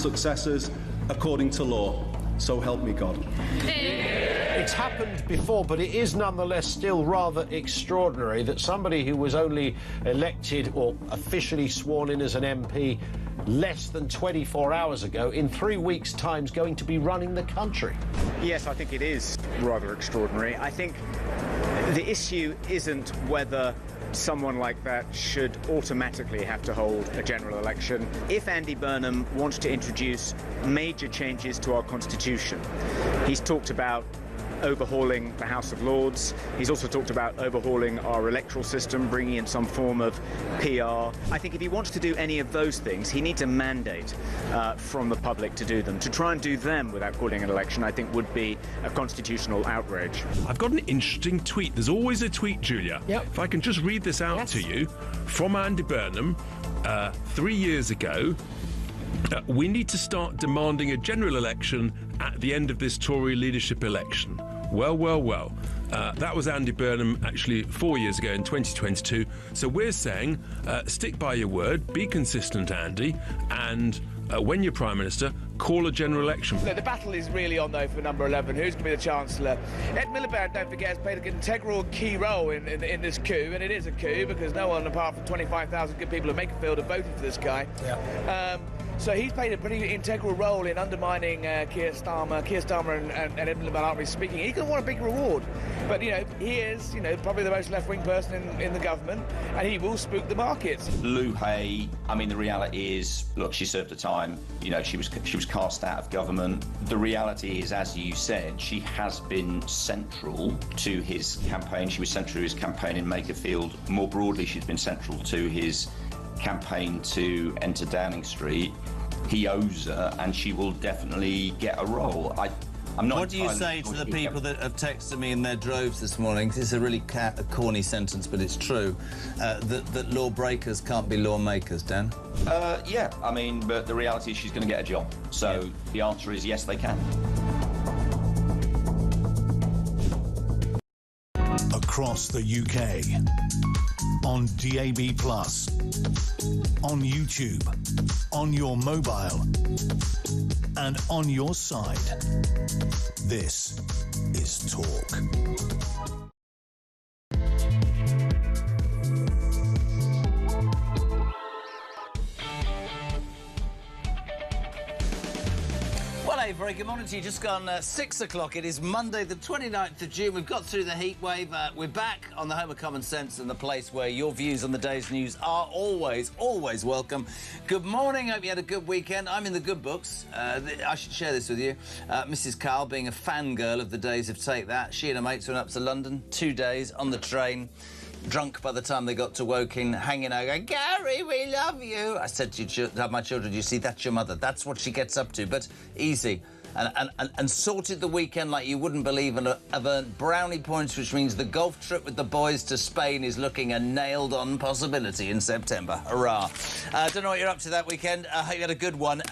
successors according to law. So help me God. It's happened before, but it is nonetheless still rather extraordinary that somebody who was only elected or officially sworn in as an MP less than 24 hours ago, in 3 weeks' time, is going to be running the country. Yes, I think it is rather extraordinary. I think the issue isn't whether someone like that should automatically have to hold a general election. If Andy Burnham wants to introduce major changes to our constitution, he's talked about overhauling the House of Lords. He's also talked about overhauling our electoral system, bringing in some form of PR. I think if he wants to do any of those things, he needs a mandate from the public to do them. To try and do them without calling an election, I think, would be a constitutional outrage. I've got an interesting tweet. There's always a tweet, Julia. Yep. If I can just read this out to you from Andy Burnham 3 years ago. We need to start demanding a general election at the end of this Tory leadership election. Well, well, well. That was Andy Burnham actually 4 years ago in 2022. So we're saying stick by your word, be consistent, Andy, and when you're Prime Minister, call a general election. Look, the battle is really on, though, for number 11. Who's going to be the Chancellor? Ed Miliband, don't forget, has played an integral key role in this coup, and it is a coup because no one apart from 25,000 good people of Makerfield have voted for this guy. Yeah. So he's played a pretty integral role in undermining Keir Starmer. Keir Starmer and Ed Miliband aren't really speaking. He's going to want a big reward. But, he is, probably the most left-wing person in the government, and he will spook the markets. Lou Hay, I mean, the reality is, look, she served her time. She was cast out of government. The reality is, as you said, she has been central to his campaign. She was central to his campaign in Makerfield. More broadly, she's been central to his campaign to enter Downing Street. He owes her, and she will definitely get a role. I'm not. What do you say to the people that have texted me in their droves this morning? This is a really corny sentence, but it's true. That lawbreakers can't be lawmakers, Dan? Yeah, I mean, but the reality is she's going to get a job. So the answer is yes, they can. Across the UK, on DAB+, on YouTube, on your mobile, and on your side. This is Talk. Well, a very good morning to you. Just gone 6 o'clock. It is Monday, the 29th of June. We've got through the heat wave. We're back on the home of common sense and the place where your views on the day's news are always, always welcome. Good morning. Hope you had a good weekend. I'm in the good books. I should share this with you. Mrs. Carl, being a fangirl of the days of Take That, she and her mates went up to London, 2 days on the train. Drunk by the time they got to Woking, hanging out, going, Gary, we love you. I said to my children, you see, that's your mother. That's what she gets up to, but easy. And sorted the weekend like you wouldn't believe, and have earned brownie points, which means the golf trip with the boys to Spain is looking a nailed-on possibility in September. Hurrah. Don't know what you're up to that weekend. I hope you had a good one.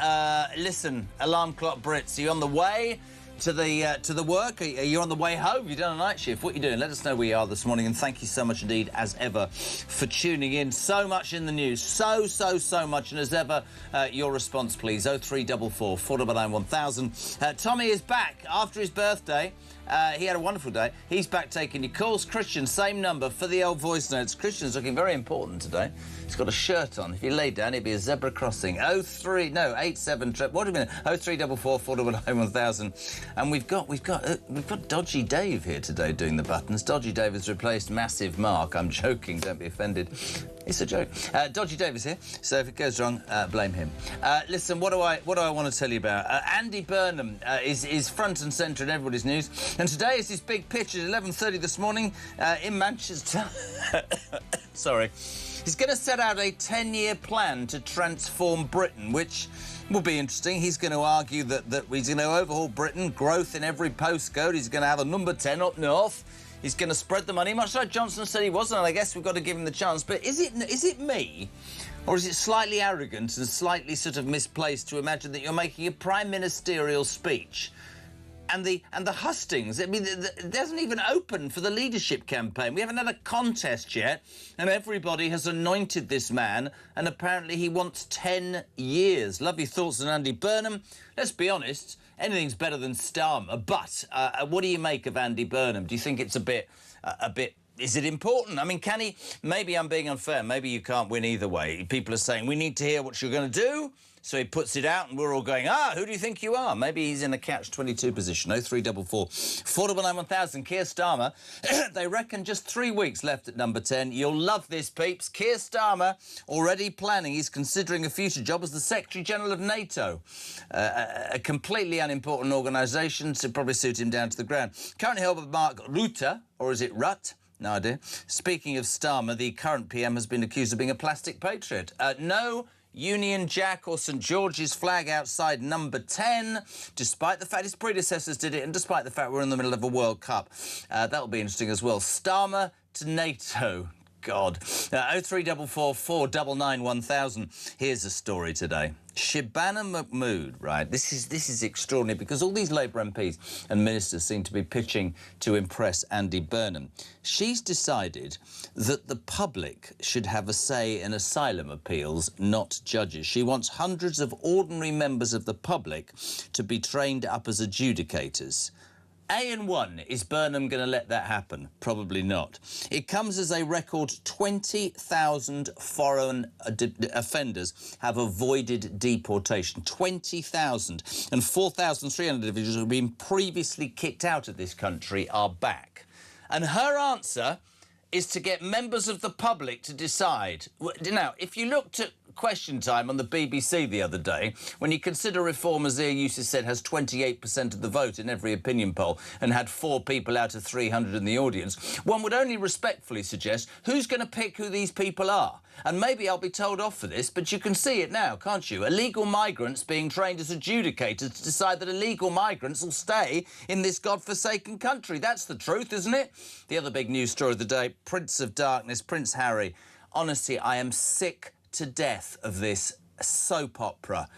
Listen, Alarm Clock Brits, are you on the way to the work? Are you on the way home? Have you done a night shift? What are you doing? Let us know where you are this morning, and thank you so much indeed, as ever, for tuning in. So much in the news, so much, and as ever, your response, please. 0344 499 1000. Tommy is back after his birthday. He had a wonderful day. He's back taking your calls. Christian, same number for the old voice notes. Christian's looking very important today. He's got a shirt on. If you lay down, it'd be a zebra crossing. 87 what do you mean? 0344 499 1000. And we've got Dodgy Dave here today doing the buttons. Dodgy Dave has replaced Massive Mark. I'm joking. Don't be offended. It's a joke. Dodgy Dave is here, so if it goes wrong, blame him. Listen, what do I want to tell you about? Andy Burnham is front and centre in everybody's news, and today is his big pitch at 11:30 this morning in Manchester. Sorry. He's going to set out a 10-year plan to transform Britain, which will be interesting. He's going to argue that he's going to overhaul Britain, growth in every postcode. He's going to have a number 10 up north. He's going to spread the money, much like Johnson said he wasn't, and I guess we've got to give him the chance. But is it me, or is it slightly arrogant and slightly sort of misplaced to imagine that you're making a prime ministerial speech And the hustings, I mean, it doesn't even open for the leadership campaign. We haven't had a contest yet, and everybody has anointed this man, and apparently he wants 10 years. Love your thoughts on Andy Burnham. Let's be honest, anything's better than Starmer. But what do you make of Andy Burnham? Do you think it's a bit... Is it important? I mean, can he... Maybe I'm being unfair. Maybe you can't win either way. People are saying, we need to hear what you're going to do. So he puts it out and we're all going, who do you think you are? Maybe he's in a catch-22 position. 0344 499 1000. Keir Starmer. They reckon just 3 weeks left at number 10. You'll love this, peeps. Keir Starmer already planning. He's considering a future job as the Secretary-General of NATO. A completely unimportant organisation to probably suit him down to the ground. Currently held by Mark Rutte, or is it Rutt? No idea. Speaking of Starmer, the current PM has been accused of being a plastic patriot. No Union Jack or St George's flag outside number 10, despite the fact his predecessors did it and despite the fact we're in the middle of a World Cup. That'll be interesting as well. Starmer to NATO. God. 0344 499 1000. Here's a story today. Shabana Mahmood, right? This is extraordinary because all these Labour MPs and ministers seem to be pitching to impress Andy Burnham. She's decided that the public should have a say in asylum appeals, not judges. She wants hundreds of ordinary members of the public to be trained up as adjudicators. A&1, is Burnham going to let that happen? Probably not. It comes as a record 20,000 foreign offenders have avoided deportation. 20,000. And 4,300 individuals who have been previously kicked out of this country are back. And her answer is to get members of the public to decide. Now, if you looked at Question Time on the BBC the other day, when you consider Reform, as Eustis said, has 28% of the vote in every opinion poll and had 4 people out of 300 in the audience, one would only respectfully suggest who's going to pick who these people are. And maybe I'll be told off for this, but you can see it now, can't you? Illegal migrants being trained as adjudicators to decide that illegal migrants will stay in this godforsaken country. That's the truth, isn't it? The other big news story of the day, Prince of Darkness, Prince Harry. Honestly, I am sick to death of this soap opera.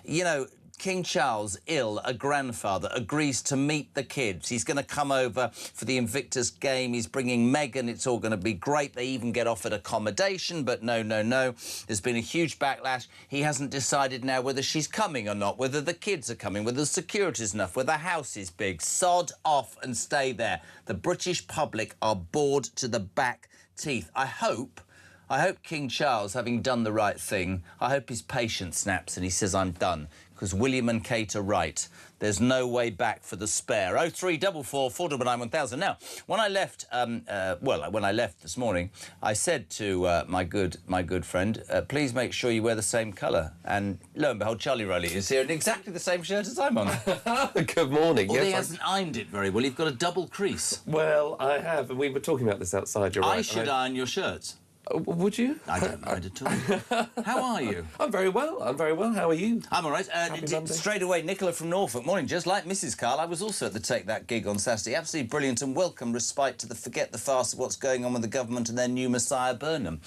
You know, King Charles, ill, a grandfather, agrees to meet the kids. He's going to come over for the Invictus game. He's bringing Meghan. It's all going to be great. They even get offered accommodation, but no. There's been a huge backlash. He hasn't decided now whether she's coming or not, whether the kids are coming, whether the security's enough, whether the house is big. Sod off and stay there. The British public are bored to the back teeth. I hope King Charles, having done the right thing, I hope his patience snaps and he says, I'm done. Because William and Kate are right. There's no way back for the spare. 0344 499 1000. Now, when I left, when I left this morning, I said to my good friend, please make sure you wear the same colour. And lo and behold, Charlie Rowley is here in exactly the same shirt as I'm on. Good morning. Although he hasn't ironed it very well. You've got a double crease. Well, I have, and we were talking about this outside. You're right. I should iron your shirts. Would you? I don't mind at all. How are you? I'm very well. How are you? I'm all right. Straight away, Nicola from Norfolk. Morning, just like Mrs. Carl. I was also at the Take That gig on Saturday. Absolutely brilliant and welcome respite to the forget the farce of what's going on with the government and their new Messiah Burnham.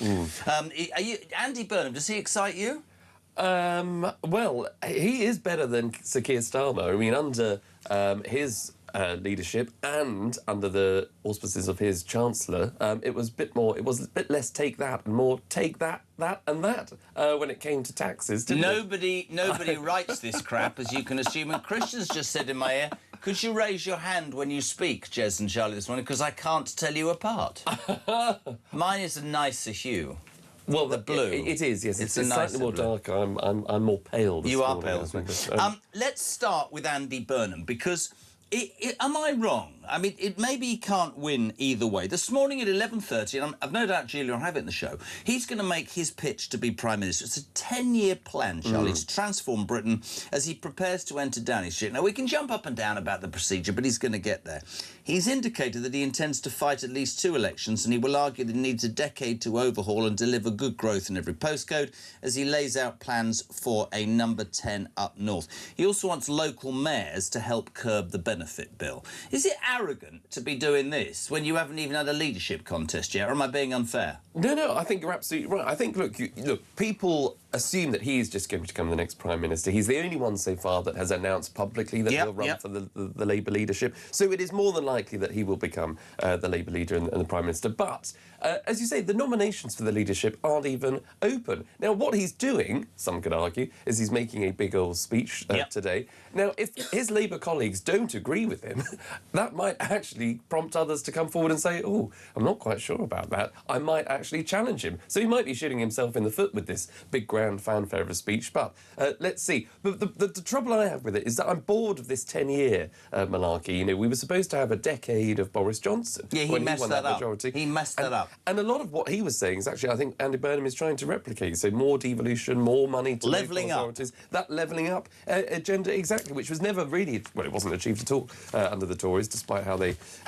Andy Burnham, does he excite you? Well, he is better than Sir Keir Starmer. I mean, under his leadership and under the auspices of his Chancellor, it was a bit less take that and more take that and that when it came to taxes, didn't it? Nobody writes this crap, as you can assume, and Christian's just said in my ear, could you raise your hand when you speak, Jez and Charlie, this morning, because I can't tell you apart. Mine is a nicer hue. Well, the blue. It is, yes. It's slightly more blue. dark. I'm more pale this morning. You are pale. Let's start with Andy Burnham, because... am I wrong? I mean, maybe he can't win either way. This morning at 11:30, and I've no doubt Julia will have it in the show, he's going to make his pitch to be Prime Minister. It's a 10-year plan, Charlie, to transform Britain as he prepares to enter Downing Street. Now, we can jump up and down about the procedure, but he's going to get there. He's indicated that he intends to fight at least 2 elections, and he will argue that he needs a decade to overhaul and deliver good growth in every postcode as he lays out plans for a number 10 up north. He also wants local mayors to help curb the benefit bill. Is it arrogant to be doing this when you haven't even had a leadership contest yet, or am I being unfair? No, I think you're absolutely right. I think, look, people assume that he is just going to become the next Prime Minister. He's the only one so far that has announced publicly that he'll run for the Labour leadership. So it is more than likely that he will become the Labour leader and the Prime Minister. But, as you say, the nominations for the leadership aren't even open. Now, what he's doing, some could argue, is he's making a big old speech today. Now, if his Labour colleagues don't agree with him, that might actually prompt others to come forward and say, oh, I'm not quite sure about that. I might actually challenge him. So he might be shooting himself in the foot with this big grand fanfare of a speech. But let's see. The trouble I have with it is that I'm bored of this 10-year malarkey. You know, we were supposed to have a decade of Boris Johnson. Yeah, he messed that up. He messed that up. And a lot of what he was saying is actually, I think Andy Burnham is trying to replicate. So more devolution, more money to levelling local authorities. That levelling up agenda, exactly, which was never really, well, it wasn't achieved at all under the Tories, despite how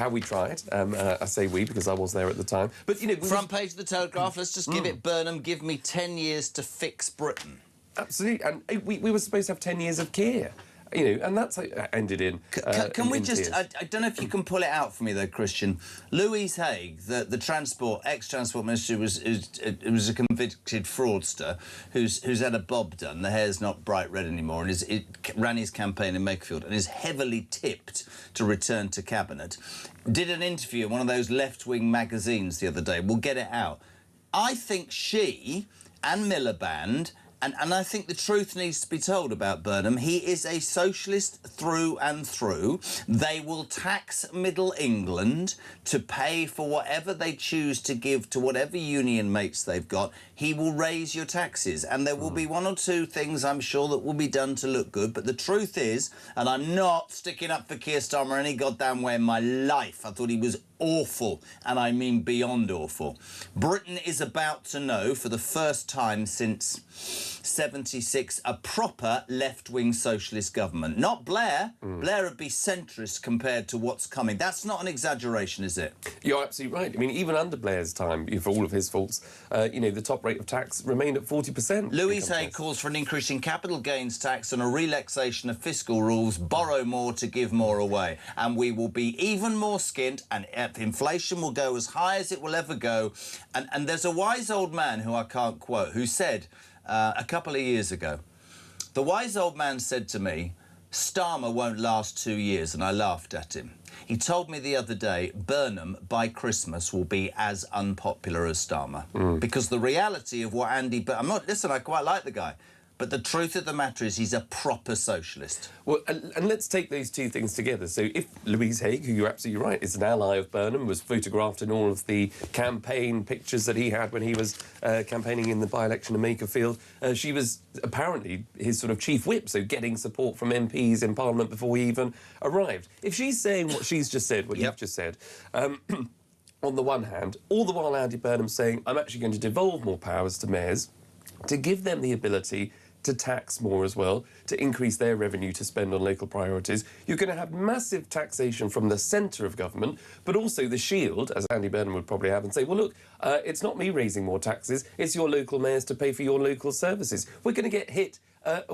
we tried. I say we because I was there at the time. But, you know... Front page of the Telegraph, let's just give it, Burnham, give me 10 years to fix Britain. Absolutely, and we were supposed to have 10 years of care. You know, and that's how it ended in. Can we just? I don't know if you can pull it out for me though, Christian. Louise Haigh, the ex-transport minister, was a convicted fraudster who's had a bob done. The hair's not bright red anymore, and ran his campaign in Makerfield and is heavily tipped to return to cabinet. Did an interview in one of those left-wing magazines the other day. We'll get it out. I think she and Miliband. And I think the truth needs to be told about Burnham. He is a socialist through and through. They will tax Middle England to pay for whatever they choose to give to whatever union mates they've got. He will raise your taxes. And there will be one or two things, I'm sure, that will be done to look good. But the truth is, and I'm not sticking up for Keir Starmer any goddamn way in my life. I thought he was awful, and I mean beyond awful. Britain is about to know, for the first time since 76, a proper left-wing socialist government. Not Blair. Blair would be centrist compared to what's coming. That's not an exaggeration, is it? You're absolutely right. I mean, even under Blair's time, for all of his faults, you know, the top rate of tax remained at 40%. Louise Haigh calls for an increase in capital gains tax and a relaxation of fiscal rules, borrow more to give more away. And we will be even more skint, and inflation will go as high as it will ever go. And there's a wise old man who I can't quote, who said a couple of years ago, the wise old man said to me, Starmer won't last 2 years, and I laughed at him. He told me the other day, Burnham, by Christmas, will be as unpopular as Starmer. Because the reality of what Andy... Listen, I quite like the guy. But the truth of the matter is he's a proper socialist. Well, and let's take those two things together. So if Louise Haigh, who you're absolutely right, is an ally of Burnham, was photographed in all of the campaign pictures that he had when he was campaigning in the by-election in Makerfield, she was apparently his sort of chief whip, so getting support from MPs in Parliament before he even arrived. If she's saying what she's just said, what you've just said... on the one hand, all the while Andy Burnham's saying, I'm actually going to devolve more powers to mayors to give them the ability to tax more as well, to increase their revenue to spend on local priorities. You're going to have massive taxation from the centre of government, but also the shield, as Andy Burnham would probably have, and say, well, look, it's not me raising more taxes, it's your local mayors to pay for your local services. We're going to get hit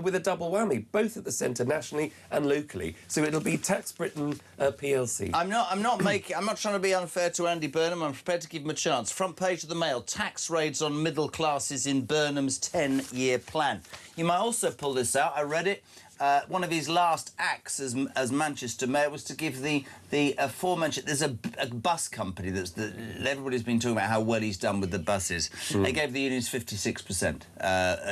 with a double whammy, both at the centre nationally and locally. So it'll be Tax Britain PLC. I'm not trying to be unfair to Andy Burnham. I'm prepared to give him a chance. Front page of the Mail, tax raids on middle classes in Burnham's 10-year plan. You might also pull this out. I read it. One of his last acts as Manchester Mayor was to give the aforementioned... There's a bus company everybody's been talking about how well he's done with the buses. They gave the unions 56%.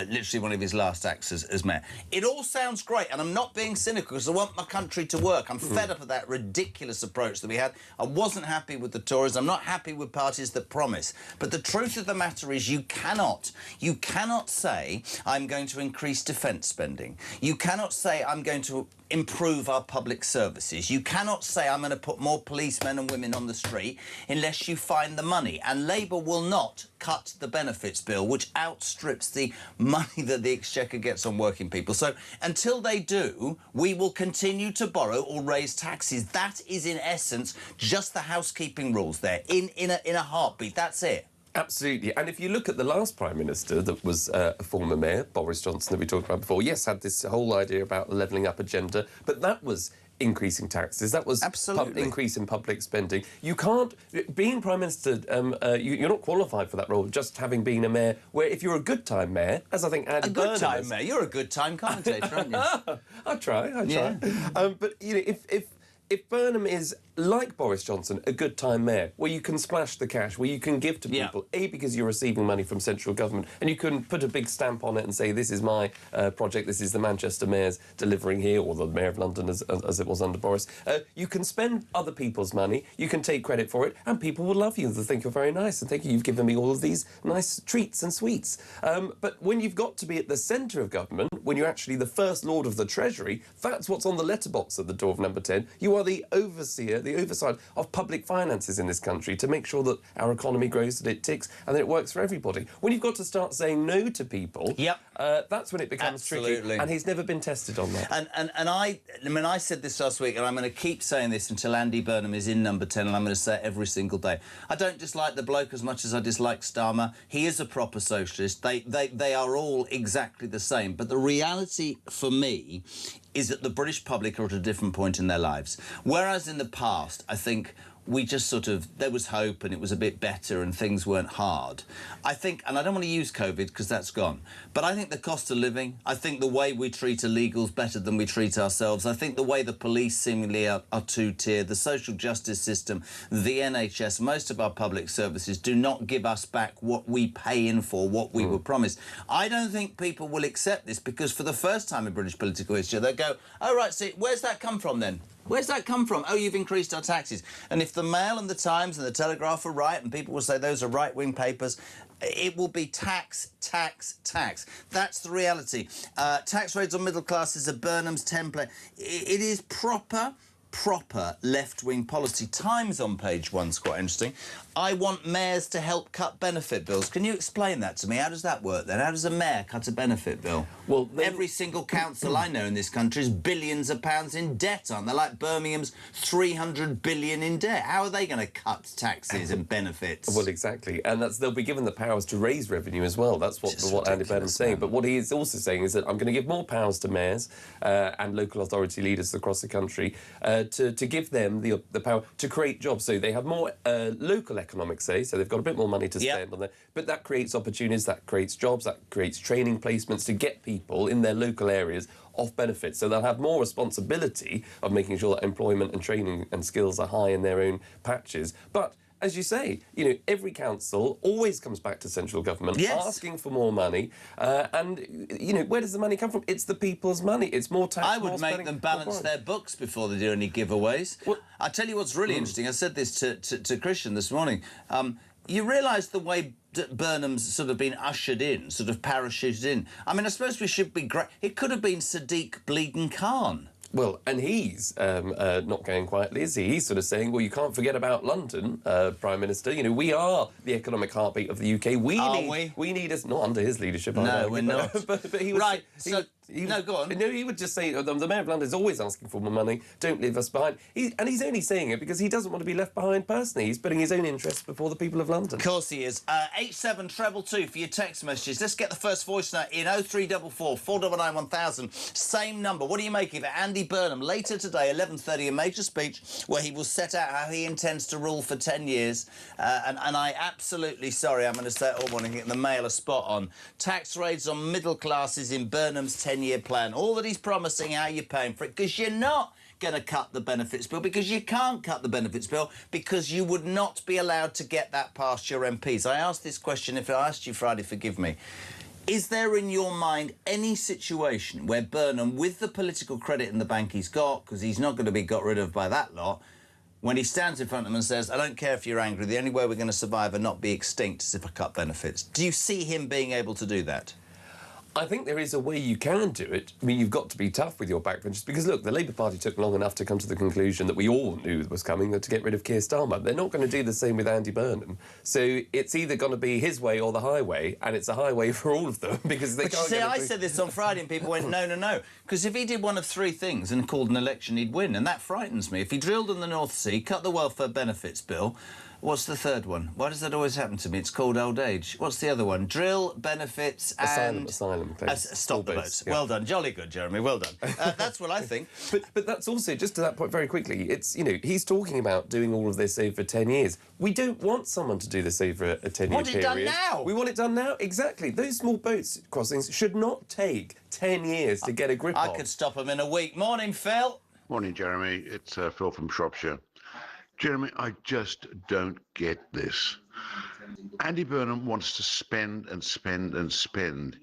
Literally one of his last acts as Mayor. It all sounds great, and I'm not being cynical because I want my country to work. I'm fed up of that ridiculous approach that we had. I wasn't happy with the Tories. I'm not happy with parties that promise. But the truth of the matter is you cannot say, I'm going to increase defence spending. You cannot say I'm going to improve our public services. You cannot say I'm going to put more policemen and women on the street unless you find the money. And Labour will not cut the benefits bill, which outstrips the money that the Exchequer gets on working people. So until they do, we will continue to borrow or raise taxes. That is, in essence, just the housekeeping rules there, in a heartbeat. That's it. Absolutely. And if you look at the last Prime Minister that was a former mayor, Boris Johnson, that we talked about before, yes, had this whole idea about the levelling up agenda, but that was increasing taxes. That was increase in public spending. You can't... Being Prime Minister, you're not qualified for that role, just having been a mayor, where if you're a good time mayor, as I think Andy Burnham is... A good time mayor? You're a good time commentator, aren't you? I try. Yeah. But, you know, if Burnham is, like Boris Johnson, a good time mayor, where you can splash the cash, where you can give to people, A, because you're receiving money from central government, and you can put a big stamp on it and say, this is my project, this is the Manchester Mayor's delivering here, or the Mayor of London as it was under Boris. You can spend other people's money, you can take credit for it, and people will love you. They'll think you're very nice and think you've given me all of these nice treats and sweets. But when you've got to be at the centre of government, when you're actually the First Lord of the Treasury, that's what's on the letterbox at the door of number 10. You are the overseer, the oversight of public finances in this country to make sure that our economy grows, that it ticks, and that it works for everybody. When you've got to start saying no to people, that's when it becomes tricky. And he's never been tested on that. And I said this last week, and I'm going to keep saying this until Andy Burnham is in number 10, and I'm going to say it every single day. I don't dislike the bloke as much as I dislike Starmer. He is a proper socialist. They are all exactly the same. But the reality for me is that the British public are at a different point in their lives. Whereas in the past, I think we just sort of, there was hope and it was a bit better and things weren't hard. I think, and I don't want to use COVID because that's gone, but I think the cost of living, I think the way we treat illegals better than we treat ourselves, I think the way the police seemingly are two-tiered, the social justice system, the NHS, most of our public services do not give us back what we pay in for, what we were promised. I don't think people will accept this because for the first time in British political history, they'll go, oh, right, see, where's that come from then? Where's that come from? Oh, you've increased our taxes. And if the Mail and the Times and the Telegraph are right, and people will say those are right-wing papers, it will be tax, tax, tax. That's the reality. Tax rates on middle classes are Burnham's template. It is proper left-wing policy. Times on page 1's quite interesting. I want mayors to help cut benefit bills. Can you explain that to me? How does that work then? How does a mayor cut a benefit bill? Well, every single council I know in this country is billions of pounds in debt, aren't they? Like Birmingham's 300 billion in debt. How are they going to cut taxes and benefits? Well, exactly. And they'll be given the powers to raise revenue as well. That's what Andy Burnham's saying. But what he is also saying is that I'm going to give more powers to mayors and local authority leaders across the country to give them the power to create jobs. So they have more local economic say, so they've got a bit more money to spend on that. But that creates opportunities, that creates jobs, that creates training placements to get people in their local areas off benefits. So they'll have more responsibility of making sure that employment and training and skills are high in their own patches. But as you say, you know, every council always comes back to central government asking for more money. And, you know, where does the money come from? It's the people's money. It's more tax. I would make them balance their books before they do any giveaways. Well, I'll tell you what's really interesting. I said this to Christian this morning. You realise the way Burnham's sort of been ushered in, sort of parachuted in. I mean, I suppose we should be great. It could have been Sadiq Bleeding Khan. Well, and he's not going quietly, is he? He's sort of saying, well, you can't forget about London, Prime Minister. You know, we are the economic heartbeat of the UK. We need us, not under his leadership. No, we're not. But he was... Right, no, go on. No, he would just say, the Mayor of London is always asking for more money, don't leave us behind. And he's only saying it because he doesn't want to be left behind personally. He's putting his own interests before the people of London. Of course he is. 87222 for your text messages. Let's get the first voice note in 0344 499 1000. Same number. What do you make of it? Andy Burnham, later today, 11:30, a major speech where he will set out how he intends to rule for 10 years. And I absolutely, sorry, I'm going to say it all morning, the Mail are spot on. Tax raids on middle classes in Burnham's 10-year plan. All that he's promising, how you're paying for it, because you're not going to cut the benefits bill, because you can't cut the benefits bill, because you would not be allowed to get that past your MPs. I asked this question, if I asked you Friday, forgive me. Is there in your mind any situation where Burnham, with the political credit in the bank he's got, because he's not going to be got rid of by that lot, when he stands in front of them and says, I don't care if you're angry, the only way we're going to survive and not be extinct is if I cut benefits. Do you see him being able to do that? I think there is a way you can do it. I mean, you've got to be tough with your backbenchers because, look, the Labour Party took long enough to come to the conclusion that we all knew was coming, to get rid of Keir Starmer. They're not going to do the same with Andy Burnham. So it's either going to be his way or the highway, and it's a highway for all of them because they can't see, I said this on Friday and people went, no, no, no. Because if he did one of three things and called an election, he'd win, and that frightens me. If he drilled in the North Sea, cut the welfare benefits bill, What's the third one? Why does that always happen to me? It's called old age. What's the other one? Drill, benefits, and... Asylum. Stop the boats. Yeah. Well done. Jolly good, Jeremy. Well done. That's what I think. But that's also, just to that point very quickly, it's, you know, he's talking about doing all of this over 10 years. We don't want someone to do this over a 10-year period. Want it done now? We want it done now, exactly. Those small boats crossings should not take 10 years to get a grip on. I could stop them in a week. Morning, Phil. Morning, Jeremy. It's Phil from Shropshire. Jeremy, I just don't get this. Andy Burnham wants to spend and spend and spend.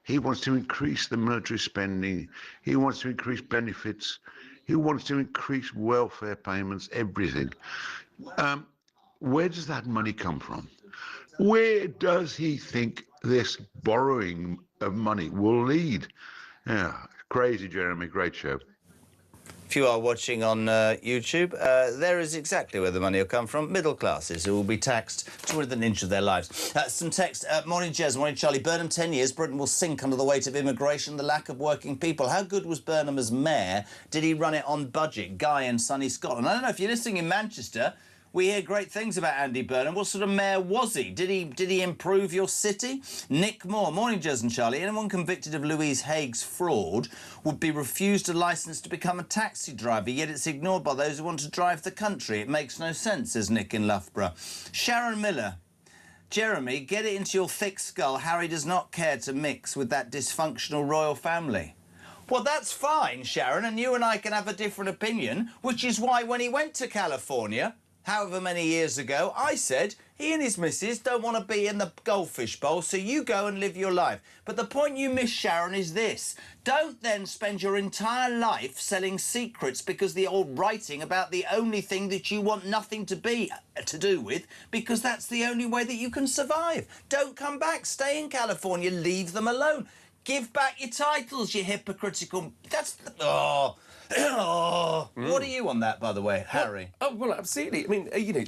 He wants to increase the military spending. He wants to increase benefits. He wants to increase welfare payments, everything. Where does that money come from? Where does he think this borrowing of money will lead? Yeah, crazy, Jeremy. Great show. If you are watching on YouTube, there is exactly where the money will come from. Middle classes who will be taxed to within an inch of their lives. Some text. Morning, Jez. Morning, Charlie. Burnham, 10 years. Britain will sink under the weight of immigration, the lack of working people. How good was Burnham as mayor? Did he run it on budget? Guy in sunny Scotland. I don't know if you're listening in Manchester. We hear great things about Andy Burnham. What sort of mayor was he? Did he improve your city? Nick Moore. Morning, Jez and Charlie. Anyone convicted of Louise Haig's fraud would be refused a licence to become a taxi driver, yet it's ignored by those who want to drive the country. It makes no sense, says Nick in Loughborough. Sharon Miller. Jeremy, get it into your thick skull. Harry does not care to mix with that dysfunctional royal family. Well, that's fine, Sharon, and you and I can have a different opinion, which is why when he went to California, however many years ago, I said he and his missus don't want to be in the goldfish bowl, so you go and live your life. But the point you miss, Sharon, is this. Don't then spend your entire life selling secrets because they're all writing about the only thing that you want nothing to do with, because that's the only way that you can survive. Don't come back. Stay in California. Leave them alone. Give back your titles, you hypocritical... What are you on that, by the way, Harry? Well, absolutely. I mean, you know,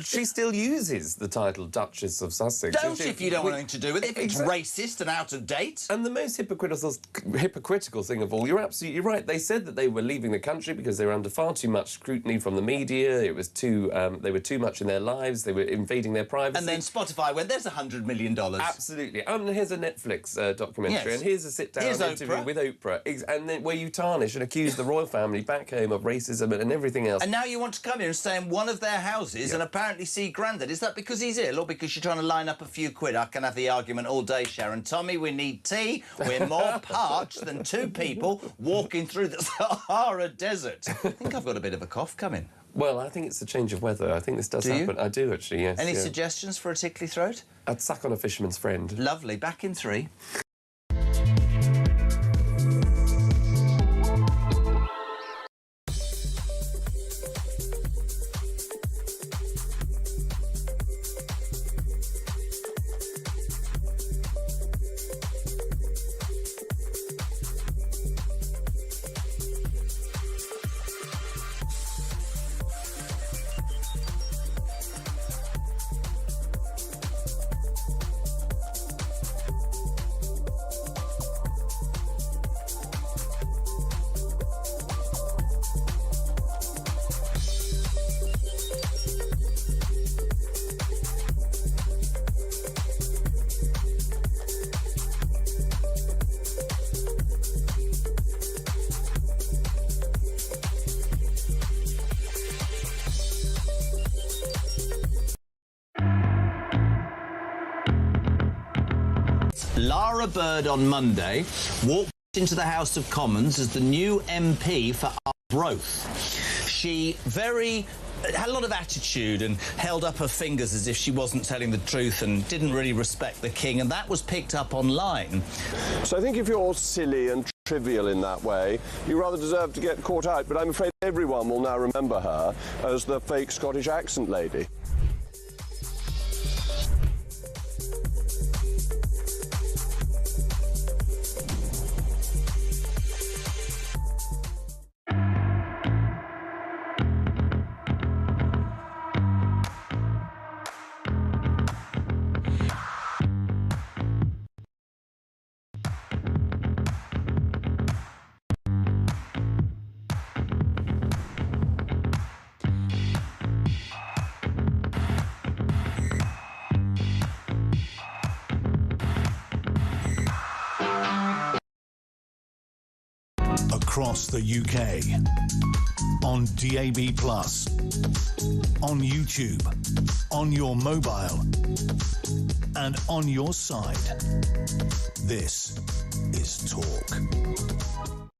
she still uses the title Duchess of Sussex. Don't if you don't want anything to do with it, if it's racist and out of date. And the most hypocritical thing of all, you're absolutely right. They said that they were leaving the country because they were under far too much scrutiny from the media. It was too... they were too much in their lives. They were invading their privacy. And then Spotify went, there's $100 million. Absolutely. And here's a Netflix documentary. Yes. And here's a sit-down interview with Oprah. And then where you tarnish and accuse the royal family back home of racism and everything else. And now you want to come here and stay in one of their houses and apparently see Grandad. Is that because he's ill or because you're trying to line up a few quid? I can have the argument all day, Sharon. Tommy, we need tea. We're more parched than two people walking through the Sahara Desert. I think I've got a bit of a cough coming. Well, I think it's a change of weather. I think this does happen. I do, actually, yes. Any suggestions for a tickly throat? I'd suck on a fisherman's friend. Lovely. Back in 3. Lara Bird on Monday walked into the House of Commons as the new MP for Arbroath. She had a lot of attitude and held up her fingers as if she wasn't telling the truth and didn't really respect the king, and that was picked up online. So I think if you're silly and trivial in that way, you rather deserve to get caught out, but I'm afraid everyone will now remember her as the fake Scottish accent lady. across the UK. On DAB+, on YouTube, on your mobile, and on your side. This is Talk.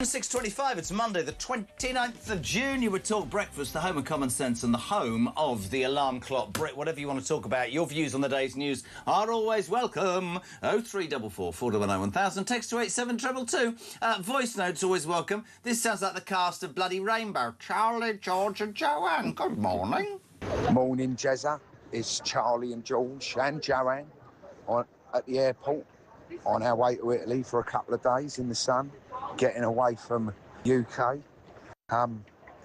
6:25, it's Monday the 29th of June. You would Talk Breakfast, the home of common sense and the home of the alarm clock Brit. Whatever you want to talk about, your views on the day's news are always welcome. 0344 410 1000, text to 87222. Voice notes always welcome. This sounds like the cast of Bloody Rainbow. Charlie, George and Joanne, good morning. Morning, Jezza. It's Charlie and George and Joanne at the airport on our way to Italy for a couple of days in the sun, getting away from UK.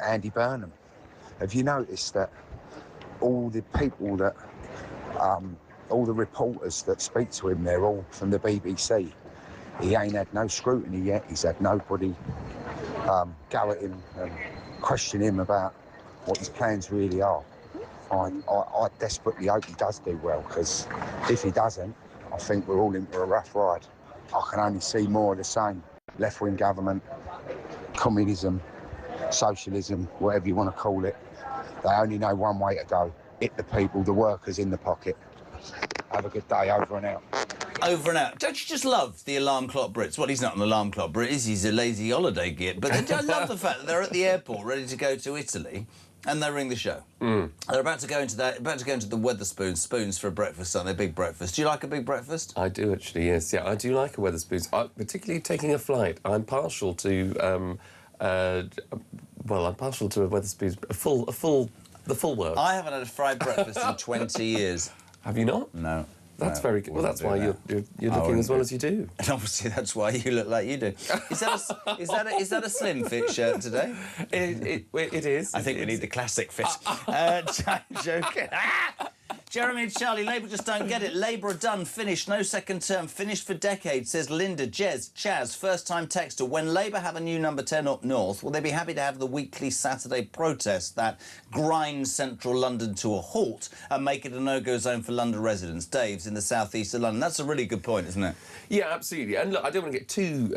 Andy Burnham. Have you noticed that all the people that, all the reporters that speak to him, they're all from the BBC? He ain't had no scrutiny yet. He's had nobody go at him and question him about what his plans really are. I desperately hope he does do well, because if he doesn't, I think we're all in for a rough ride. I can only see more of the same. Left-wing government, communism, socialism, whatever you want to call it. They only know one way to go. Hit the people, the workers in the pocket. Have a good day, over and out. Over and out. Don't you just love the alarm clock Brits? Well, he's not an alarm clock Brit, he's a lazy holiday git. But I love the fact that they're at the airport ready to go to Italy and they ring the show. They're about to go into the Wetherspoons, spoons for a breakfast, aren't they? Big breakfast. Do you like a big breakfast? I do, actually, yes. Yeah, I do like a Wetherspoons. Particularly taking a flight. I'm partial to, I'm partial to a Wetherspoons, the full work. I haven't had a fried breakfast in 20 years. Have you not? No. That's very good. Well, that's why you're looking as well as you do. And obviously that's why you look like you do. Is that a slim fit shirt today? It is. I think we need the classic fit. Joking. Jeremy and Charlie, Labour just don't get it. Labour are done, finished, no second term, finished for decades, says Linda, Jez, Chaz, first-time texter. When Labour have a new number 10 up north, will they be happy to have the weekly Saturday protest that grinds central London to a halt and make it a no-go zone for London residents? Dave's in the south-east of London. That's a really good point, isn't it? Yeah, absolutely. And look, I don't want to get too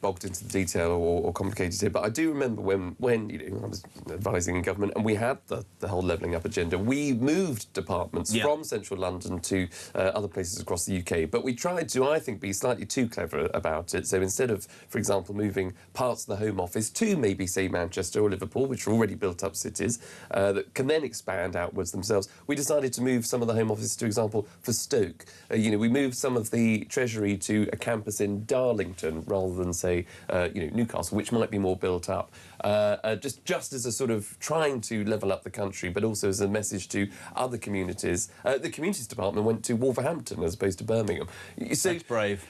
bogged into the detail or complicated here, but I do remember when I was advising in government and we had the whole levelling up agenda. We moved departments from central London to other places across the UK, but we tried to, I think, be slightly too clever about it. So instead of, for example, moving parts of the Home Office to maybe, say, Manchester or Liverpool, which are already built-up cities, that can then expand outwards themselves, we decided to move some of the Home Office, for example, for Stoke. We moved some of the Treasury to a campus in Darlington rather than, say, Newcastle, which might be more built up. Just as a sort of trying to level up the country, but also as a message to other communities. The Communities Department went to Wolverhampton as opposed to Birmingham. So that's brave.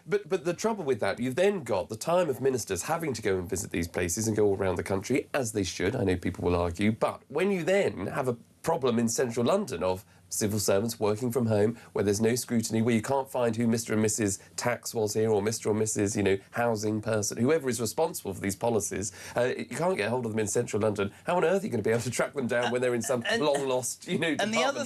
But the trouble with that, you've then got the time of ministers having to go and visit these places and go all around the country, as they should. I know people will argue. But when you then have a problem in central London of civil servants working from home, where there's no scrutiny, where you can't find who Mr and Mrs Tax was here, or Mr or Mrs, housing person, whoever is responsible for these policies, you can't get hold of them in central London. How on earth are you going to be able to track them down when they're in some long-lost, department? And the other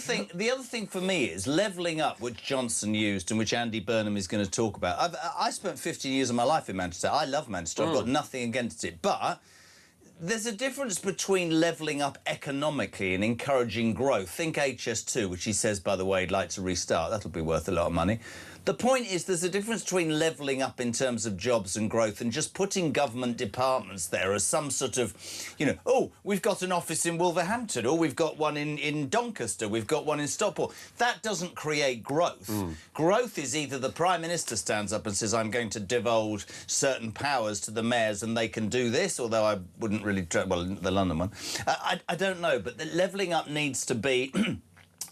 thing for me is levelling up, which Johnson used and which Andy Burnham is going to talk about. I spent 15 years of my life in Manchester. I love Manchester. I've got nothing against it. But there's a difference between levelling up economically and encouraging growth. Think HS2, which he says, by the way, he'd like to restart. That'll be worth a lot of money. The point is there's a difference between levelling up in terms of jobs and growth and just putting government departments there as some sort of, oh, we've got an office in Wolverhampton, or we've got one in Doncaster, we've got one in Stockport. That doesn't create growth. Growth is either the Prime Minister stands up and says, I'm going to divulge certain powers to the mayors and they can do this, although I wouldn't really, well, the London one. I don't know, but the levelling up needs to be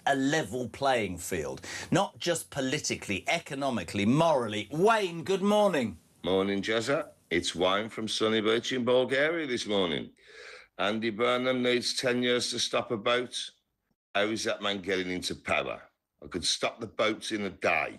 a level playing field, not just politically, economically, morally. Wayne, good morning. Morning, Jezza. It's Wayne from Sunny Beach in Bulgaria this morning. Andy Burnham needs 10 years to stop a boat. How is that man getting into power? I could stop the boats in a day.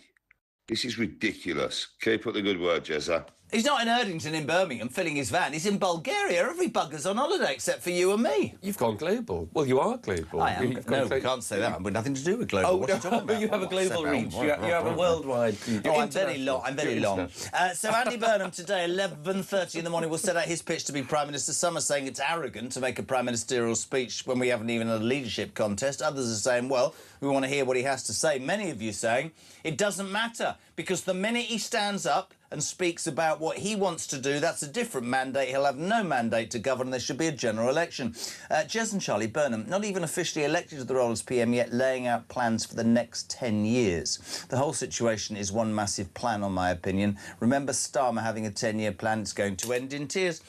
This is ridiculous. Keep up the good work, Jezza. He's not in Erdington in Birmingham filling his van. He's in Bulgaria. Every bugger's on holiday except for you and me. You've gone global. Well, you are global. I am. No, we can't say that. I've got nothing to do with global. Oh, what are you talking about? You have a global reach. You have a worldwide... Oh, I'm very long. I'm very long. So Andy Burnham today, 11:30 in the morning, will set out his pitch to be Prime Minister. Some are saying it's arrogant to make a prime ministerial speech when we haven't even had a leadership contest. Others are saying, well, we want to hear what he has to say. Many of you saying it doesn't matter because the minute he stands up and speaks about what he wants to do, that's a different mandate. He'll have no mandate to govern. There should be a general election. Jez and Charlie Burnham, not even officially elected to the role as PM yet, laying out plans for the next 10 years. The whole situation is one massive plan, on my opinion. Remember Starmer having a 10-year plan? It's going to end in tears.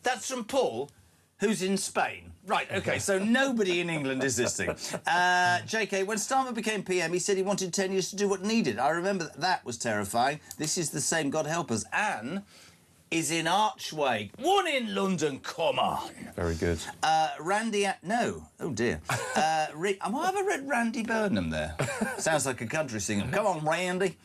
That's from Paul, who's in Spain. Right, OK, so nobody in England is listening. JK, when Starmer became PM, he said he wanted 10 years to do what needed. I remember that was terrifying. This is the same, God help us. Anne is in Archway. One in London, come on. Very good. Randy... No. Oh, dear. Have I read Randy Burnham there? Sounds like a country singer. Come on, Randy.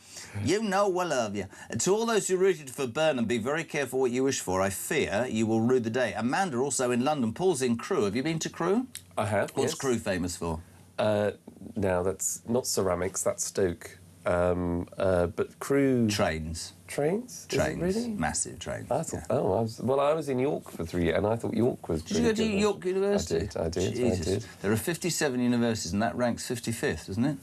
You know we love you. To all those who rooted for Burnham, be very careful what you wish for. I fear you will rue the day. Amanda also in London. Paul's in Crewe. Have you been to Crewe? I have, What's Crewe famous for? Now, that's not ceramics, that's Stoke. But Crewe... Trains. Trains? Trains. Really? Massive trains. I thought, I was in York for 3 years, and I thought York was Did you go to York University? I did. Jesus. There are 57 universities, and that ranks 55th, doesn't it?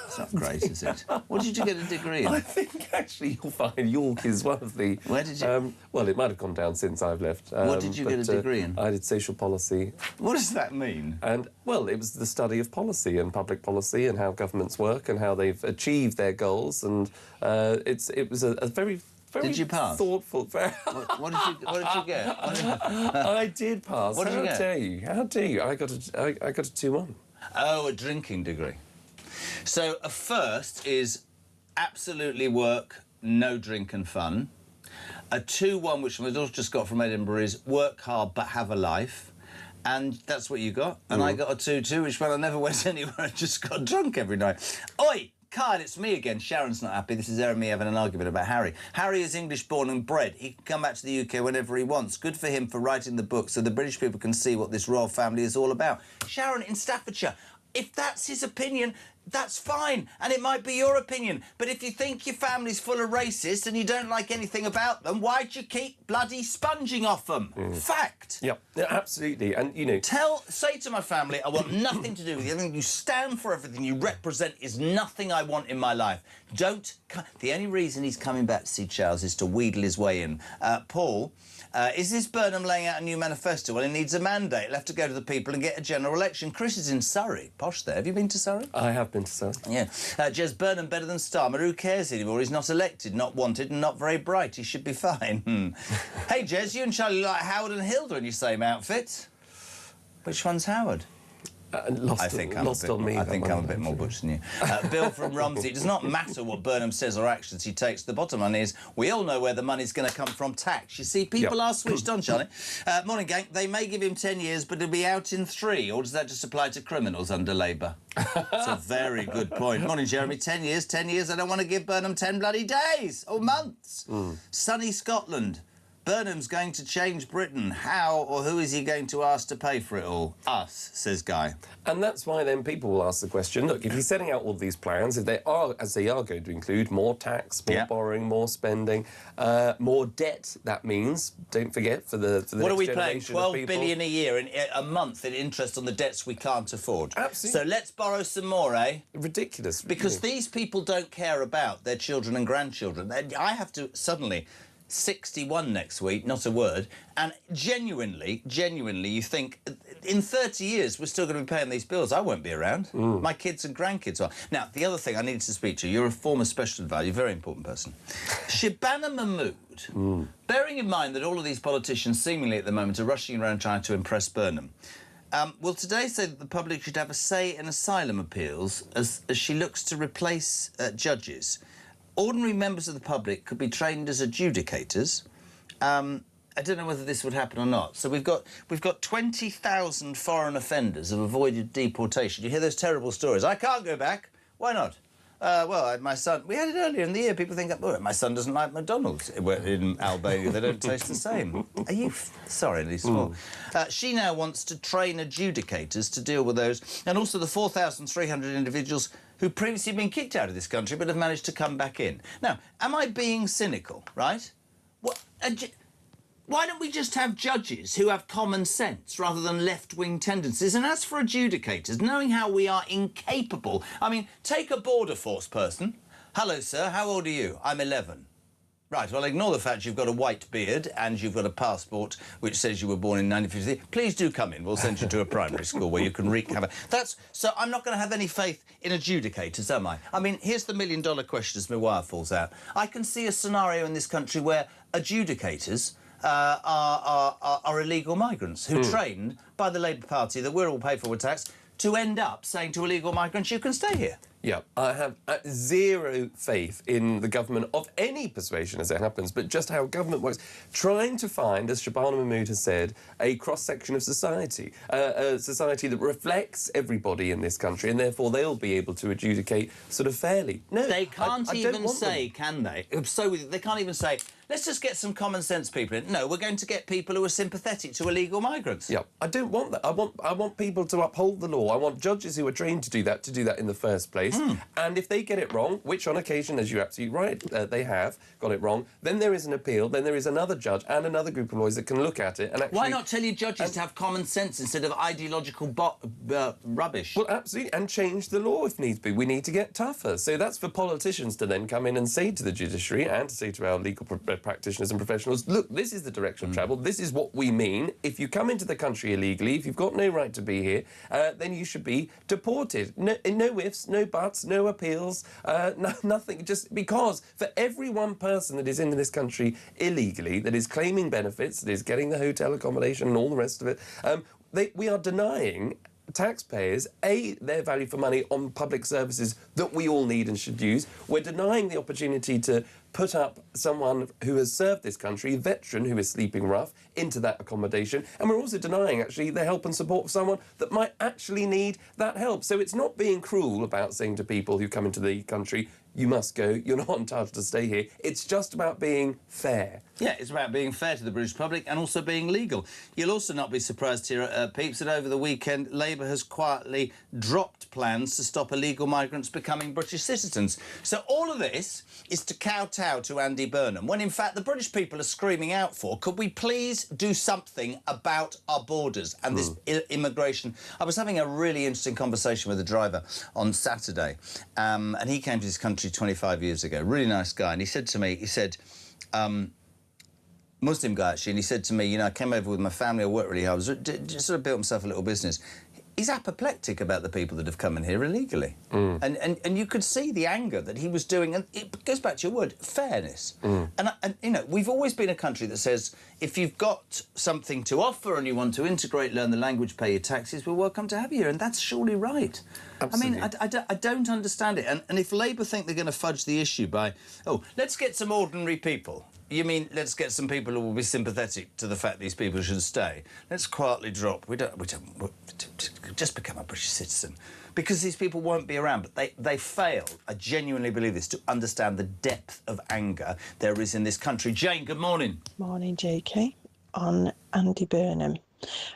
It's not great, is it? What did you get a degree in? I think, actually, you'll find York is one of the... Where did you... well, it might have gone down since I've left. What did you get a degree in? I did social policy. What does that mean? And, well, it was the study of policy and public policy and how governments work and how they've achieved their goals, and it was a very... Did you pass? Thoughtful. What did you get? I did pass. What did you get? How dare you? I got a 2-1. Oh, a drinking degree. So a first is absolutely work, no drink and fun. A 2-1, which my daughter just got from Edinburgh, is work hard but have a life. And that's what you got. And I got a 2-2, which meant I never went anywhere. I just got drunk every night. Oi! Kyle, it's me again. Sharon's not happy. This is Erin and me having an argument about Harry. Harry is English born and bred. He can come back to the UK whenever he wants. Good for him for writing the book so the British people can see what this royal family is all about. Sharon in Staffordshire, if that's his opinion, that's fine, and it might be your opinion. But if you think your family's full of racists and you don't like anything about them, why'd you keep bloody sponging off them? Fact. Yep, yeah, absolutely. And, you know... Say to my family, I want nothing to do with you. Everything you stand for, everything you represent is nothing I want in my life. Don't... The only reason he's coming back to see Charles is to wheedle his way in. Paul... is this Burnham laying out a new manifesto? Well, he needs a mandate. He'll have to go to the people and get a general election. Chris is in Surrey. Posh there. Have you been to Surrey? I have been to Surrey. Yeah. Jez, Burnham better than Starmer. Who cares anymore? He's not elected, not wanted, and not very bright. He should be fine. Hey, Jez, you and Charlie like Howard and Hilda in your same outfit. Which one's Howard? I think I'm a bit more butch than you. Bill from Romsey. It does not matter what Burnham says or actions he takes. The bottom line is we all know where the money's going to come from. Tax. You see, people are switched on, Charlie. Morning, gang. They may give him 10 years, but he'll be out in 3. Or does that just apply to criminals under Labour? That's a very good point. Morning, Jeremy. 10 years. 10 years. I don't want to give Burnham 10 bloody days or months. Sunny Scotland. Burnham's going to change Britain. How or who is he going to ask to pay for it all? Us, says Guy. And that's why then people will ask the question, look, if he's setting out all these plans, if they are, as they are going to include more tax, more borrowing, more spending, more debt, that means, don't forget, for the what are we paying? 12 billion a year, a month in interest on the debts we can't afford. Absolutely. So let's borrow some more, eh? Ridiculous. Because these people don't care about their children and grandchildren. I have to suddenly... 61 next week, not a word, and genuinely, you think, in 30 years, we're still going to be paying these bills. I won't be around. My kids and grandkids are. Now, the other thing I needed to speak to you, you're a former special advisor, you're a very important person. Shabana Mahmood, bearing in mind that all of these politicians seemingly at the moment are rushing around trying to impress Burnham, will today say that the public should have a say in asylum appeals as she looks to replace judges. Ordinary members of the public could be trained as adjudicators. I don't know whether this would happen or not. So we've got 20,000 foreign offenders who have avoided deportation. You hear those terrible stories. I can't go back. Why not? Well, I had my son... We had it earlier in the year. People think, oh, my son doesn't like McDonald's. In Albania, they don't taste the same. Are you... Sorry, Lisa. She now wants to train adjudicators to deal with those, and also the 4,300 individuals who previously been kicked out of this country but have managed to come back in. Now, am I being cynical, right? Why don't we just have judges who have common sense rather than left-wing tendencies? And as for adjudicators, knowing how we are incapable... I mean, take a border force person. Hello, sir, how old are you? I'm 11. Right, well, ignore the fact you've got a white beard and you've got a passport which says you were born in 1953. Please do come in. We'll send you to a primary school where you can wreak havoc. So I'm not going to have any faith in adjudicators, am I? I mean, here's the million-dollar question as my wire falls out. I can see a scenario in this country where adjudicators... are illegal migrants who trained by the Labour Party that we're all paid for with tax to end up saying to illegal migrants, you can stay here. Yeah, I have zero faith in the government of any persuasion as it happens, but just how government works. Trying to find, as Shabana Mahmood has said, a cross-section of society, a society that reflects everybody in this country, and therefore they'll be able to adjudicate sort of fairly. No, they can't even say, them. Can they? So they can't even say, let's just get some common sense people in. No, we're going to get people who are sympathetic to illegal migrants. Yeah, I don't want that. I want people to uphold the law. I want judges who are trained to do that in the first place. And if they get it wrong, which on occasion, as you're absolutely right, they have got it wrong, then there is an appeal, then there is another judge and another group of lawyers that can look at it and actually... Why not tell your judges to have common sense instead of ideological rubbish? Well, absolutely, and change the law if needs be. We need to get tougher. So that's for politicians to then come in and say to the judiciary and to say to our legal practitioners and professionals, look, this is the direction of travel, this is what we mean. If you come into the country illegally, if you've got no right to be here, then you should be deported. No ifs, no buts, no appeals, nothing, just because for every one person that is in this country illegally, that is claiming benefits, that is getting the hotel accommodation and all the rest of it, we are denying taxpayers, their value for money on public services that we all need and should use. We're denying the opportunity to put up someone who has served this country, a veteran who is sleeping rough, into that accommodation. And we're also denying, actually, the help and support of someone that might actually need that help. So it's not being cruel about saying to people who come into the country, you must go, you're not entitled to stay here. It's just about being fair. Yeah, it's about being fair to the British public and also being legal. You'll also not be surprised here, peeps, that over the weekend Labour has quietly dropped plans to stop illegal migrants becoming British citizens. So all of this is to kowtow to Andy Burnham, when in fact the British people are screaming out for, could we please do something about our borders and this immigration? I was having a really interesting conversation with a driver on Saturday, and he came to this country 25 years ago, really nice guy, and he said to me, Muslim guy actually, and he said to me, you know, I came over with my family, I worked really hard, just sort of built himself a little business. He's apoplectic about the people that have come in here illegally. And you could see the anger that he was doing, and it goes back to your word, fairness. And, you know, we've always been a country that says, if you've got something to offer and you want to integrate, learn the language, pay your taxes, we're welcome to have you here, and that's surely right. Absolutely. I mean, I don't understand it. And if Labour think they're going to fudge the issue by, oh, let's get some ordinary people. You mean let's get some people who will be sympathetic to the fact these people should stay? Let's quietly drop. We don't just become a British citizen, because these people won't be around. But they fail. I genuinely believe this, to understand the depth of anger there is in this country. Jane, good morning. Morning, JK. On Andy Burnham,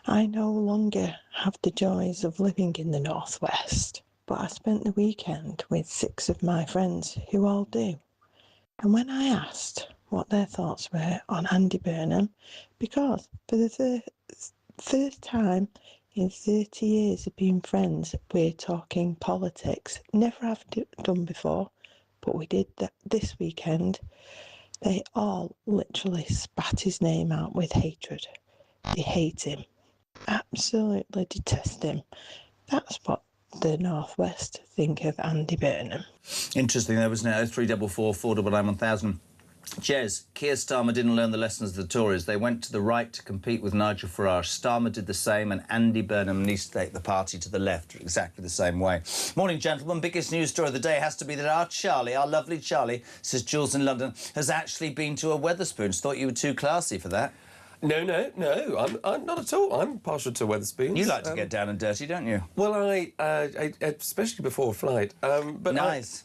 I no longer have the joys of living in the northwest, but I spent the weekend with 6 of my friends who all do. And when I asked what their thoughts were on Andy Burnham, because for the first time in 30 years of being friends, we're talking politics. Never have done before, but we did that this weekend. They all literally spat his name out with hatred. They hate him. Absolutely detest him. That's what the Northwest think of Andy Burnham. Interesting, there was no 0344 499 1000. Jez, Keir Starmer didn't learn the lessons of the Tories. They went to the right to compete with Nigel Farage. Starmer did the same, and Andy Burnham needs to take the party to the left exactly the same way. Morning, gentlemen. Biggest news story of the day has to be that our Charlie, our lovely Charlie, says Jules in London, has actually been to a Wetherspoons. Thought you were too classy for that. No. I'm not at all. I'm partial to Wetherspoons. You like to get down and dirty, don't you? Well, I especially before a flight. But nice.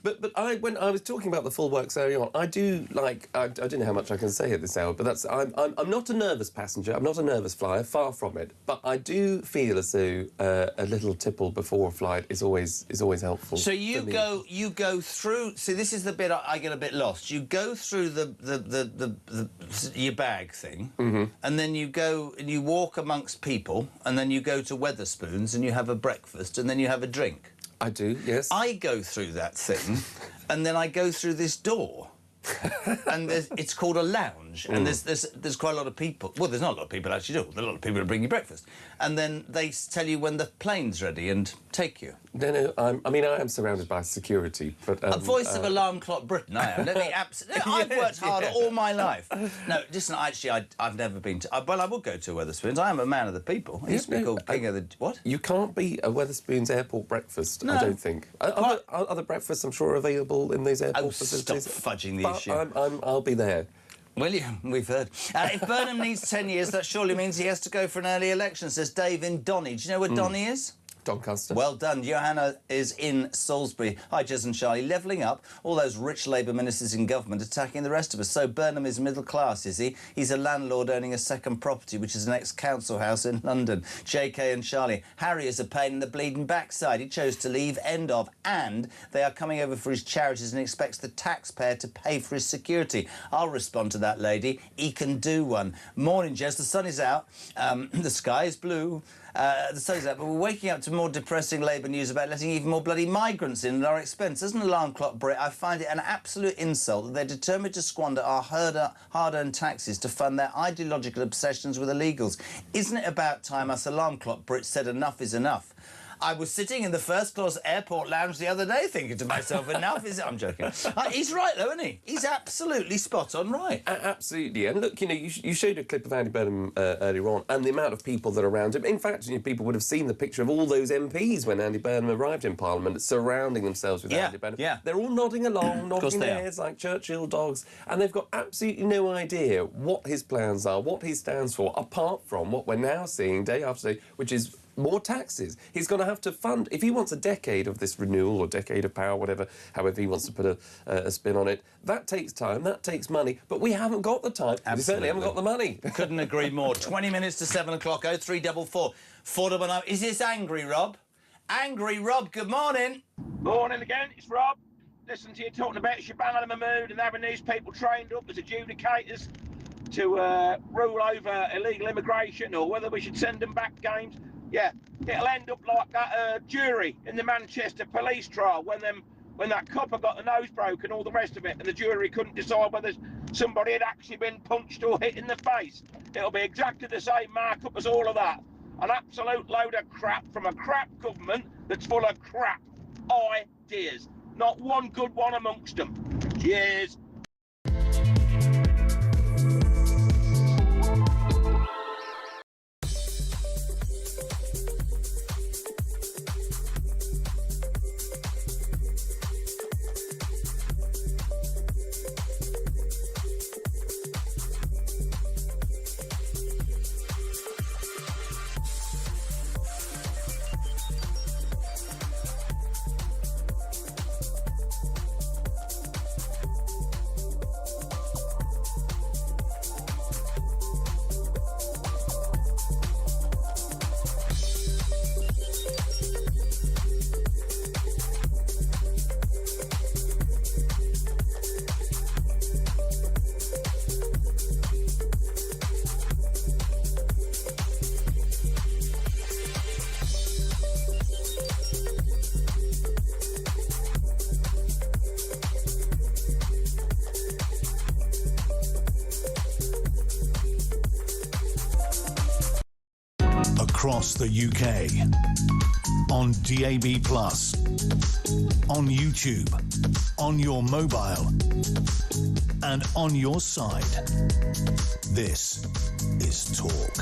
When I was talking about the full works earlier on, I do like. I don't know how much I can say at this hour, but I'm not a nervous passenger. I'm not a nervous flyer. Far from it. But I do feel as though a little tipple before a flight is always helpful. So you go through. See, this is the bit I get a bit lost. You go through your bag thing, and then you go and you walk amongst people, and then you go to Wetherspoons and you have a breakfast, and then you have a drink. I do, yes. I go through that thing, and then I go through this door. And it's called a lounge, and there's quite a lot of people. Well, there's not a lot of people actually do. There's a lot of people who bring you breakfast, and then they tell you when the plane's ready and take you. No, I am surrounded by security, but a voice of Alarm Clock Britain. I am. Let me I've worked hard all my life. No, listen. Actually, I've never been to. Well, I would go to Wetherspoons. I am a man of the people. I used to be called King of the what? You can't beat a Wetherspoons airport breakfast. No. I don't think. Other breakfasts, I'm sure, are available in these airport facilities. Stop fudging the issue. I'll be there. William, we've heard. If Burnham needs 10 years, that surely means he has to go for an early election, says Dave in Donny. Do you know where Donny is? Doncaster. Well done. Johanna is in Salisbury. Hi, Jez and Charlie. Levelling up. All those rich Labour ministers in government attacking the rest of us. So Burnham is middle class, is he? He's a landlord owning a second property, which is an ex-council house in London. JK and Charlie. Harry is a pain in the bleeding backside. He chose to leave, end of. And they are coming over for his charities and expects the taxpayer to pay for his security. I'll respond to that lady. He can do one. Morning, Jez. The sun is out. The sky is blue. The sun's out, but we're waking up to more depressing Labour news about letting even more bloody migrants in at our expense. As an alarm clock Brit, I find it an absolute insult that they're determined to squander our hard-earned taxes to fund their ideological obsessions with illegals. Isn't it about time us alarm clock Brits said enough is enough? I was sitting in the first-class airport lounge the other day thinking to myself, enough is it? I'm joking. He's right, though, isn't he? He's absolutely spot-on right. Absolutely. And look, you showed a clip of Andy Burnham earlier on, and the amount of people that are around him. In fact, people would have seen the picture of all those MPs when Andy Burnham arrived in Parliament, surrounding themselves with Andy Burnham. Yeah. They're all nodding along, nodding their heads like Churchill dogs, and they've got absolutely no idea what his plans are, what he stands for, apart from what we're now seeing day after day, which is more taxes. He's going to have to fund, if he wants a decade of this renewal or decade of power, however he wants to put a spin on it, that takes time, that takes money, but we haven't got the time. We certainly haven't got the money. Couldn't agree more. 20 minutes to 7 o'clock, 0344 499. Is this Angry Rob? Angry Rob, good morning. Morning again, it's Rob. Listen to you talking about Shabana Mahmood and having these people trained up as adjudicators to rule over illegal immigration, or whether we should send them back games. Yeah, it'll end up like that jury in the Manchester police trial when that copper got the nose broke and all the rest of it, and the jury couldn't decide whether somebody had actually been punched or hit in the face. It'll be exactly the same markup as all of that. An absolute load of crap from a crap government that's full of crap ideas. Not one good one amongst them. Cheers. Across the UK, on DAB+, on YouTube, on your mobile, and on your side. This is Talk.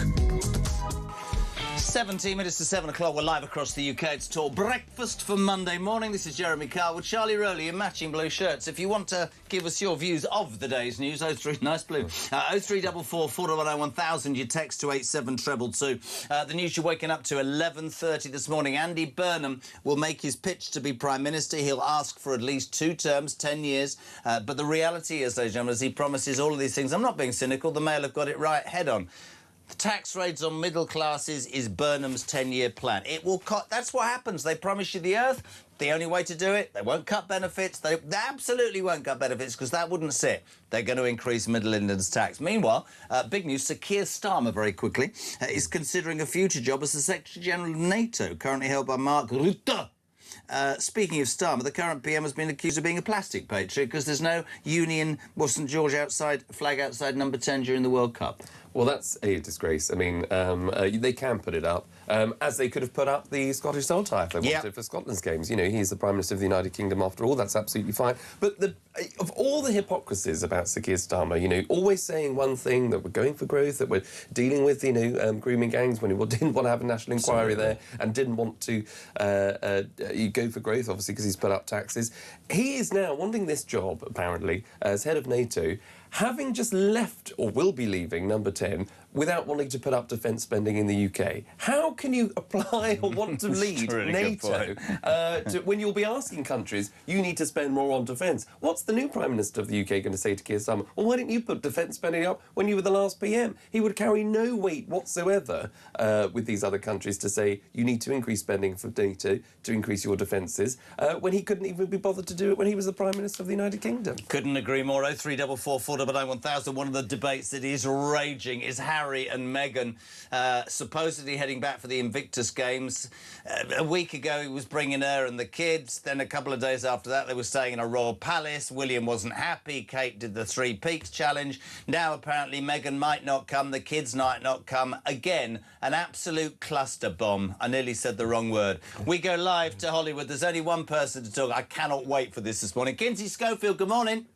17 minutes to 7 o'clock. We're live across the UK. It's Talk Breakfast for Monday morning. This is Jeremy Carr with Charlie Rowley in matching blue shirts. If you want to give us your views of the day's news, 03, nice blue, 0344 410 1000, your text to 87222. The news you're waking up to 11:30 this morning. Andy Burnham will make his pitch to be Prime Minister. He'll ask for at least 2 terms, 10 years. But the reality is, ladies and gentlemen, as he promises all of these things, I'm not being cynical, the Mail have got it right head on. The tax raids on middle classes is Burnham's 10-year plan. It will cut. That's what happens. They promise you the earth. The only way to do it, they won't cut benefits. They absolutely won't cut benefits because that wouldn't sit. They're going to increase middle England's tax. Meanwhile, big news, Sir Keir Starmer, very quickly, is considering a future job as the Secretary-General of NATO, currently held by Mark Rutte. Speaking of Starmer, the current PM has been accused of being a plastic patriot because there's no Union or St George flag outside number 10 during the World Cup. Well, that's a disgrace. I mean, they can put it up, as they could have put up the Scottish soul tie if they wanted for Scotland's games. You know, he's the Prime Minister of the United Kingdom after all. That's absolutely fine. But of all the hypocrisies about Sir Keir Starmer, you know, always saying one thing, that we're going for growth, that we're dealing with, you know, grooming gangs when he didn't want to have a national inquiry there and didn't want to go for growth, obviously, because he's put up taxes. He is now wanting this job, apparently, as head of NATO, having just left, or will be leaving, number 10, without wanting to put up defence spending in the UK. How can you apply or want to lead really NATO when you'll be asking countries, you need to spend more on defence? What's the new Prime Minister of the UK going to say to Keir Starmer? Well, why didn't you put defence spending up when you were the last PM? He would carry no weight whatsoever with these other countries to say you need to increase spending for NATO to increase your defences when he couldn't even be bothered to do it when he was the Prime Minister of the United Kingdom. Couldn't agree more. 0344 410 1000. One of the debates that is raging is Harry and Meghan supposedly heading back for the Invictus Games. A week ago he was bringing her and the kids. Then a couple of days after that they were staying in a royal palace. William wasn't happy. Kate did the 3 Peaks challenge. Now apparently Meghan might not come. The kids might not come. Again, an absolute cluster bomb. I nearly said the wrong word. We go live to Hollywood. There's only one person to talk. I cannot wait for this morning. Kinsey Schofield, good morning.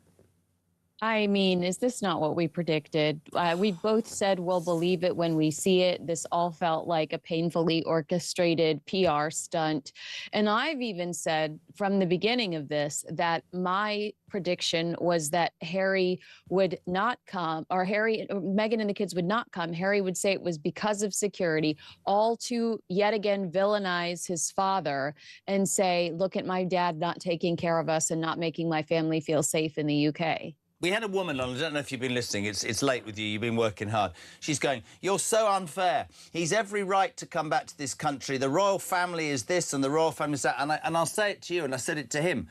I mean, is this not what we predicted? We both said we'll believe it when we see it. This all felt like a painfully orchestrated PR stunt. And I've even said from the beginning of this that my prediction was that Harry would not come, or Meghan and the kids would not come. Harry would say it was because of security, all to yet again villainize his father and say, look at my dad not taking care of us and not making my family feel safe in the UK. We had a woman on, I don't know if you've been listening, it's late with you, you've been working hard. She's going, you're so unfair. He's every right to come back to this country. The royal family is this and the royal family is that. And I'll say it to you, and I said it to him.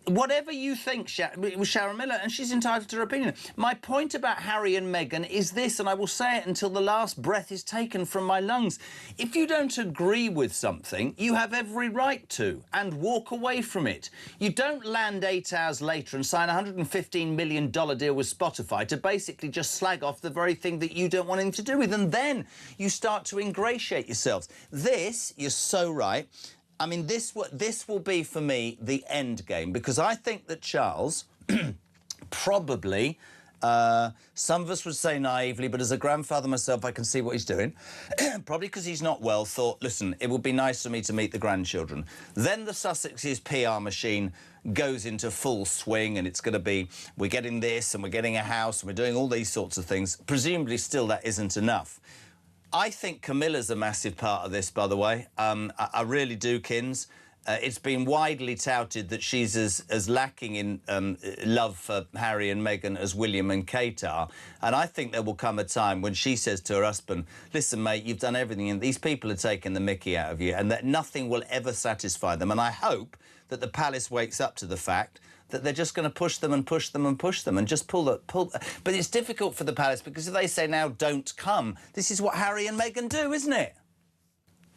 Whatever you think, it was Sharon Miller, and she's entitled to her opinion. My point about Harry and Meghan is this, and I will say it until the last breath is taken from my lungs. If you don't agree with something, you have every right to, and walk away from it. You don't land 8 hours later and sign a $115 million deal with Spotify to basically just slag off the very thing that you don't want anything to do with, and then you start to ingratiate yourselves. This, you're so right. I mean, this will be, for me, the end game, because I think that Charles probably, some of us would say naively, but as a grandfather myself, I can see what he's doing. Probably because he's not well, thought, listen, it would be nice for me to meet the grandchildren. Then the Sussex's PR machine goes into full swing, and it's going to be, we're getting this, and we're getting a house, and we're doing all these sorts of things. Presumably, still, that isn't enough. I think Camilla's a massive part of this, by the way. I really do, Kins. It's been widely touted that she's as lacking in love for Harry and Meghan as William and Kate are. And I think there will come a time when she says to her husband, listen, mate, you've done everything, and these people are taking the mickey out of you, and that nothing will ever satisfy them. And I hope that the palace wakes up to the fact that they're just going to push them and push them and push them and just pull. But it's difficult for the palace, because if they say now don't come, this is what Harry and Meghan do, isn't it?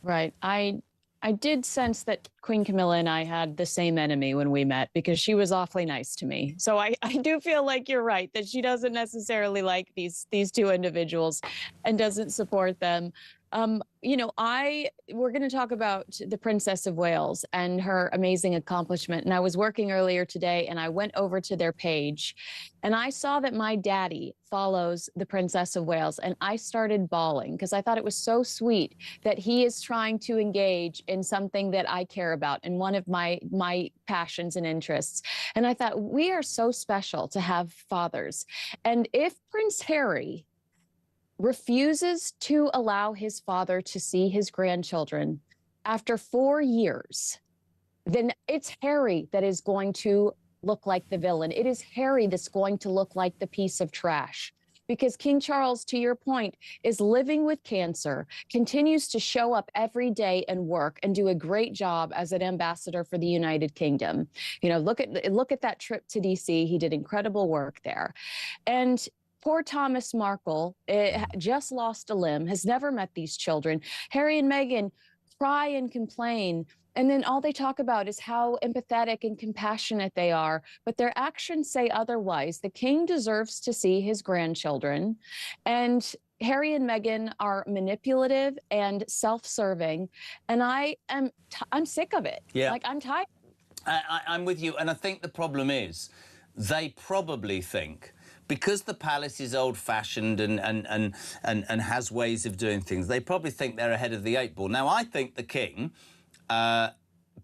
Right. I did sense that Queen Camilla and I had the same enemy when we met, because she was awfully nice to me. So I do feel like you're right, that she doesn't necessarily like these 2 individuals and doesn't support them. You know, we're going to talk about the Princess of Wales and her amazing accomplishment. And I was working earlier today and I went over to their page and I saw that my daddy follows the Princess of Wales, and I started bawling because I thought it was so sweet that he is trying to engage in something that I care about and one of my passions and interests. And I thought, we are so special to have fathers. And if Prince Harry refuses to allow his father to see his grandchildren after 4 years, then it's Harry that is going to look like the villain. It is Harry that's going to look like the piece of trash. Because King Charles, to your point, is living with cancer, continues to show up every day and work and do a great job as an ambassador for the United Kingdom. You know, look at that trip to DC. He did incredible work there. And poor Thomas Markle just lost a limb, has never met these children. Harry and Meghan cry and complain, and then all they talk about is how empathetic and compassionate they are, but their actions say otherwise. The king deserves to see his grandchildren, and Harry and Meghan are manipulative and self-serving, and I'm sick of it. Yeah. Like, I'm tired. I'm with you, and I think the problem is they probably think, because the palace is old-fashioned and has ways of doing things, they probably think they're ahead of the 8 ball. Now, I think the king,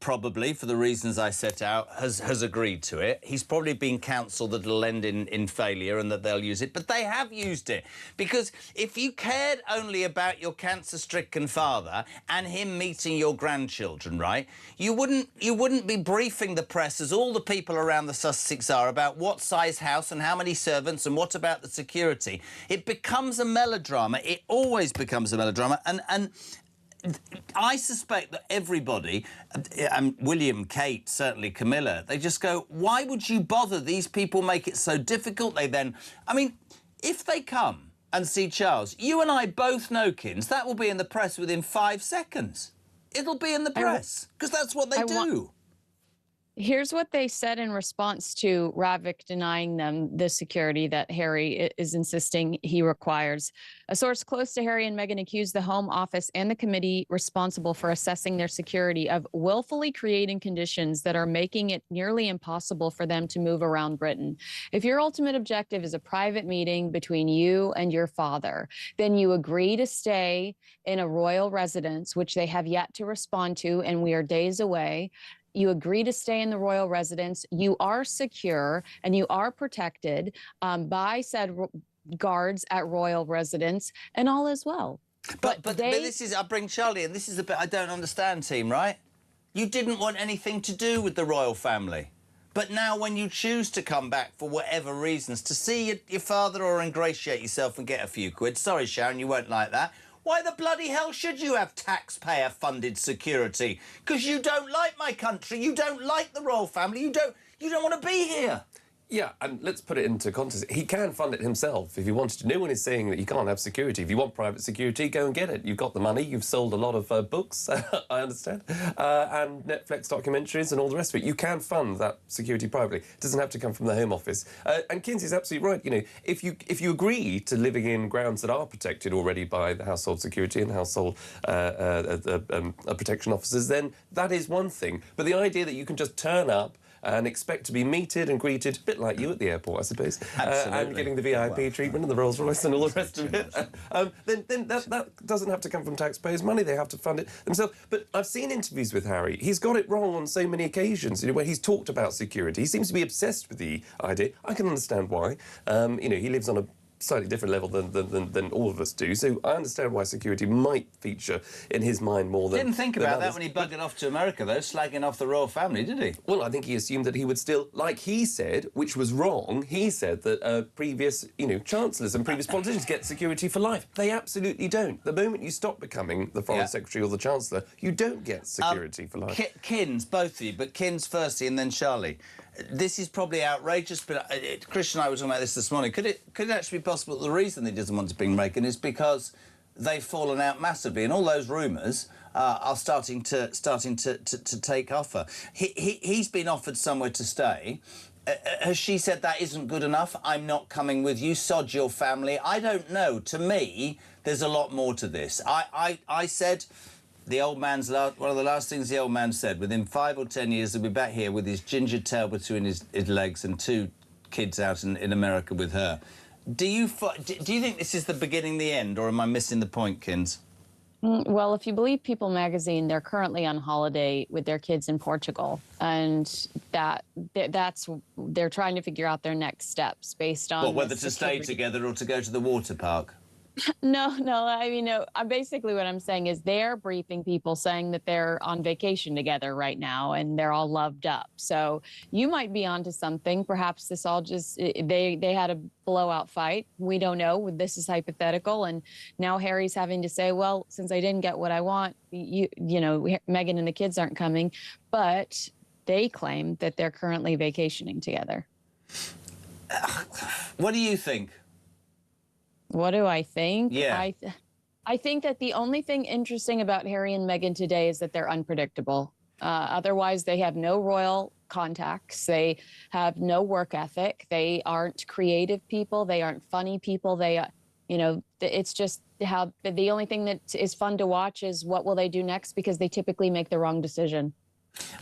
probably, for the reasons I set out, has agreed to it. He's probably been counselled that it'll end in failure and that they'll use it, but they have used it. Because if you cared only about your cancer-stricken father and him meeting your grandchildren, right, you wouldn't be briefing the press, as all the people around the Sussex are, about what size house and how many servants and what about the security. It becomes a melodrama. It always becomes a melodrama, and I suspect that everybody, William, Kate, certainly Camilla, they just go, why would you bother? These people make it so difficult. They then, I mean, if they come and see Charles, you and I both know, Kins, that will be in the press within 5 seconds. It'll be in the press, because that's what they do. Here's what they said in response to Ravik denying them the security that Harry is insisting he requires. A source close to Harry and Meghan accused the Home Office and the committee responsible for assessing their security of willfully creating conditions that are making it nearly impossible for them to move around Britain. If your ultimate objective is a private meeting between you and your father, then you agree to stay in a royal residence, which they have yet to respond to, and we are days away. You agree to stay in the royal residence, you are secure, and you are protected by said guards at royal residence, and all is well. But this is, I bring Charlie, and this is the bit I don't understand, team, right? You didn't want anything to do with the royal family. But now when you choose to come back for whatever reasons, to see your father or ingratiate yourself and get a few quid, sorry, Sharon, you won't like that. Why the bloody hell should you have taxpayer-funded security? Because you don't like my country, you don't like the royal family, you don't want to be here. Yeah, and let's put it into context. He can fund it himself if he wanted to. No one is saying that you can't have security. If you want private security, go and get it. You've got the money. You've sold a lot of books, I understand, and Netflix documentaries and all the rest of it. You can fund that security privately. It doesn't have to come from the Home Office. And Kinsey's absolutely right. You know, if you agree to living in grounds that are protected already by the household security and household protection officers, then that is one thing. But the idea that you can just turn up and expect to be meted and greeted, a bit like you at the airport, I suppose, and getting the VIP treatment and the Rolls Royce and all the rest of it, then that doesn't have to come from taxpayers' money. They have to fund it themselves. But I've seen interviews with Harry. He's got it wrong on so many occasions, you know, where he's talked about security. He seems to be obsessed with the idea. I can understand why. You know, he lives on a slightly different level than all of us do, so I understand why security might feature in his mind more than... Didn't think about that when he buggered off to America, though, slagging off the royal family, did he? Well, I think he assumed that he would still, like he said, which was wrong, he said that previous, you know, chancellors and previous politicians get security for life. They absolutely don't. The moment you stop becoming the foreign secretary or the chancellor, you don't get security for life. Kins, both of you, but Kins firstly and then Charlie. This is probably outrageous, but Chris and I were talking about this morning. Could it actually be possible that the reason he doesn't want to bring Meghan is because they've fallen out massively, and all those rumours are starting to take offer? He's been offered somewhere to stay. Has she said that isn't good enough? I'm not coming with you. Sod your family. I don't know. To me, there's a lot more to this. I said the old man's one of the last things the old man said. Within 5 or 10 years, he'll be back here with his ginger tail between his legs and 2 kids out in America with her. Do you think this is the beginning, the end, or am I missing the point, Kins? Well, if you believe People magazine, they're currently on holiday with their kids in Portugal, and they're trying to figure out their next steps based on whether to stay together or to go to the water park. No, I mean, no. Basically, what I'm saying is they're briefing people saying that they're on vacation together right now and they're all loved up. So you might be onto something. Perhaps this all just they had a blowout fight. We don't know. This is hypothetical, and now Harry's having to say, well, since I didn't get what I want, you know, Meghan and the kids aren't coming. But they claim that they're currently vacationing together. What do you think? What do I think? Yeah. I think that the only thing interesting about Harry and Meghan today is that they're unpredictable. Otherwise, they have no royal contacts. They have no work ethic. They aren't creative people. They aren't funny people. They, it's just how the only thing that is fun to watch is what will they do next, because they typically make the wrong decision.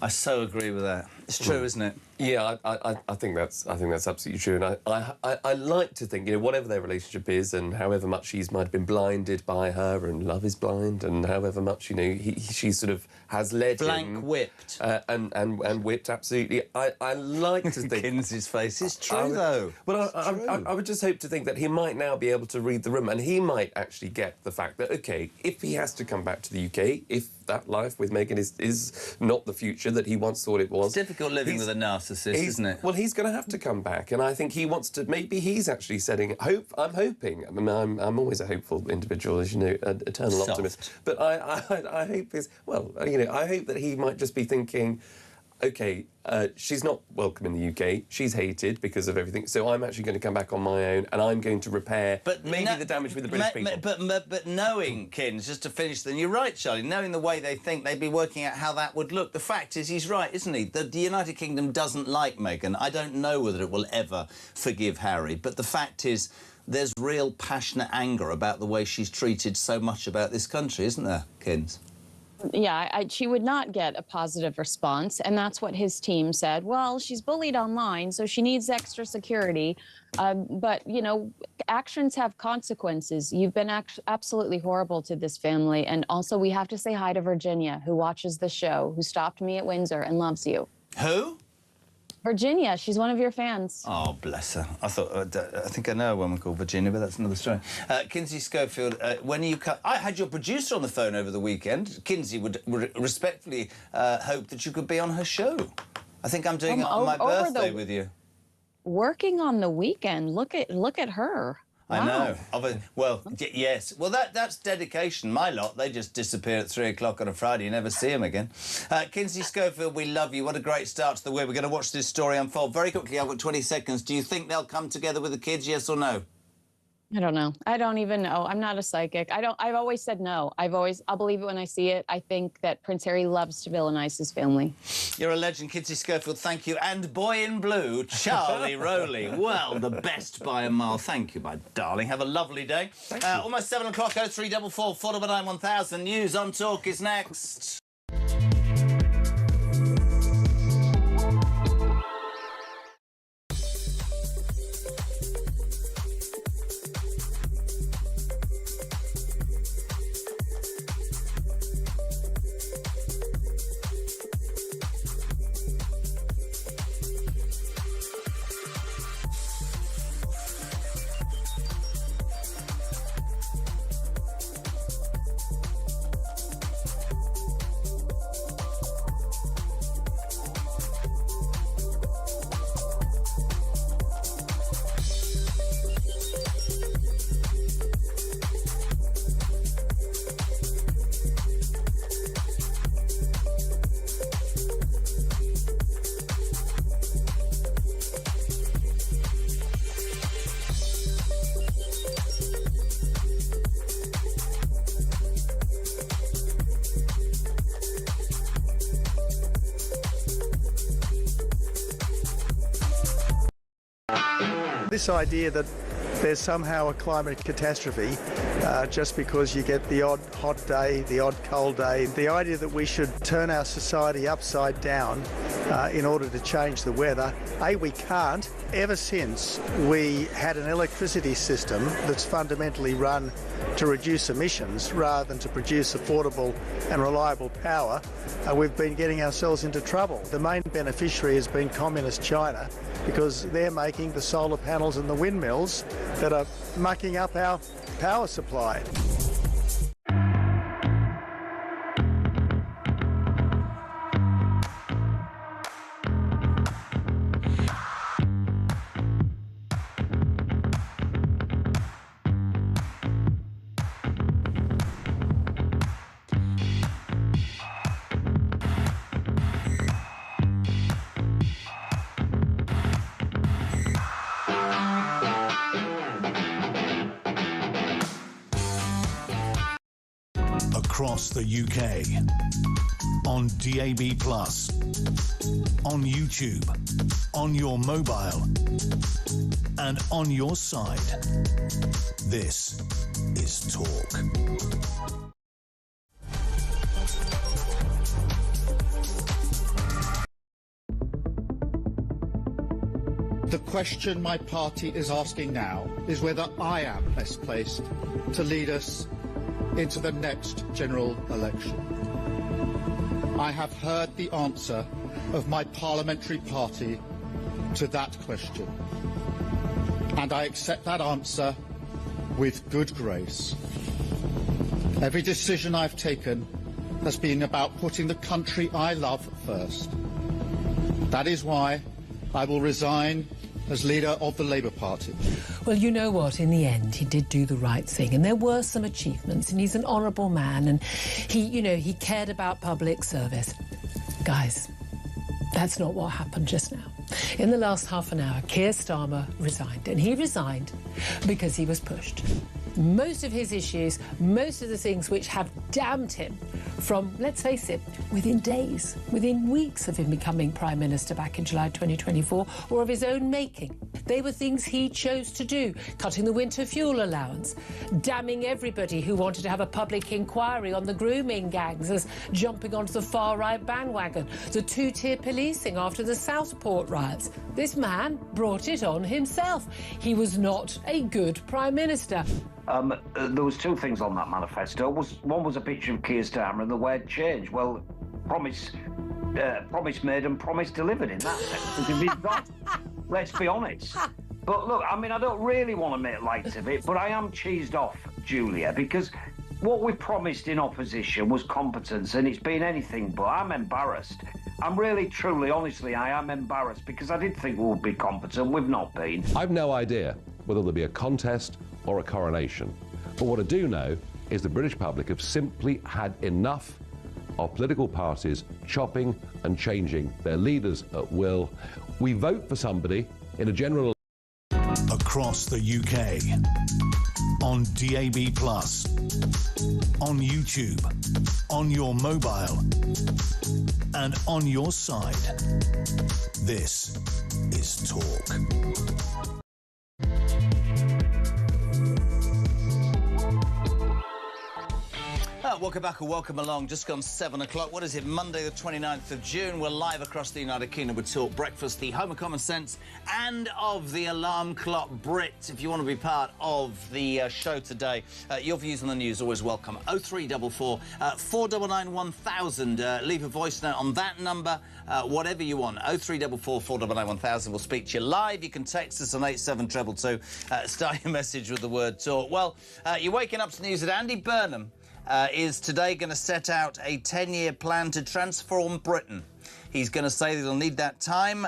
I so agree with that. It's true, isn't it? Yeah, I think that's absolutely true, and I like to think, whatever their relationship is, and however much he might have been blinded by her, and love is blind, and however much she sort of has led him whipped and whipped, absolutely. I like to think Kinsey's face is true though. Well, I would just hope to think that he might now be able to read the room, and he might actually get the fact that if he has to come back to the UK, if that life with Meghan is not the future that he once thought it was. It's difficult living with a narcissist, isn't it? Well, he's going to have to come back, and I think he wants to. Maybe he's actually setting hope. I'm hoping. I mean, I'm always a hopeful individual, as you know, an eternal optimist. But I hope I hope that he might just be thinking, OK, she's not welcome in the UK. She's hated because of everything. So I'm actually going to come back on my own, and I'm going to repair the damage with the British people. But knowing, Kins, just to finish, then you're right, Charlie. Knowing the way they think, they'd be working out how that would look. The fact is, he's right, isn't he? The United Kingdom doesn't like Meghan. I don't know whether it will ever forgive Harry. But the fact is, there's real passionate anger about the way she's treated so much about this country, isn't there, Kins? Yeah, she would not get a positive response, and that's what his team said. Well, she's bullied online, so she needs extra security. But, actions have consequences. You've been absolutely horrible to this family, and also we have to say hi to Virginia, who watches the show, who stopped me at Windsor and loves you. Who? Virginia, she's one of your fans. Oh, bless her. I think I know a woman called Virginia, but that's another story. Kinsey Schofield, when you I had your producer on the phone over the weekend. Kinsey would respectfully hope that you could be on her show. I think I'm doing it on my birthday with you. Working on the weekend. Look at her. I Wow. know. Well, yes. Well, that's dedication. My lot, they just disappear at 3 o'clock on a Friday. You never see them again. Kinsey Schofield, we love you. What a great start to the week. We're going to watch this story unfold very quickly. I've got 20 seconds. Do you think they'll come together with the kids, yes or no? I don't know. I don't even know. I'm not a psychic. I've always said no. I'll believe it when I see it. I think that Prince Harry loves to villainize his family. You're a legend, Kinsey Schofield. Thank you. And boy in blue, Charlie Rowley. Well, the best by a mile. Thank you, my darling. Have a lovely day. Almost 7 o'clock, 0344 499 1000. News on Talk is next. This idea that there's somehow a climate catastrophe just because you get the odd hot day, the odd cold day. The idea that we should turn our society upside down in order to change the weather, we can't. Ever since we had an electricity system that's fundamentally run to reduce emissions rather than to produce affordable and reliable power, we've been getting ourselves into trouble. The main beneficiary has been Communist China because they're making the solar panels and the windmills that are mucking up our power supply. Across the UK, on DAB+, on YouTube, on your mobile, and on your side. This is Talk. The question my party is asking now is whether I am best placed to lead us into the next general election. I have heard the answer of my parliamentary party to that question, and I accept that answer with good grace. Every decision I've taken has been about putting the country I love first. That is why I will resign as leader of the Labour Party. Well, you know what? In the end, he did do the right thing, and there were some achievements, and he's an honourable man, and he cared about public service. Guys, that's not what happened just now. In the last half an hour, Keir Starmer resigned, and he resigned because he was pushed. Most of his issues, most of the things which have damned him from, let's face it, within days, within weeks of him becoming Prime Minister back in July 2024, or of his own making. They were things he chose to do, cutting the winter fuel allowance, damning everybody who wanted to have a public inquiry on the grooming gangs as jumping onto the far-right bandwagon, the two-tier policing after the Southport riots. This man brought it on himself. He was not a good Prime Minister. There was two things on that manifesto. One was a picture of Keir Starmer and the word change. Well, promise made and promise delivered in that sense. Let's be honest. But look, I mean, I don't really want to make light of it, but I am cheesed off, Julia, because what we promised in opposition was competence, and it's been anything but. I'm embarrassed. I'm really, truly, honestly, I am embarrassed because I did think we would be competent. We've not been. I've no idea whether there'll be a contest or a coronation. But what I do know is the British public have simply had enough of political parties chopping and changing their leaders at will. We vote for somebody in a general... Across the UK, on DAB+, on YouTube, on your mobile, and on your side. This is Talk. Welcome back or welcome along. Just gone 7 o'clock. What is it? Monday the 29th of June. We're live across the United Kingdom with Talk Breakfast, the home of common sense and of the alarm clock Brit. If you want to be part of the show today, your views on the news always welcome. 0344 499 1000. Leave a voice note on that number, whatever you want. 0344 499 1000. We'll speak to you live. You can text us on 87222. Start your message with the word Talk. Well, you're waking up to news that Andy Burnham is today going to set out a 10-year plan to transform Britain. He's going to say that he'll need that time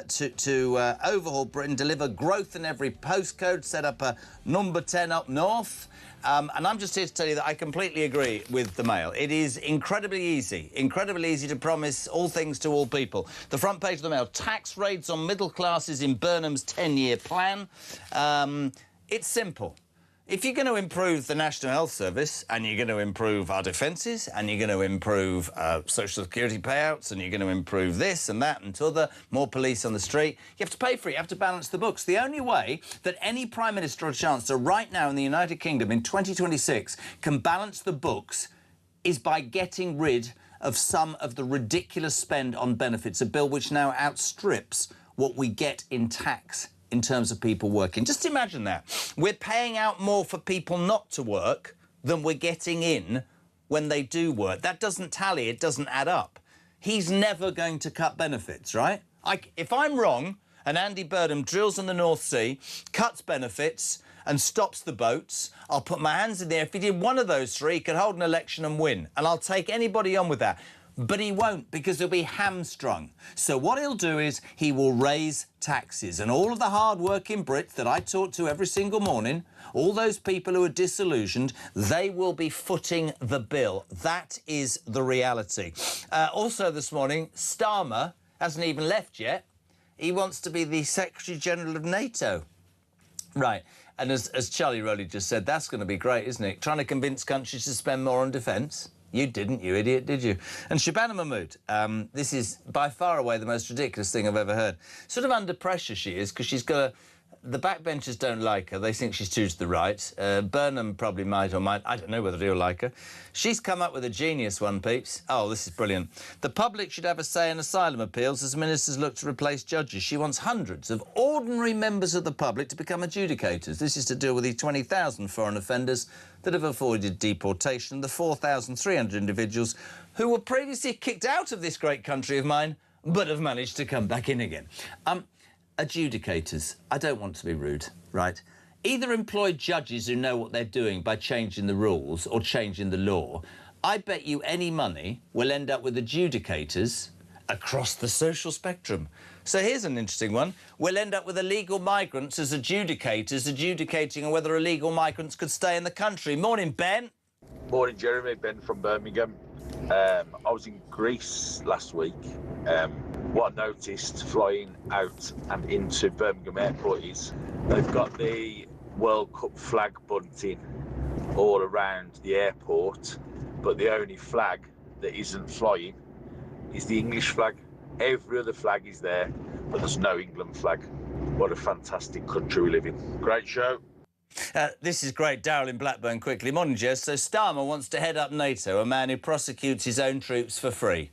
to overhaul Britain, deliver growth in every postcode, set up a number 10 up north. And I'm just here to tell you that I completely agree with the Mail. It is incredibly easy to promise all things to all people. The front page of the Mail, tax raids on middle classes in Burnham's 10-year plan. It's simple. if you're going to improve the National Health Service and you're going to improve our defences and you're going to improve social security payouts and you're going to improve this and that and other, more police on the street, you have to pay for it. You have to balance the books. The only way that any Prime Minister or Chancellor right now in the United Kingdom in 2026 can balance the books is by getting rid of some of the ridiculous spend on benefits, a bill which now outstrips what we get in tax in terms of people working. Just imagine that. We're paying out more for people not to work than we're getting in when they do work. That doesn't tally, it doesn't add up. He's never going to cut benefits, right? If I'm wrong and Andy Burnham drills in the North Sea, cuts benefits and stops the boats, I'll put my hands in the air. If he did one of those three, he could hold an election and win. And I'll take anybody on with that. But he won't, because he'll be hamstrung. So what he'll do is he will raise taxes. And all of the hard-working Brits that I talk to every single morning, all those people who are disillusioned, they will be footing the bill. That is the reality. Also this morning, Starmer hasn't even left yet. He wants to be the Secretary-General of NATO. Right. And as Charlie Rowley just said, that's going to be great, isn't it? Trying to convince countries to spend more on defence. You didn't, you idiot, did you? And Shabana Mahmood, this is by far away the most ridiculous thing I've ever heard. Sort of under pressure she is, because she's got the backbenchers don't like her. They think she's too to the right. Burnham probably might or might. I don't know whether he'll like her. She's come up with a genius one, peeps. Oh, this is brilliant. The public should have a say in asylum appeals as ministers look to replace judges. She wants hundreds of ordinary members of the public to become adjudicators. This is to deal with the 20,000 foreign offenders that have avoided deportation, the 4,300 individuals who were previously kicked out of this great country of mine, but have managed to come back in again. Adjudicators. I don't want to be rude, right? Either employ judges who know what they're doing by changing the rules or changing the law. I bet you any money we'll end up with adjudicators across the social spectrum. So here's an interesting one. We'll end up with illegal migrants as adjudicators, adjudicating on whether illegal migrants could stay in the country. Morning, Ben. Morning, Jeremy. Ben from Birmingham. I was in Greece last week. What I noticed flying out and into Birmingham Airport is they've got the World Cup flag bunting all around the airport, but the only flag that isn't flying is the English flag. Every other flag is there, but there's no England flag. What a fantastic country we live in. Great show. This is great. Darryl in Blackburn quickly. Morning, Jez. So Starmer wants to head up NATO, a man who prosecutes his own troops for free.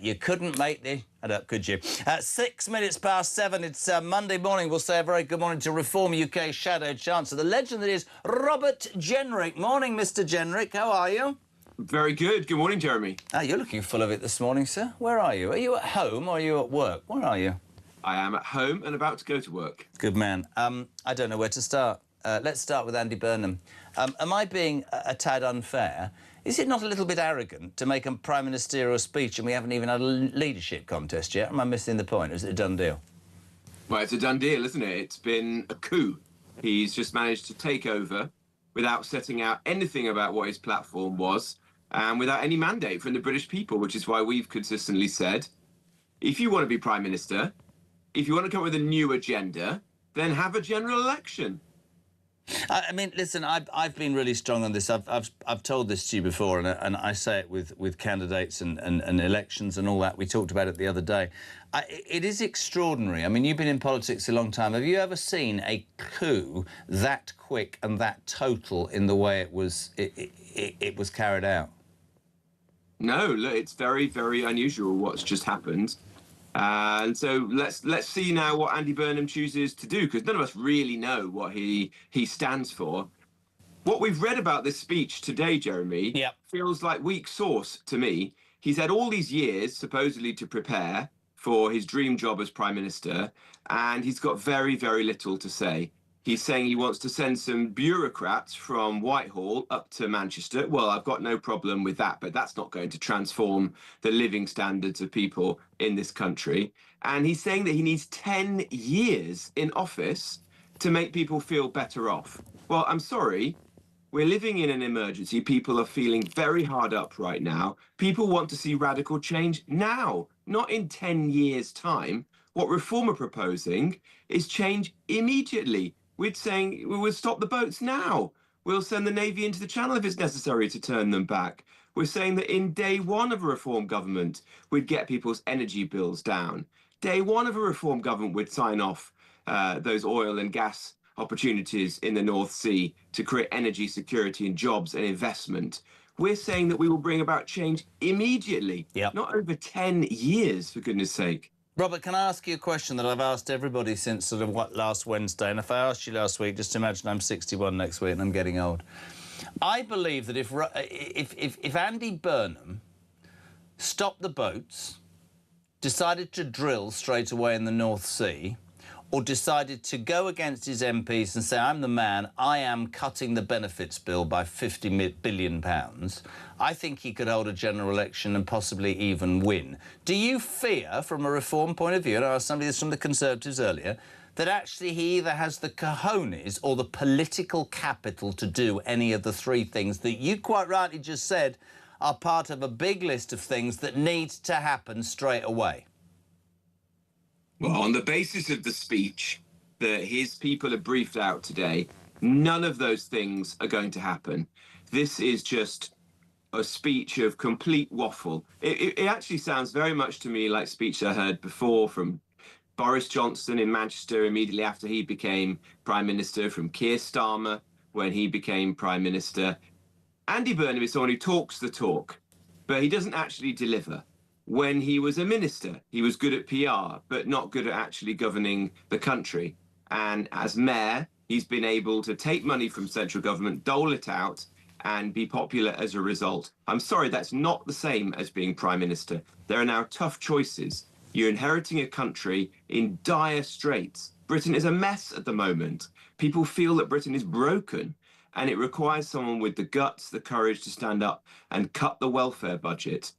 You couldn't make the... up, could you? 6 minutes past 7. It's Monday morning. We'll say a very good morning to Reform UK Shadow Chancellor, the legend that is Robert Jenrick. Morning, Mr Jenrick. How are you? Very good. Good morning, Jeremy. You're looking full of it this morning, sir. Where are you? Are you at home or are you at work? Where are you? I am at home and about to go to work. Good man. I don't know where to start. Let's start with Andy Burnham. Am I being a tad unfair? Is it not a little bit arrogant to make a prime ministerial speech and we haven't even had a leadership contest yet? Am I missing the point? Is it a done deal? Well, it's a done deal, isn't it? It's been a coup. He's just managed to take over without setting out anything about what his platform was and without any mandate from the British people, which is why we've consistently said, if you want to be prime minister, if you want to come up with a new agenda, then have a general election. I mean, listen, I've been really strong on this. I've told this to you before, and I say it with candidates and elections and all that. We talked about it the other day. It is extraordinary. I mean, you've been in politics a long time. Have you ever seen a coup that quick and that total in the way it was carried out? No, look, it's very, very unusual what's just happened. And so let's see now what Andy Burnham chooses to do, because none of us really know what he stands for. What we've read about this speech today, Jeremy, feels like weak sauce to me. He's had all these years, supposedly, to prepare for his dream job as Prime Minister, and he's got very, very little to say. He's saying he wants to send some bureaucrats from Whitehall up to Manchester. Well, I've got no problem with that, but that's not going to transform the living standards of people in this country. And he's saying that he needs 10 years in office to make people feel better off. Well, I'm sorry. We're living in an emergency. People are feeling very hard up right now. People want to see radical change now, not in 10 years' time. What Reform are proposing is change immediately. We're saying we would stop the boats now. We'll send the Navy into the Channel if it's necessary to turn them back. We're saying that in day one of a reform government, we'd get people's energy bills down. Day one of a reform government would sign off those oil and gas opportunities in the North Sea to create energy security and jobs and investment. We're saying that we will bring about change immediately, not over 10 years, for goodness sake. Robert, can I ask you a question that I've asked everybody since sort of last Wednesday? And if I asked you last week, just imagine I'm 61 next week and I'm getting old. I believe that if Andy Burnham stopped the boats, decided to drill straight away in the North Sea, or decided to go against his MPs and say, I'm the man, I am cutting the benefits bill by £50 billion, I think he could hold a general election and possibly even win. Do you fear, from a reform point of view, and I asked somebody this from the Conservatives earlier, that actually he either has the cojones or the political capital to do any of the three things that you quite rightly just said are part of a big list of things that need to happen straight away? Well, on the basis of the speech that his people have briefed out today, none of those things are going to happen. This is just a speech of complete waffle. It actually sounds very much to me like speech I heard before from Boris Johnson in Manchester immediately after he became Prime Minister, from Keir Starmer when he became Prime Minister. Andy Burnham is someone who talks the talk, but he doesn't actually deliver. When he was a minister, he was good at PR, but not good at actually governing the country. And as mayor, he's been able to take money from central government, dole it out, and be popular as a result. I'm sorry, that's not the same as being prime minister. There are now tough choices. You're inheriting a country in dire straits. Britain is a mess at the moment. People feel that Britain is broken, and it requires someone with the guts, the courage to stand up and cut the welfare budget,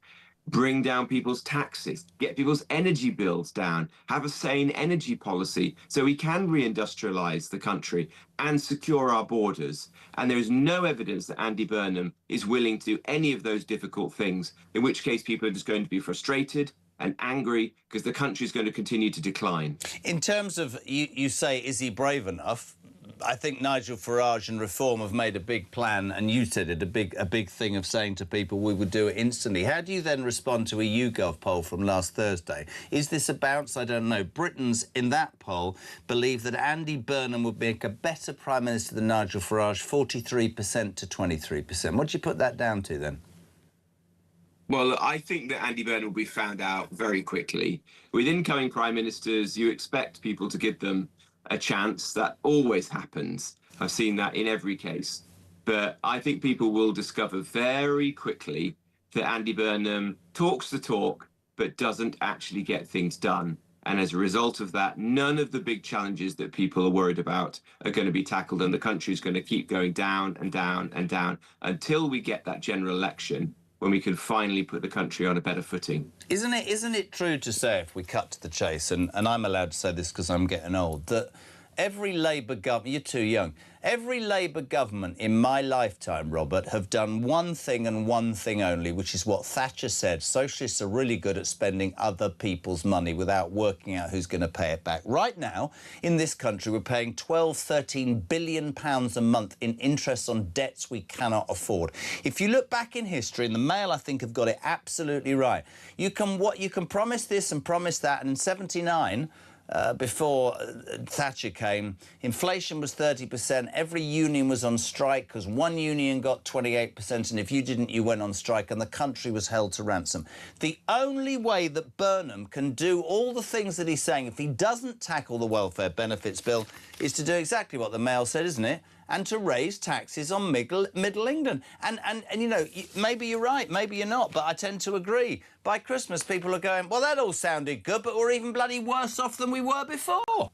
bring down people's taxes, get people's energy bills down, have a sane energy policy so we can reindustrialize the country and secure our borders. And there is no evidence that Andy Burnham is willing to do any of those difficult things, in which case people are just going to be frustrated and angry because the country is going to continue to decline. In terms of, you say, is he brave enough? I think Nigel Farage and Reform have made a big plan, and you said it, a big thing of saying to people we would do it instantly. How do you then respond to a YouGov poll from last Thursday? Is this a bounce? I don't know. Britons in that poll believe that Andy Burnham would make a better Prime Minister than Nigel Farage, 43% to 23%. What do you put that down to then? Well, I think that Andy Burnham will be found out very quickly. With incoming prime ministers, you expect people to give them a chance. That always happens. I've seen that in every case. But I think people will discover very quickly that Andy Burnham talks the talk, but doesn't actually get things done. And as a result of that, none of the big challenges that people are worried about are going to be tackled, and the country is going to keep going down and down and down until we get that general election, when we can finally put the country on a better footing. Isn't it true to say, if we cut to the chase, and I'm allowed to say this because I'm getting old, that every Labour government, you're too young, every Labour government in my lifetime, Robert, have done one thing and one thing only, which is what Thatcher said. Socialists are really good at spending other people's money without working out who's going to pay it back. Right now, in this country, we're paying 12, 13 billion pounds a month in interest on debts we cannot afford. If you look back in history, and the Mail, I think, have got it absolutely right, you can promise this and promise that, and in 79, before Thatcher came, inflation was 30%. Every union was on strike because one union got 28%, and if you didn't, you went on strike, and the country was held to ransom. The only way that Burnham can do all the things that he's saying, if he doesn't tackle the welfare benefits bill, is to do exactly what the Mail said, isn't it? And to raise taxes on Middle England. And you know, maybe you're right, maybe you're not, but I tend to agree. By Christmas, people are going, well, that all sounded good, but we're even bloody worse off than we were before.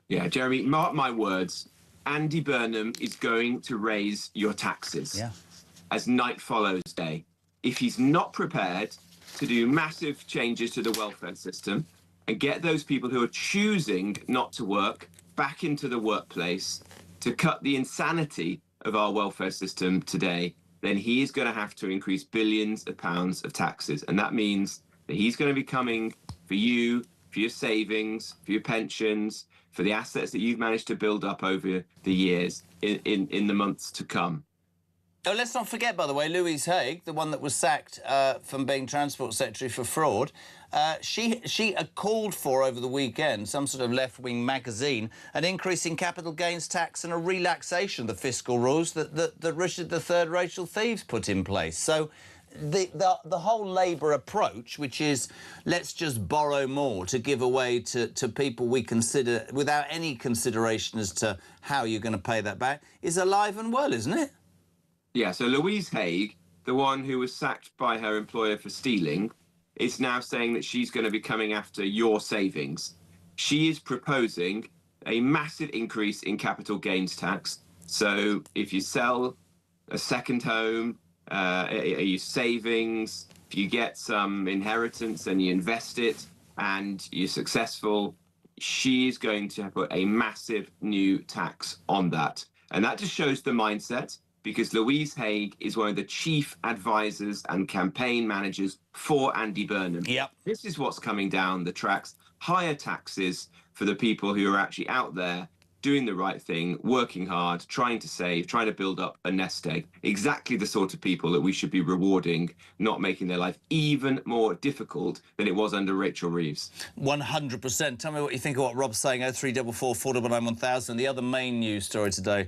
Yeah, Jeremy, mark my words. Andy Burnham is going to raise your taxes as night follows day. If he's not prepared to do massive changes to the welfare system and get those people who are choosing not to work back into the workplace, to cut the insanity of our welfare system today, then he is going to have to increase billions of pounds of taxes. And that means that he's going to be coming for you, for your savings, for your pensions, for the assets that you've managed to build up over the years in the months to come. Oh, let's not forget, by the way, Louise Haigh, the one that was sacked from being Transport Secretary for fraud, she called for, over the weekend, some sort of left-wing magazine, an increase in capital gains tax and a relaxation of the fiscal rules that Richard III, Rachel Thieves put in place. So the whole Labour approach, which is let's just borrow more to give away to people we consider, without any consideration as to how you're going to pay that back, is alive and well, isn't it? Yeah, so Louise Haigh, the one who was sacked by her employer for stealing, is now saying that she's going to be coming after your savings. She is proposing a massive increase in capital gains tax. So if you sell a second home, your savings, if you get some inheritance and you invest it and you're successful, she's going to put a massive new tax on that. And that just shows the mindset, because Louise Haigh is one of the chief advisors and campaign managers for Andy Burnham. Yep. This is what's coming down the tracks. Higher taxes for the people who are actually out there doing the right thing, working hard, trying to save, trying to build up a nest egg. Exactly the sort of people that we should be rewarding, not making their life even more difficult than it was under Rachel Reeves. 100%. Tell me what you think of what Rob's saying. 0344 499 1000. The other main news story today,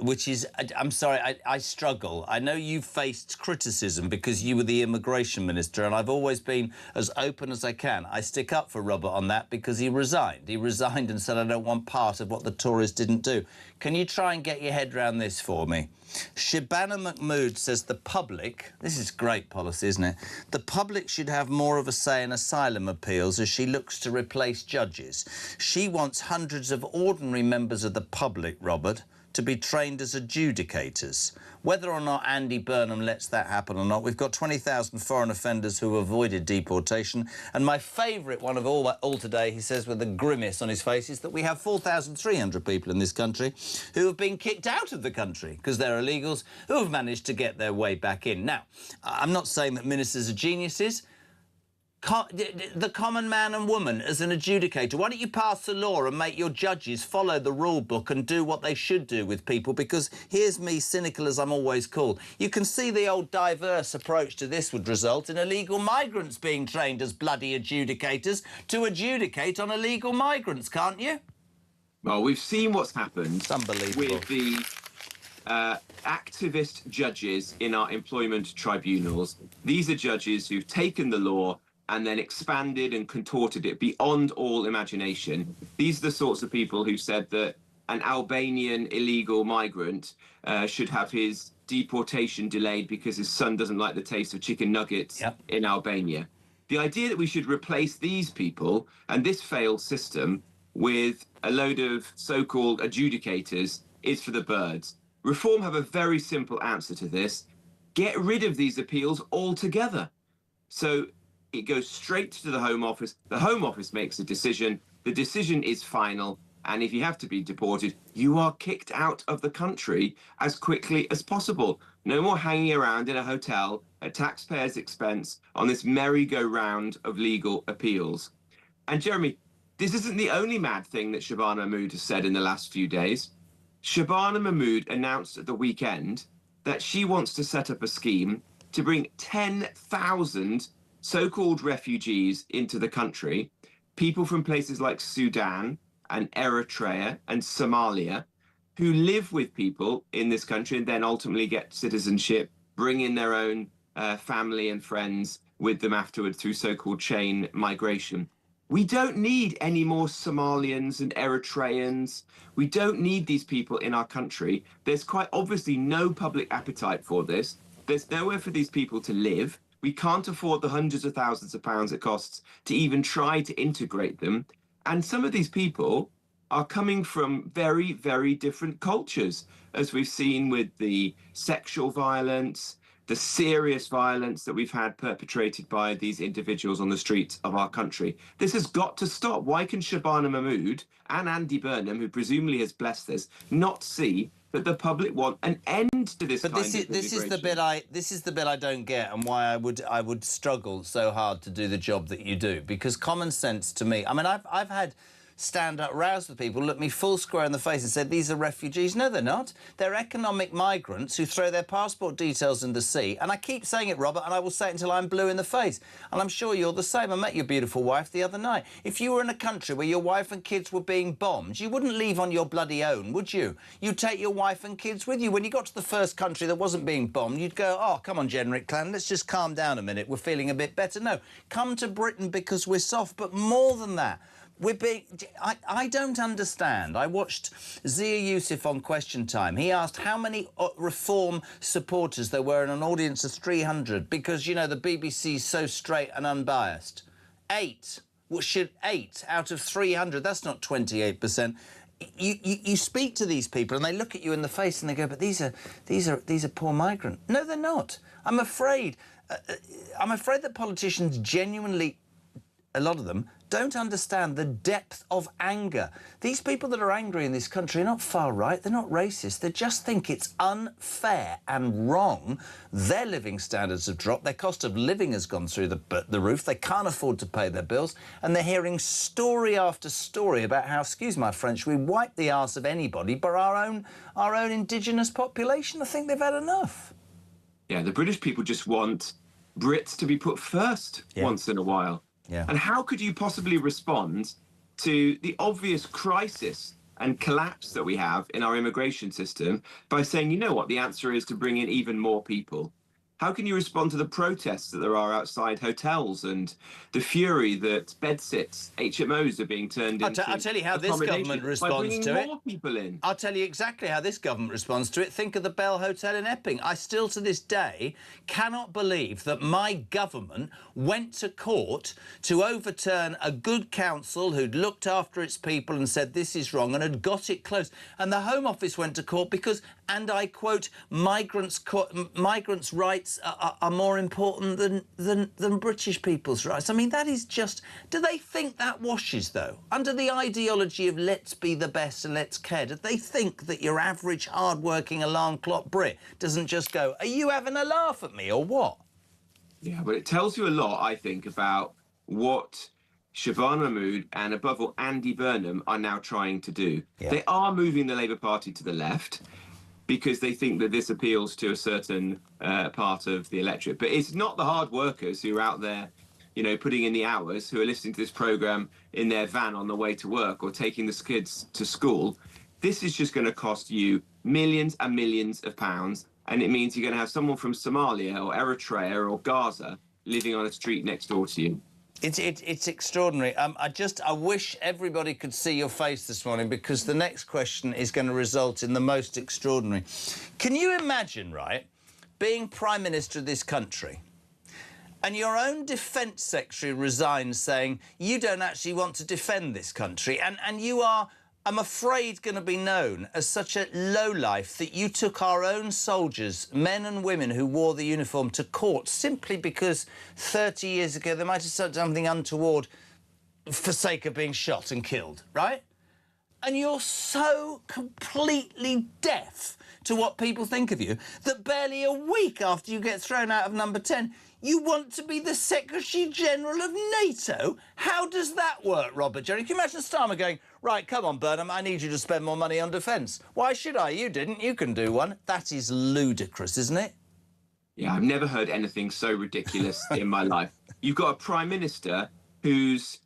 which is, I'm sorry, I struggle. I know you faced criticism because you were the immigration minister, and I've always been as open as I can. I stick up for Robert on that because he resigned. He resigned and said, I don't want part of what the Tories didn't do. Can you try and get your head around this for me? Shabana Mahmood says the public, this is great policy, isn't it? The public should have more of a say in asylum appeals as she looks to replace judges. She wants hundreds of ordinary members of the public, Robert, to be trained as adjudicators. Whether or not Andy Burnham lets that happen or not, we've got 20,000 foreign offenders who avoided deportation. And my favourite one of all today, he says with a grimace on his face, is that we have 4,300 people in this country who have been kicked out of the country because they're illegals, who have managed to get their way back in. Now, I'm not saying that ministers are geniuses. The common man and woman as an adjudicator, why don't you pass a law and make your judges follow the rule book and do what they should do with people? Because here's me, cynical as I'm always called. You can see the old diverse approach to this would result in illegal migrants being trained as bloody adjudicators to adjudicate on illegal migrants, can't you? Well, we've seen what's happened unbelievable with the activist judges in our employment tribunals. These are judges who've taken the law and then expanded and contorted it beyond all imagination. These are the sorts of people who said that an Albanian illegal migrant should have his deportation delayed because his son doesn't like the taste of chicken nuggets in Albania. The idea that we should replace these people and this failed system with a load of so-called adjudicators is for the birds. Reform have a very simple answer to this. Get rid of these appeals altogether. So it goes straight to the Home Office. The Home Office makes a decision. The decision is final. And if you have to be deported, you are kicked out of the country as quickly as possible. No more hanging around in a hotel at taxpayers' expense on this merry-go-round of legal appeals. And Jeremy, this isn't the only mad thing that Shabana Mahmood has said in the last few days. Shabana Mahmood announced at the weekend that she wants to set up a scheme to bring 10,000 so-called refugees into the country, people from places like Sudan and Eritrea and Somalia, who live with people in this country and then ultimately get citizenship, bring in their own family and friends with them afterwards through so-called chain migration. We don't need any more Somalians and Eritreans. We don't need these people in our country. There's quite obviously no public appetite for this. There's nowhere for these people to live. We can't afford the hundreds of thousands of pounds it costs to even try to integrate them. And some of these people are coming from very, very different cultures, as we've seen with the sexual violence, the serious violence that we've had perpetrated by these individuals on the streets of our country. This has got to stop. Why can Shabana Mahmood and Andy Burnham, who presumably has blessed this, not see that the public want an end to this kind of immigration? This is the bit I don't get, and why I would struggle so hard to do the job that you do, because common sense to me, I mean, I've had stand up, rouse the people, looked me full square in the face and said, these are refugees. No, they're not. They're economic migrants who throw their passport details in the sea. And I keep saying it, Robert, and I will say it until I'm blue in the face. And I'm sure you're the same. I met your beautiful wife the other night. If you were in a country where your wife and kids were being bombed, you wouldn't leave on your bloody own, would you? You'd take your wife and kids with you. When you got to the first country that wasn't being bombed, you'd go, oh, come on, Generic Clan, let's just calm down a minute. We're feeling a bit better. No, come to Britain because we're soft. But more than that, we're being... I don't understand. I watched Zia Yusuf on Question Time. He asked how many Reform supporters there were in an audience of 300 because, you know, the BBC's so straight and unbiased. 8. Well, should 8 out of 300? That's not 28%. You speak to these people and they look at you in the face and they go, but these are poor migrants. No, they're not. I'm afraid that politicians genuinely, a lot of them, don't understand the depth of anger. These people that are angry in this country are not far right, they're not racist, they just think it's unfair and wrong. Their living standards have dropped, their cost of living has gone through the roof, they can't afford to pay their bills, and they're hearing story after story about how, excuse my French, we wipe the arse of anybody but our own indigenous population. I think they've had enough. Yeah, the British people just want Brits to be put first once in a while. Yeah. And how could you possibly respond to the obvious crisis and collapse that we have in our immigration system by saying, you know what, the answer is to bring in even more people? How can you respond to the protests that there are outside hotels and the fury that bedsits, HMOs are being turned into? I'll tell you how this government responds to it. More people in. I'll tell you exactly how this government responds to it. Think of the Bell Hotel in Epping. I still, to this day, cannot believe that my government went to court to overturn a good council who'd looked after its people and said this is wrong and had got it closed. And the Home Office went to court because, and I quote, migrants' rights are more important than British people's rights. I mean, that is just... Do they think that washes, though? Under the ideology of let's be the best and let's care, do they think that your average, hard-working, alarm clock Brit doesn't just go, are you having a laugh at me or what? Yeah, but it tells you a lot, I think, about what Shabana Mahmood and, above all, Andy Burnham are now trying to do. Yeah. They are moving the Labour Party to the left because they think that this appeals to a certain part of the electorate. But it's not the hard workers who are out there, you know, putting in the hours, who are listening to this programme in their van on the way to work or taking the kids to school. This is just going to cost you millions and millions of pounds, and it means you're going to have someone from Somalia or Eritrea or Gaza living on a street next door to you. It's extraordinary. I wish everybody could see your face this morning because the next question is going to result in the most extraordinary. Can you imagine, right, being Prime Minister of this country and your own Defence Secretary resigns saying you don't actually want to defend this country and you are, I'm afraid, going to be known as such a lowlife that you took our own soldiers, men and women who wore the uniform, to court simply because 30 years ago they might have said something untoward for sake of being shot and killed, right? And you're so completely deaf to what people think of you that barely a week after you get thrown out of number 10, you want to be the Secretary-General of NATO? How does that work, Robert Jerry? Can you imagine Starmer going, right, come on, Burnham, I need you to spend more money on defence. Why should I? You didn't. You can do one. That is ludicrous, isn't it? Yeah, I've never heard anything so ridiculous in my life. You've got a Prime Minister whose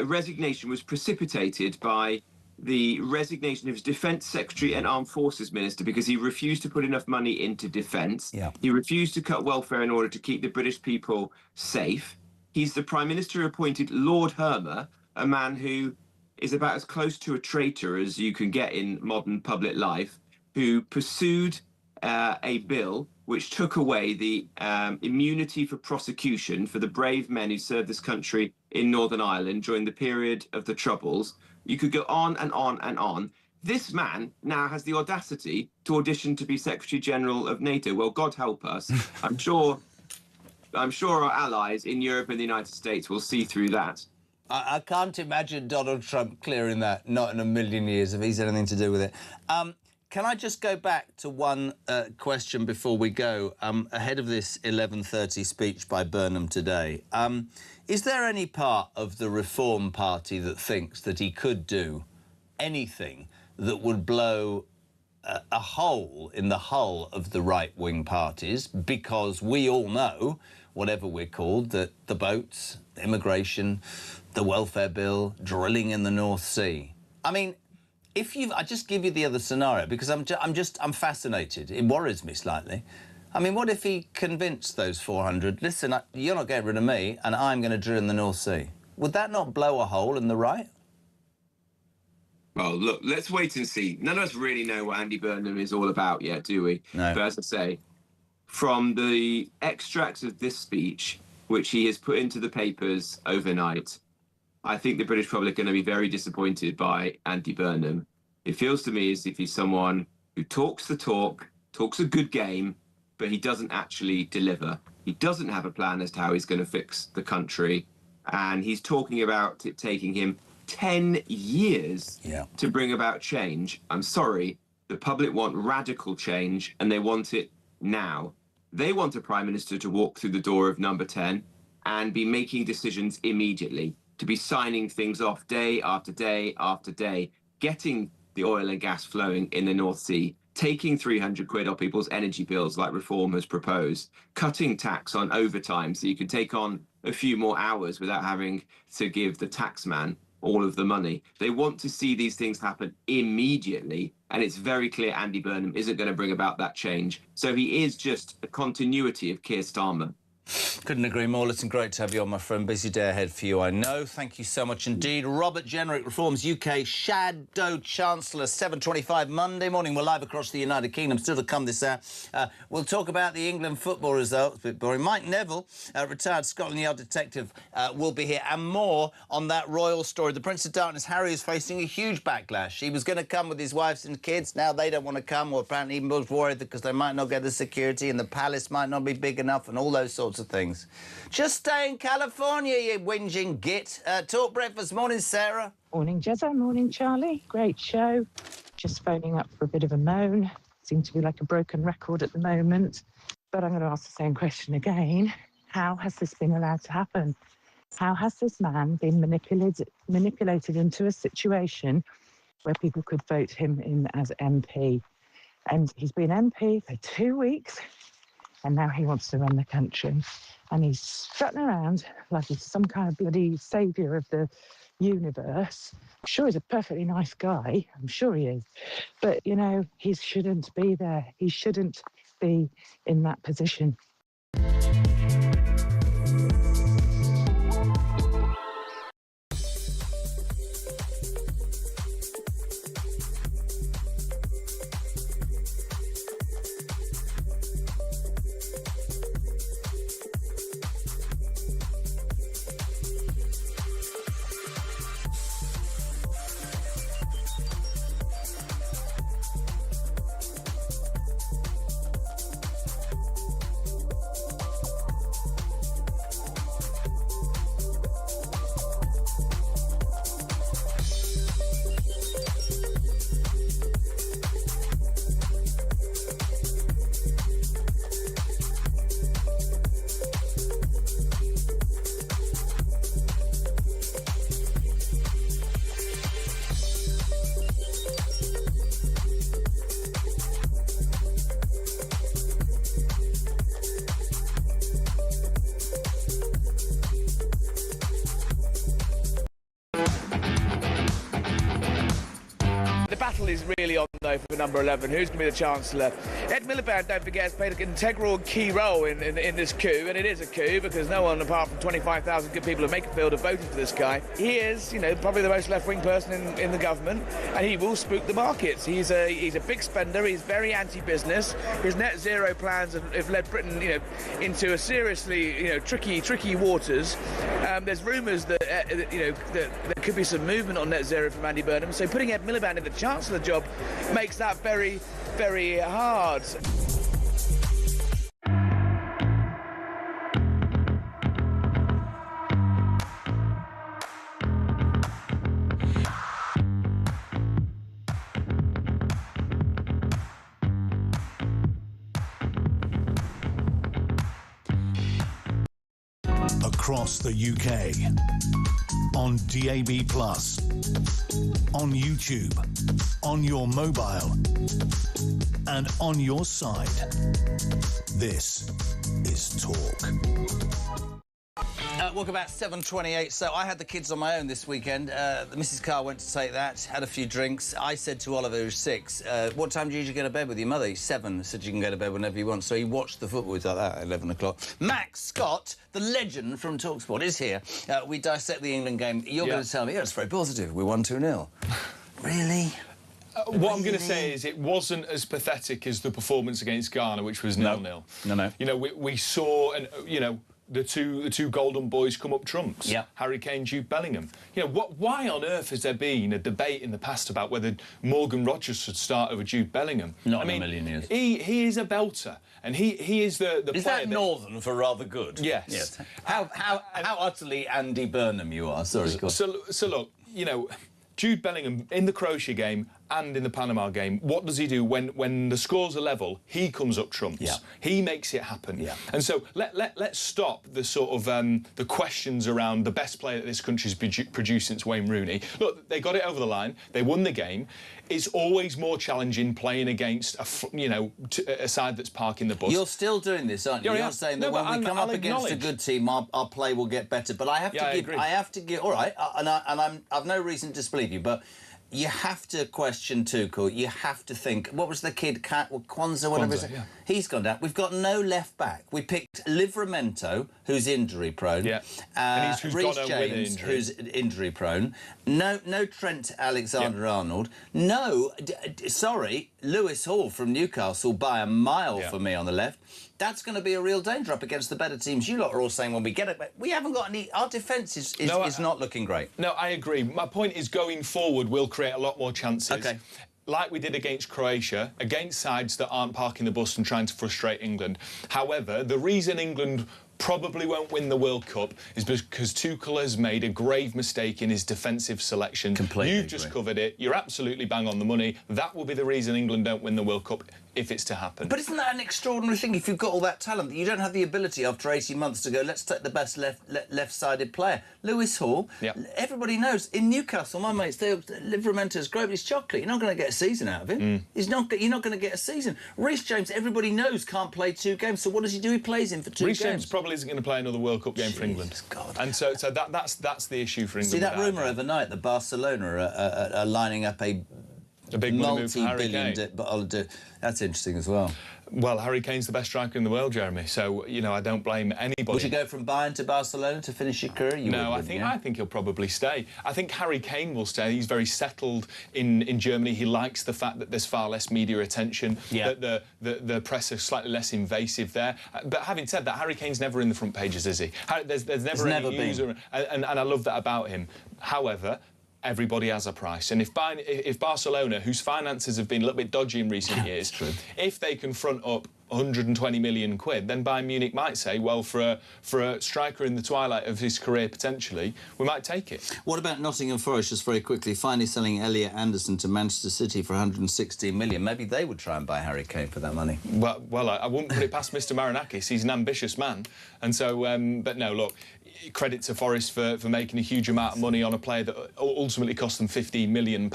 resignation was precipitated by the resignation of his Defence Secretary and Armed Forces Minister because he refused to put enough money into defence. Yeah. He refused to cut welfare in order to keep the British people safe. He's the Prime Minister who appointed Lord Hermer, a man who is about as close to a traitor as you can get in modern public life, who pursued a bill which took away the immunity for prosecution for the brave men who served this country in Northern Ireland during the period of the Troubles. You could go on and on and on. This man now has the audacity to audition to be Secretary-General of NATO. Well, God help us. I'm sure our allies in Europe and the United States will see through that. I can't imagine Donald Trump clearing that, not in a million years, if he's anything to do with it. Can I just go back to one question before we go, ahead of this 11:30 speech by Burnham today? Is there any part of the Reform Party that thinks that he could do anything that would blow a hole in the hull of the right-wing parties? Because we all know, whatever we're called, that the boats, immigration, the welfare bill, drilling in the North Sea. I mean, I just give you the other scenario because I'm fascinated. It worries me slightly. I mean, what if he convinced those 400, listen, you're not getting rid of me and I'm going to drill in the North Sea? Would that not blow a hole in the right? Well, look, let's wait and see. None of us really know what Andy Burnham is all about yet, do we? No. But as I say, from the extracts of this speech, which he has put into the papers overnight, I think the British public are going to be very disappointed by Andy Burnham. It feels to me as if he's someone who talks the talk, talks a good game, but he doesn't actually deliver. He doesn't have a plan as to how he's going to fix the country. And he's talking about it taking him 10 years to bring about change. I'm sorry, the public want radical change and they want it now. They want a prime minister to walk through the door of number 10 and be making decisions immediately, to be signing things off day after day after day, getting the oil and gas flowing in the North Sea, taking 300 quid off people's energy bills like Reform has proposed, cutting tax on overtime so you can take on a few more hours without having to give the taxman all of the money. They want to see these things happen immediately, and it's very clear Andy Burnham isn't going to bring about that change. So he is just a continuity of Keir Starmer. Couldn't agree more. Listen, great to have you on, my friend. Busy day ahead for you, I know. Thank you so much indeed. Robert Jenrick, Reform's UK Shadow Chancellor, 7:25 Monday morning. We're live across the United Kingdom. Still to come this hour. We'll talk about the England football results. A bit boring. Mike Neville, retired Scotland Yard detective, will be here. And more on that royal story. The Prince of Darkness, Harry, is facing a huge backlash. He was going to come with his wives and kids. Now they don't want to come. Or apparently he was worried because they might not get the security and the palace might not be big enough and all those sorts of things. Just stay in California, you whinging git. Talk breakfast. Morning, Sarah. Morning, Jezza. Morning, Charlie. Great show. Just phoning up for a bit of a moan. Seem to be like a broken record at the moment. But I'm going to ask the same question again. How has this been allowed to happen? How has this man been manipulated into a situation where people could vote him in as MP? And he's been MP for 2 weeks, and now he wants to run the country. And he's strutting around like he's some kind of bloody saviour of the universe. I'm sure he's a perfectly nice guy. I'm sure he is. But, you know, he shouldn't be there. He shouldn't be in that position. Is really on, though, for number 11. Who's going to be the Chancellor? Ed Miliband, don't forget, has played an integral key role in this coup, and it is a coup because no one apart from 25,000 good people of Makerfield have voted for this guy. He is, you know, probably the most left-wing person in the government, and he will spook the markets. He's a big spender. He's very anti-business. His net zero plans have led Britain, you know, into a seriously, you know, tricky waters. There's rumours that you know that there could be some movement on net zero from Andy Burnham. So putting Ed Miliband in the Chancellor job makes that very, very hard. across the UK. On DAB+, on YouTube, on your mobile, and on your side. This is Talk. Welcome back, 7:28. So I had the kids on my own this weekend. Mrs. Carr went to take that, had a few drinks. I said to Oliver, who's 6, what time do you usually go to bed with your mother? He's 7, said you can go to bed whenever you want. So he watched the football. He's like that at 11 o'clock. Max Scott, the legend from TalkSport, is here. We dissect the England game. You're going to tell me, it's very positive. We won 2-0. Really? What I'm going to say is it wasn't as pathetic as the performance against Ghana, which was 0-0. No. You know, we saw, and you know, the two golden boys come up trumps. Yeah. Harry Kane, Jude Bellingham. You know, why on earth has there been a debate in the past about whether Morgan Rogers should start over Jude Bellingham? Not in a million years. He is a belter, and he is the is player that Northern for rather good? Yes. How utterly Andy Burnham you are. Sorry. So look, you know, Jude Bellingham in the Croatia game and in the Panama game, what does he do when the scores are level? He comes up trumps. Yeah. He makes it happen. Yeah. And so let's stop the sort of the questions around the best player that this country's produced since Wayne Rooney. Look, they got it over the line. They won the game. It's always more challenging playing against a side that's parking the bus. You're still doing this, aren't you? Yeah, You're saying that when we come up against a good team, our play will get better. But I have to give. All right, I've no reason to disbelieve you, but you have to question Tuchel. You have to think. What was the kid, Kwanzaa, whatever it is? Yeah. He's gone down. We've got no left back. We picked Livramento, who's injury prone. Yeah. Who's Reece gone with James, injury. who's injury prone. No Trent Alexander-Arnold. No, sorry, Lewis Hall from Newcastle by a mile for me on the left. That's going to be a real danger up against the better teams. You lot are all saying when we get it, but we haven't got any. Our defence is not looking great. No, I agree. My point is going forward, we'll create a lot more chances. Okay. Like we did against Croatia, against sides that aren't parking the bus and trying to frustrate England. However, the reason England probably won't win the World Cup is because Tuchel has made a grave mistake in his defensive selection. Completely You've just covered it. You're absolutely bang on the money. That will be the reason England don't win the World Cup if it's to happen. But isn't that an extraordinary thing? If you've got all that talent, you don't have the ability after 18 months to go, let's take the best left-sided player. Lewis Hall, everybody knows, in Newcastle, my mates, Livramento's great, but he's chocolate. You're not going to get a season out of him. You're not going to get a season. Reece James, everybody knows, can't play 2 games, so what does he do? He plays in for 2 games. Reece James probably isn't going to play another World Cup game for England. God. And so that's the issue for England. See that rumour overnight that Barcelona are lining up a big money move for Harry Kane. That's interesting as well. Well, Harry Kane's the best striker in the world, Jeremy. So, you know, I don't blame anybody. Would you go from Bayern to Barcelona to finish your career? No, I think he'll probably stay. I think Harry Kane will stay. He's very settled in Germany. He likes the fact that there's far less media attention, that the press are slightly less invasive there. But having said that, Harry Kane's never in the front pages, is he? There's never any news, and I love that about him. However, everybody has a price. And if Barcelona, whose finances have been a little bit dodgy in recent years, if they can front up 120 million quid, then Bayern Munich might say, well, for a striker in the twilight of his career, potentially, we might take it. What about Nottingham Forest, just very quickly, finally selling Elliot Anderson to Manchester City for 116 million? Maybe they would try and buy Harry Kane for that money. Well, I wouldn't put it past Mr Marinakis. He's an ambitious man. And so, but no, look, credit to Forest for making a huge amount of money on a player that ultimately cost them £15 million.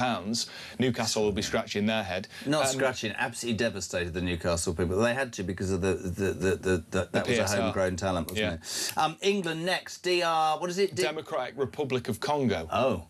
Newcastle will be scratching their head. Not scratching, absolutely devastated the Newcastle people. They had to because of that was a homegrown talent, wasn't it? England next, what is it? Democratic Republic of Congo. Oh.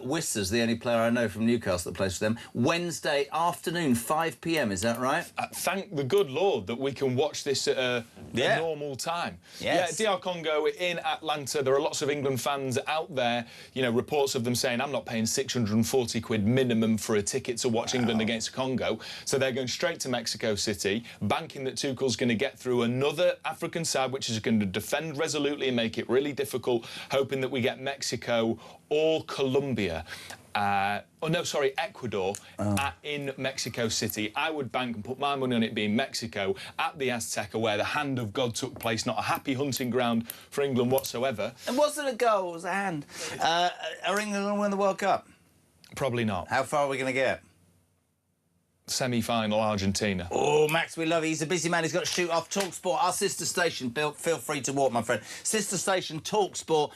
Wissa's the only player I know from Newcastle that plays for them. Wednesday afternoon, 5 p.m, is that right? Thank the good Lord that we can watch this at a normal time. Yes. Yeah, DR Congo in Atlanta. There are lots of England fans out there, you know, reports of them saying, I'm not paying 640 quid minimum for a ticket to watch England against Congo. So they're going straight to Mexico City, banking that Tuchel's going to get through another African side, which is going to defend resolutely and make it really difficult, hoping that we get Mexico or Colombia. Ecuador in Mexico City. I would bank and put my money on it being Mexico at the Azteca, where the hand of God took place, not a happy hunting ground for England whatsoever. And was it a goal? Was it a hand? Are England going to win the World Cup? Probably not. How far are we going to get? semi-final Argentina. Oh, Max, we love you. He's a busy man. He's got to shoot off. TalkSport, our sister station. Bill, feel free to walk, my friend. Sister station, TalkSport.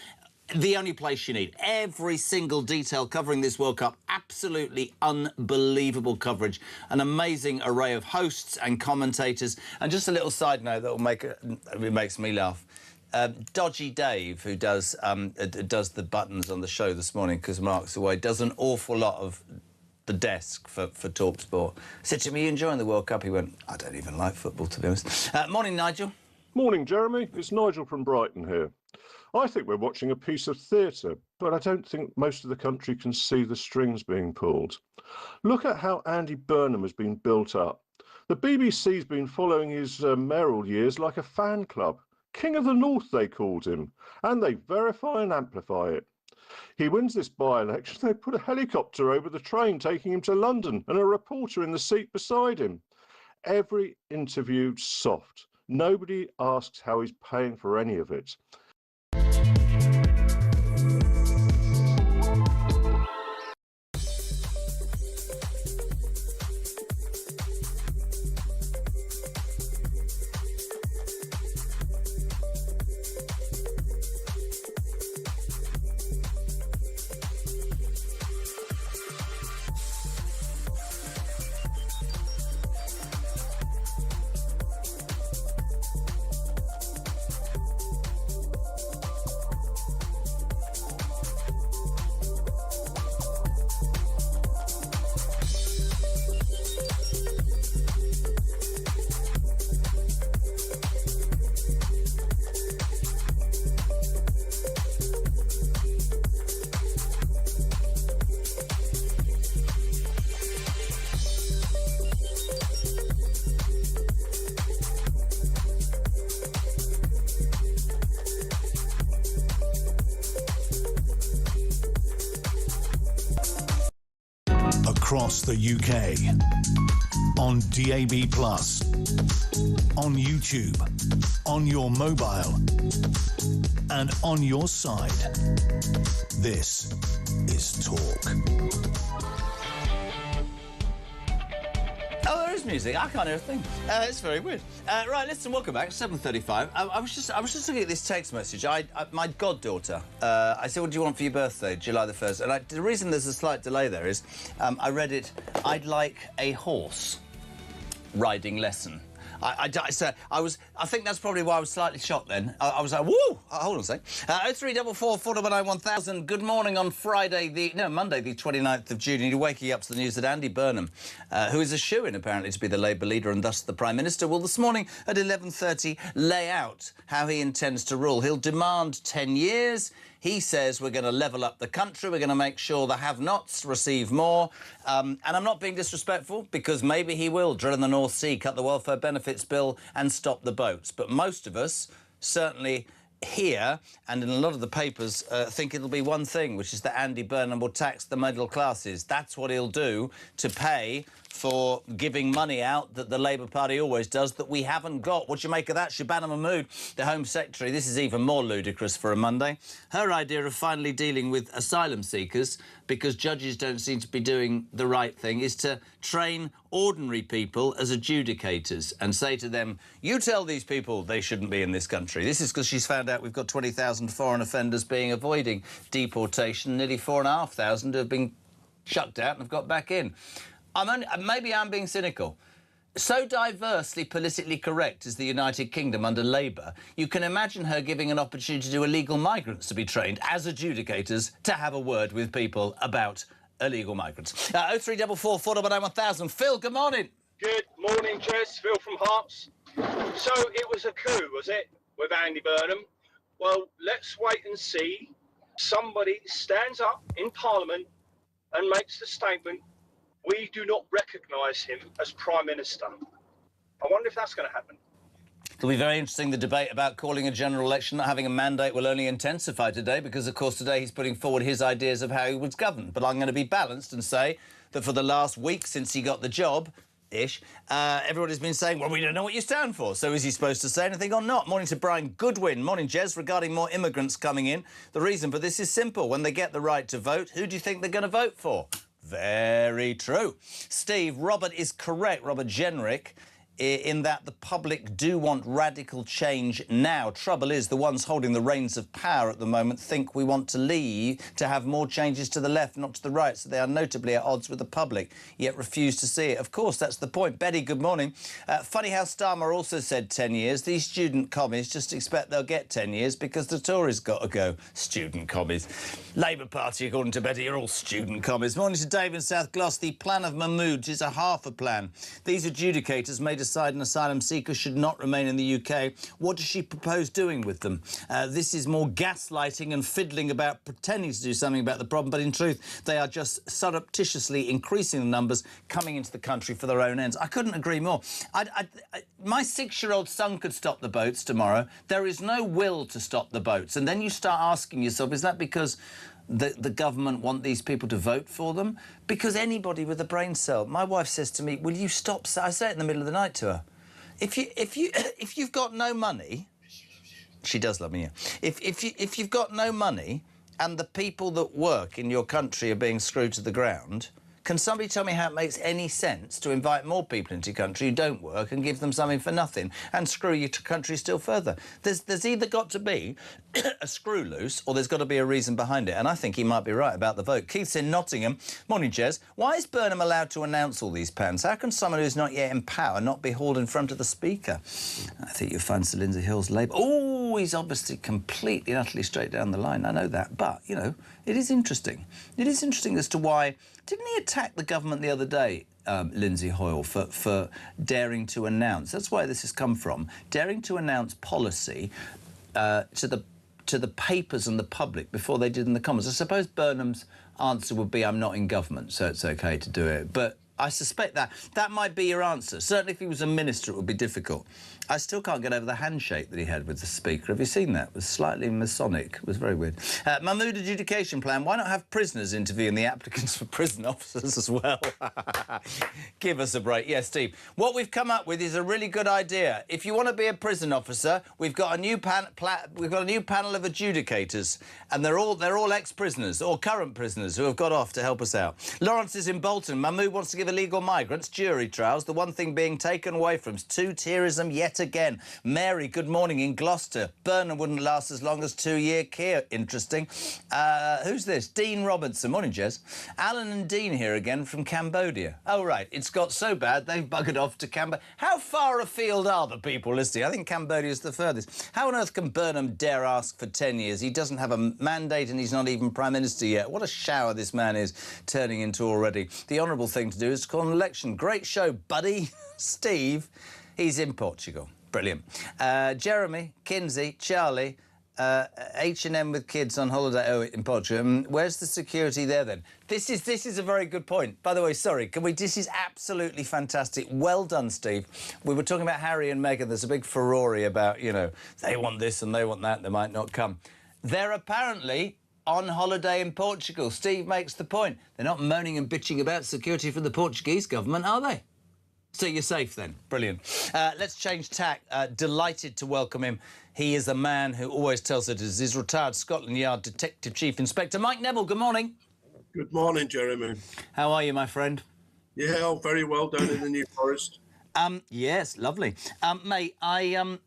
The only place you need. Every single detail covering this World Cup. Absolutely unbelievable coverage. An amazing array of hosts and commentators. And just a little side note that will it makes me laugh. Dodgy Dave, who does the buttons on the show this morning because Mark's away, does an awful lot of the desk for TalkSport. I said to me, you enjoying the World Cup? He went, I don't even like football, to be honest. Morning, Nigel. Morning, Jeremy. It's Nigel from Brighton here. I think we're watching a piece of theatre, but I don't think most of the country can see the strings being pulled. Look at how Andy Burnham has been built up. The BBC's been following his mayoral years like a fan club. King of the North, they called him, and they verify and amplify it. He wins this by-election, they put a helicopter over the train taking him to London and a reporter in the seat beside him. Every interview soft. Nobody asks how he's paying for any of it. Across the UK, on DAB+, on YouTube, on your mobile, and on your side. This is Talk. Oh, there is music. I can't hear a thing. It's very weird. Right, listen, welcome back. 7:35. I was just looking at this text message. My goddaughter. I said, "What do you want for your birthday, July the 1st?" And the reason there's a slight delay there is, I read it. I'd like a horse riding lesson. I think that's probably why I was slightly shocked then. I was like, woo! Hold on a sec. 0344 499 1000. Good morning on Monday, the 29th of June. You're waking up to the news that Andy Burnham, who is a shoo-in apparently to be the Labour leader and thus the Prime Minister, will this morning at 11:30 lay out how he intends to rule. He'll demand 10 years. He says we're going to level up the country, we're going to make sure the have-nots receive more. And I'm not being disrespectful, because maybe he will drill in the North Sea, cut the welfare benefits bill and stop the boats. But most of us, certainly here and in a lot of the papers, think it'll be one thing, which is that Andy Burnham will tax the middle classes. That's what he'll do to pay for giving money out that the Labour Party always does that we haven't got. What do you make of that? Shabana Mahmood, the Home Secretary, this is even more ludicrous for a Monday. Her idea of finally dealing with asylum seekers, because judges don't seem to be doing the right thing, is to train ordinary people as adjudicators and say to them, you tell these people they shouldn't be in this country. This is because she's found out we've got 20,000 foreign offenders avoiding deportation, nearly 4,500 have been chucked out and have got back in. Maybe I'm being cynical. So diversely politically correct is the United Kingdom under Labour, you can imagine her giving an opportunity to illegal migrants to be trained as adjudicators to have a word with people about illegal migrants. 0344 499 1000. Phil, good morning. Good morning, Jess. Phil from Hearts. So it was a coup, was it, with Andy Burnham? Well, let's wait and see. Somebody stands up in Parliament and makes the statement, we do not recognise him as Prime Minister. I wonder if that's going to happen. It'll be very interesting. The debate about calling a general election, not having a mandate, will only intensify today because, of course, today he's putting forward his ideas of how he would govern. But I'm going to be balanced and say that for the last week since he got the job, everybody's been saying, well, we don't know what you stand for. So is he supposed to say anything or not? Morning to Brian Goodwin. Morning, Jez. Regarding more immigrants coming in, the reason for this is simple. When they get the right to vote, who do you think they're going to vote for? Very true. Steve, Robert is correct, Robert Jenrick, in that the public do want radical change now. Trouble is, the ones holding the reins of power at the moment think we want to have more changes to the left, not to the right, so they are notably at odds with the public, yet refuse to see it. Of course, that's the point. Betty, good morning. Funny how Starmer also said 10 years. These student commies just expect they'll get 10 years because the Tories got to go. Student commies. Labour Party, according to Betty, are all student commies. Morning to Dave in South Gloss. The plan of Mahmood is a half a plan. These adjudicators may decide an asylum seeker should not remain in the UK. What does she propose doing with them? This is more gaslighting and fiddling about pretending to do something about the problem, but in truth, they are just surreptitiously increasing the numbers coming into the country for their own ends. I couldn't agree more. My 6-year-old son could stop the boats tomorrow. There is no will to stop the boats. And then you start asking yourself, is that because the government want these people to vote for them? Because anybody with a brain cell, my wife says to me, will you stop? I say it in the middle of the night to her. If you've got no money, she does love me, yeah. If you've got no money and the people that work in your country are being screwed to the ground, can somebody tell me how it makes any sense to invite more people into your country who don't work and give them something for nothing and screw your country still further? There's either got to be a screw loose or there's got to be a reason behind it, and I think he might be right about the vote. Keith's in Nottingham. Morning, Jez. Why is Burnham allowed to announce all these plans? How can someone who's not yet in power not be hauled in front of the Speaker? I think you'll find Sir Lindsay Hill's Labour. Oh, he's obviously completely and utterly straight down the line. I know that. But, you know, it is interesting. It is interesting as to why... Didn't he attack the government the other day, Lindsay Hoyle, for daring to announce? That's where this has come from. Daring to announce policy to the papers and the public before they did in the Commons. I suppose Burnham's answer would be, I'm not in government, so it's OK to do it. But I suspect that might be your answer. Certainly if he was a minister, it would be difficult. I still can't get over the handshake that he had with the Speaker. Have you seen that? It was slightly Masonic. It was very weird. Mahmood adjudication plan. Why not have prisoners interviewing the applicants for prison officers as well? Give us a break. Yes, Steve. What we've come up with is a really good idea. If you want to be a prison officer, we've got a new panel of adjudicators, and they're all ex-prisoners or current prisoners who have got off to help us out. Lawrence is in Bolton. Mahmood wants to give illegal migrants jury trials. The one thing being taken away from us, two-tierism yet again. Mary, good morning in Gloucester. Burnham wouldn't last as long as 2-year Keir. Interesting. Who's this? Dean Robinson. Morning, Jez. Alan and Dean here again from Cambodia. Oh, right. It's got so bad they've buggered off to Cambodia. How far afield are the people listening? I think Cambodia's the furthest. How on earth can Burnham dare ask for 10 years? He doesn't have a mandate and he's not even Prime Minister yet. What a shower this man is turning into already. The honourable thing to do is to call an election. Great show, buddy. Steve. He's in Portugal. Brilliant. Jeremy, Kinsey, Charlie, H&M with kids on holiday in Portugal. Where's the security there, then? This is a very good point. By the way, sorry, this is absolutely fantastic. Well done, Steve. We were talking about Harry and Meghan. There's a big furore about, you know, they want this and they want that, they might not come. They're apparently on holiday in Portugal. Steve makes the point. They're not moaning and bitching about security from the Portuguese government, are they? So you're safe then. Brilliant. Let's change tack. Delighted to welcome him. He is a man who always tells it as his retired Scotland Yard Detective Chief Inspector Mike Neville. Good morning. Good morning, Jeremy. How are you, my friend? Yeah, oh, very well down in the New Forest. Yes, lovely. Mate, I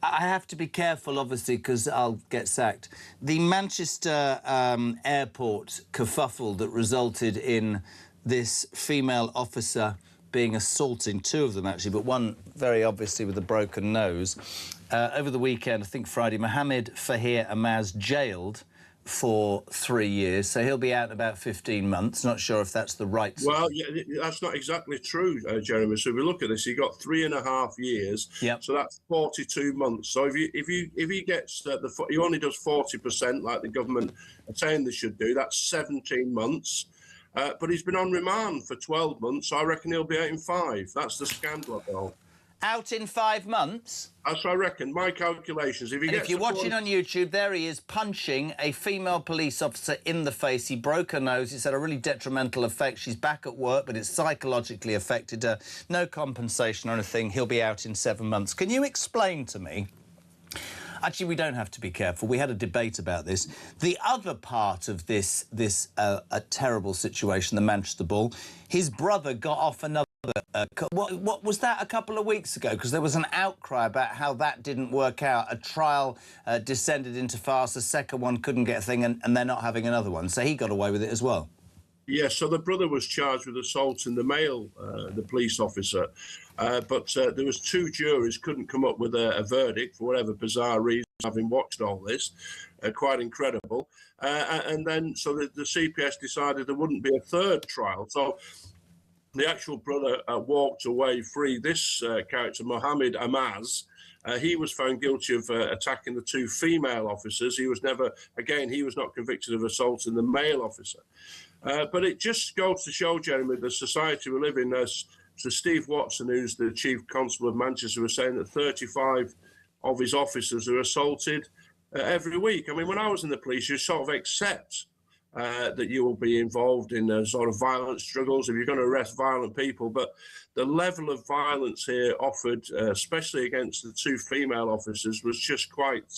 have to be careful, obviously, because I'll get sacked. The Manchester airport kerfuffle that resulted in this female officer being assaulting, 2 of them actually, but one very obviously with a broken nose. Over the weekend, I think Friday, Mohammed Fahir Amaz jailed for 3 years, so he'll be out in about 15 months. Not sure if that's the right... Well, yeah, that's not exactly true, Jeremy. So if we look at this, he got 3.5 years. Yep. So that's 42 months. So if he gets he only does 40%, like the government are saying they should do. That's 17 months. But he's been on remand for 12 months, so I reckon he'll be out in 5. That's the scandal of it all. Out in 5 months? That's what I reckon. My calculations. If you're watching on YouTube, there he is punching a female police officer in the face. He broke her nose. It's had a really detrimental effect. She's back at work, but it's psychologically affected her. No compensation or anything. He'll be out in 7 months. Can you explain to me... Actually, we don't have to be careful. We had a debate about this. The other part of this a terrible situation, the Manchester Bull, his brother got off another... what was that a couple of weeks ago? Because there was an outcry about how that didn't work out. A trial descended into farce. The second one couldn't get a thing, and they're not having another one. So he got away with it as well. Yeah, so the brother was charged with assault in the male, the police officer, but there was 2 juries couldn't come up with a verdict for whatever bizarre reason, having watched all this, quite incredible. And then, so the CPS decided there wouldn't be a third trial. So the actual brother walked away free. This character, Mohammed Amaz, he was found guilty of attacking the 2 female officers. He was never, again, he was not convicted of assault in the male officer. But it just goes to show, Jeremy, the society we live in. So Steve Watson, who's the Chief Constable of Manchester, was saying that 35 of his officers are assaulted every week. I mean, when I was in the police, you sort of accept that you will be involved in sort of violent struggles if you're going to arrest violent people. But the level of violence here offered, especially against the 2 female officers, was just quite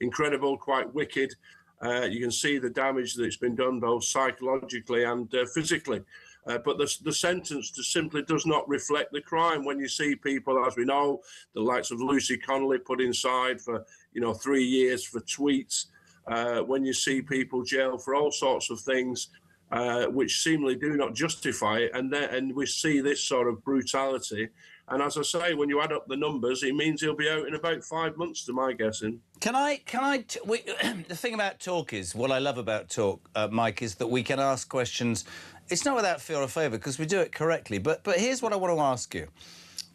incredible, quite wicked. You can see the damage that's been done both psychologically and physically. But the sentence just simply does not reflect the crime. When you see people, as we know, the likes of Lucy Connolly put inside for, 3 years for tweets, when you see people jailed for all sorts of things, which seemingly do not justify it, and we see this sort of brutality. And as I say, when you add up the numbers, it means he'll be out in about 5 months, to my guessing. The thing about talk is, what I love about talk, Mike, is that we can ask questions. It's not without fear or favour, because we do it correctly. But here's what I want to ask you.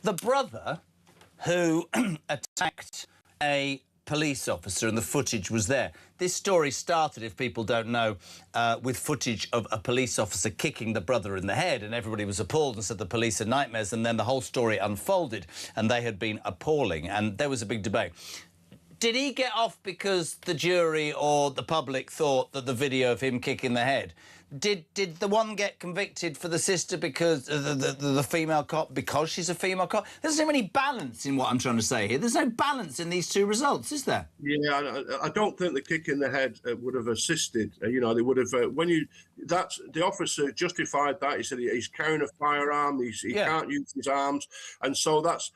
The brother who attacked a police officer, and the footage was there. This story started, if people don't know, with footage of a police officer kicking the brother in the head, and everybody was appalled and said the police are nightmares, and then the whole story unfolded, and they had been appalling, and there was a big debate. Did he get off because the jury or the public thought that the video of him kicking the head? Did the one get convicted for the sister because the female cop, because she's a female cop? There's no any balance in what I'm trying to say here. There's no balance in these 2 results, is there? Yeah, I don't think the kick in the head would have assisted. They would have the officer justified that. He said he's carrying a firearm. He can't use his arms, and so that's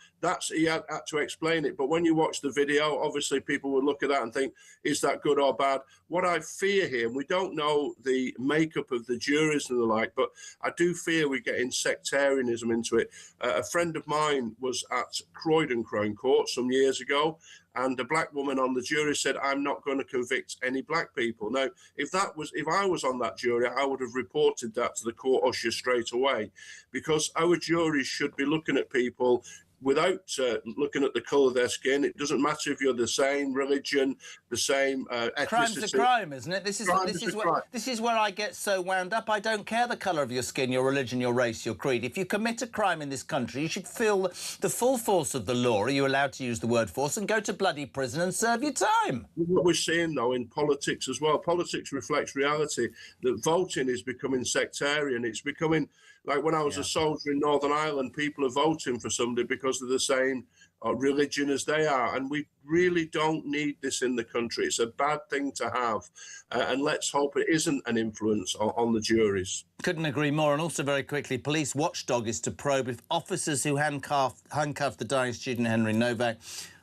he had to explain it. But when you watch the video, obviously people would look at that and think, is that good or bad? What I fear here, and we don't know the makeup of the juries and the like, but I do fear we're getting sectarianism into it. A friend of mine was at Croydon Crown Court some years ago, and a black woman on the jury said, I'm not going to convict any black people. Now, if I was on that jury, I would have reported that to the court usher straight away, because our juries should be looking at people without looking at the colour of their skin. It doesn't matter if you're the same religion, the same ethnicity. Crime's a crime, isn't it? This is where I get so wound up. I don't care the colour of your skin, your religion, your race, your creed. If you commit a crime in this country, you should feel the full force of the law. Are you allowed to use the word force? And go to bloody prison and serve your time. What we're seeing, though, in politics as well, politics reflects reality, that voting is becoming sectarian. It's becoming... Like when I was a soldier in Northern Ireland, people are voting for somebody because they're the same religion as they are. And we really don't need this in the country. It's a bad thing to have. And let's hope it isn't an influence on the juries. Couldn't agree more. And also very quickly, police watchdog is to probe if officers who handcuffed the dying student Henry Novak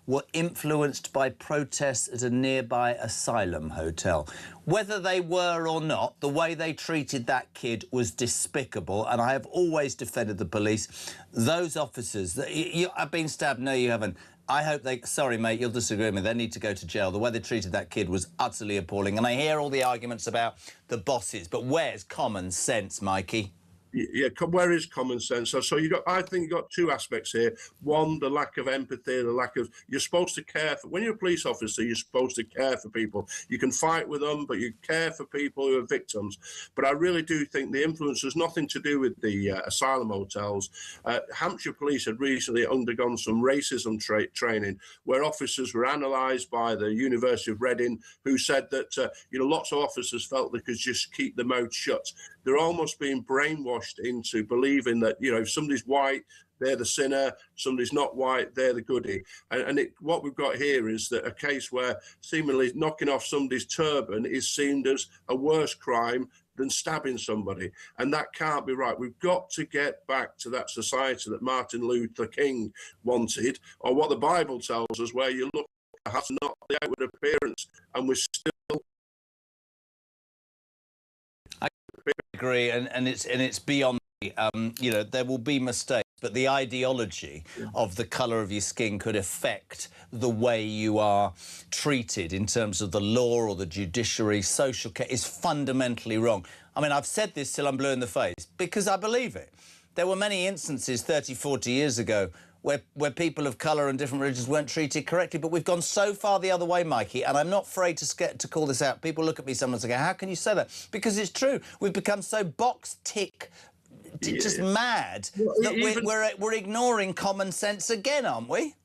were influenced by protests at a nearby asylum hotel. Whether they were or not, the way they treated that kid was despicable, and I have always defended the police. Those officers, you have been stabbed, no you haven't. I hope they... Sorry, mate, you'll disagree with me. They need to go to jail. The way they treated that kid was utterly appalling, and I hear all the arguments about the bosses, but where's common sense, Mikey? Yeah, where is common sense? So I think you've got 2 aspects here. One, the lack of empathy, the lack of... You're supposed to care for... When you're a police officer, you're supposed to care for people. You can fight with them, but you care for people who are victims. But I really do think the influence has nothing to do with the asylum hotels. Hampshire Police had recently undergone some racism training where officers were analysed by the University of Reading, who said that, lots of officers felt they could just keep their mouth shut. They're almost being brainwashed into believing that, if somebody's white, they're the sinner. Somebody's not white, they're the goodie. And what we've got here is that a case where seemingly knocking off somebody's turban is seen as a worse crime than stabbing somebody. And that can't be right. We've got to get back to that society that Martin Luther King wanted, or what the Bible tells us, where you look at has not the outward appearance, and we're still... I agree, and it's beyond, you know, there will be mistakes, but the ideology of the colour of your skin could affect the way you are treated in terms of the law or the judiciary. Social care is fundamentally wrong. I mean, I've said this till I'm blue in the face because I believe it. There were many instances 30, 40 years ago where people of colour and different religions weren't treated correctly, but we've gone so far the other way, Mikey, and I'm not afraid to call this out. People look at me sometimes and go, how can you say that? Because it's true. We've become so box-tick, just mad, that we're ignoring common sense again, aren't we?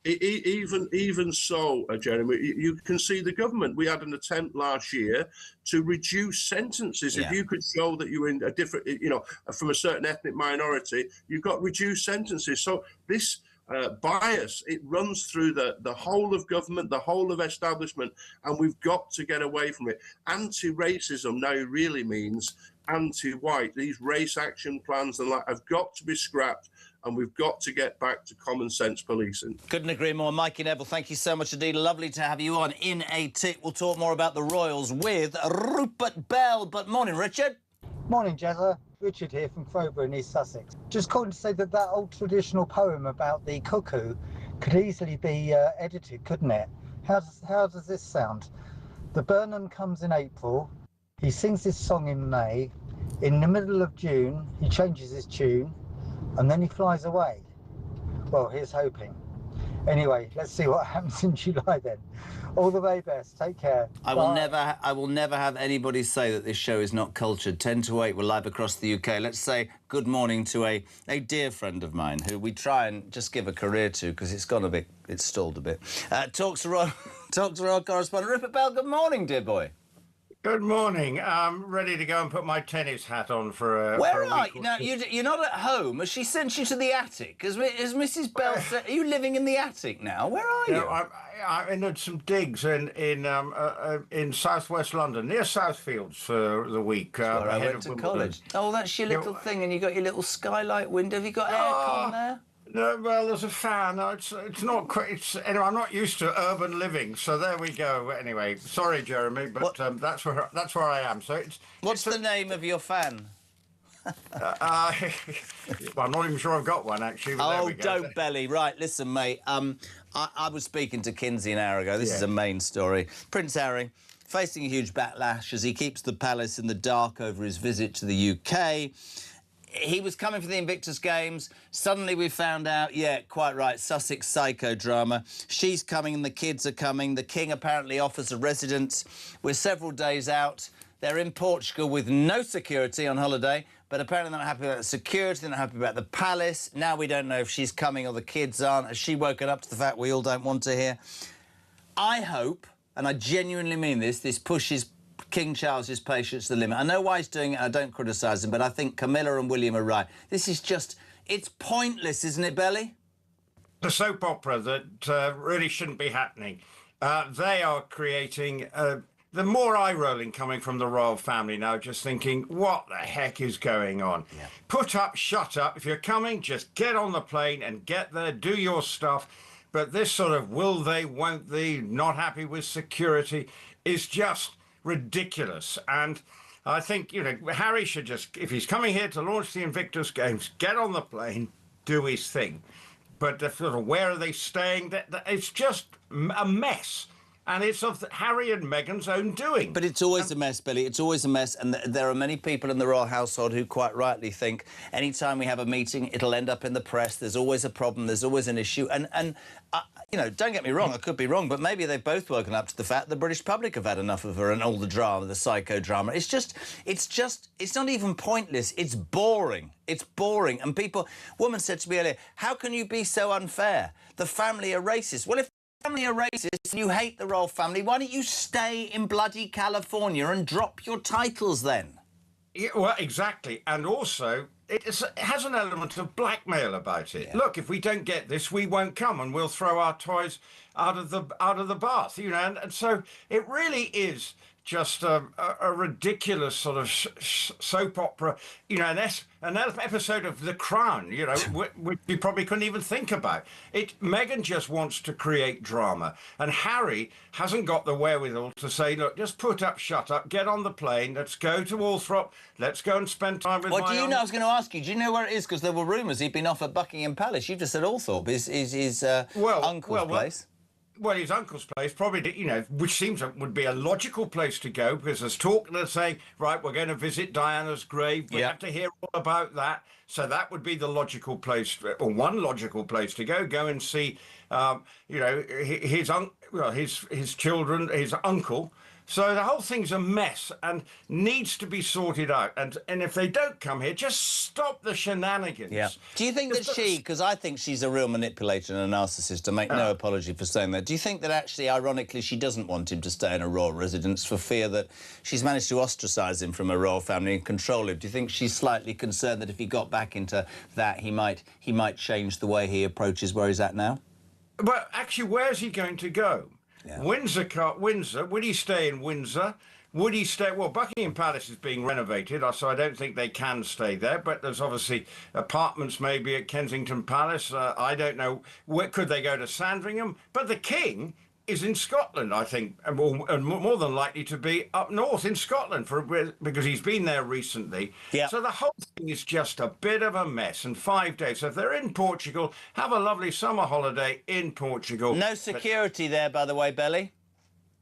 Even so, Jeremy, you can see the government. We had an attempt last year to reduce sentences. If you could show that you were in a different, you know, from a certain ethnic minority, you've got reduced sentences. So this bias, it runs through the whole of government, the whole of establishment, and we've got to get away from it. Anti-racism now really means anti-white. These race action plans and like have got to be scrapped, and we've got to get back to common sense policing. Couldn't agree more. Mikey Neville, thank you so much indeed. Lovely to have you on in a tick. We'll talk more about the Royals with Rupert Bell. But morning, Richard. Morning, Jezza. Richard here from Crowborough in East Sussex. Just calling to say that that old traditional poem about the cuckoo could easily be edited, couldn't it? How does this sound? The Burnham comes in April. He sings his song in May. In the middle of June, he changes his tune. And then he flies away. Well, here's hoping. Anyway, let's see what happens in July then. All the very best. Take care. I will never have anybody say that this show is not cultured. 10 to 8, we're live across the UK. Let's say good morning to a dear friend of mine who we try and just give a career to because it's gone a bit, it's stalled a bit. Talks Royal correspondent Rupert Bell. Good morning, dear boy. Good morning. I'm ready to go and put my tennis hat on for a Where for a are week you? or Now, two. you're not at home. Has she sent you to the attic? Has Mrs. Bell said... Are you living in the attic now? Where are you? I'm in some digs in southwest London, near Southfields for the week. Where I went to college. Oh, that's your little thing, and you got your little skylight window. Have you got aircon there? No, well, there's a fan. No, it's not quite. Anyway, I'm not used to urban living, so there we go. Anyway, sorry, Jeremy, but that's where I am. So What's the name of your fan? Well, I'm not even sure I've got one actually. But there we go. Don't belly. Right, listen, mate. I was speaking to Kinsey an hour ago. This is a main story. Prince Harry facing a huge backlash as he keeps the palace in the dark over his visit to the UK. He was coming for the Invictus Games. Suddenly we found out, yeah, quite right, Sussex psychodrama. She's coming and the kids are coming. The King apparently offers a residence. We're several days out. They're in Portugal with no security on holiday, but apparently they're not happy about the security, they're not happy about the palace. Now we don't know if she's coming or the kids aren't. Has she woken up to the fact we all don't want to hear? I hope, and I genuinely mean this pushes King Charles's patience to the limit. I know why he's doing it, I don't criticise him, but I think Camilla and William are right. This is just, it's pointless, isn't it, Belly? The soap opera that really shouldn't be happening. They are creating the more eye-rolling coming from the royal family now, just thinking, what the heck is going on? Yeah. Put up, shut up. If you're coming, just get on the plane and get there, do your stuff. But this sort of will they, won't they, not happy with security is just ridiculous. And I think, you know, Harry should just, if he's coming here to launch the Invictus Games, get on the plane, do his thing. But sort of where are they staying? It's just a mess. And it's of Harry and Meghan's own doing. But it's always a mess, Billy. It's always a mess. And there are many people in the royal household who quite rightly think anytime we have a meeting, it'll end up in the press. There's always a problem. There's always an issue. And you know, don't get me wrong, I could be wrong, but maybe they've both woken up to the fact the British public have had enough of her and all the drama, the psychodrama. It's not even pointless. It's boring. It's boring. And woman said to me earlier, how can you be so unfair? The family are racist. Well, if family are racist and you hate the royal family, why don't you stay in bloody California and drop your titles then? Yeah, well, exactly. And also, it has an element of blackmail about it. Yeah. Look, if we don't get this, we won't come, and we'll throw our toys out of the bath, you know. And so it really is just a ridiculous sort of soap opera, you know, an episode of The Crown, you know, which you probably couldn't even think about. Meghan just wants to create drama, and Harry hasn't got the wherewithal to say, look, just put up, shut up, get on the plane, let's go to Althorp, let's go and spend time with Well, do you know, I was going to ask you, do you know where it is? Because there were rumours he'd been off at Buckingham Palace. You just said Althorp is his uncle's place. Well, his uncle's place, probably, you know, which seems would be a logical place to go, because there's talk that are saying, right, we're going to visit Diana's grave. We have to hear all about that. So that would be the logical place, or one logical place to go and see, you know, his children, his uncle. So the whole thing's a mess and needs to be sorted out. And if they don't come here, just stop the shenanigans. Yeah. Do you think that because I think she's a real manipulator and a narcissist, to make no apology for saying that, do you think that actually, ironically, she doesn't want him to stay in a royal residence for fear that she's managed to ostracise him from a royal family and control him? Do you think she's slightly concerned that if he got back into that, he might change the way he approaches where he's at now? Well, actually, where's he going to go? Yeah. Windsor, would he stay in Windsor? Would he stay... Well, Buckingham Palace is being renovated, so I don't think they can stay there, but there's obviously apartments maybe at Kensington Palace. I don't know. Could they go to Sandringham? But the King is in Scotland, I think, and more than likely to be up north in Scotland because he's been there recently. Yeah. So the whole thing is just a bit of a mess. And 5 days. So if they're in Portugal, have a lovely summer holiday in Portugal. No security there, by the way, Belly.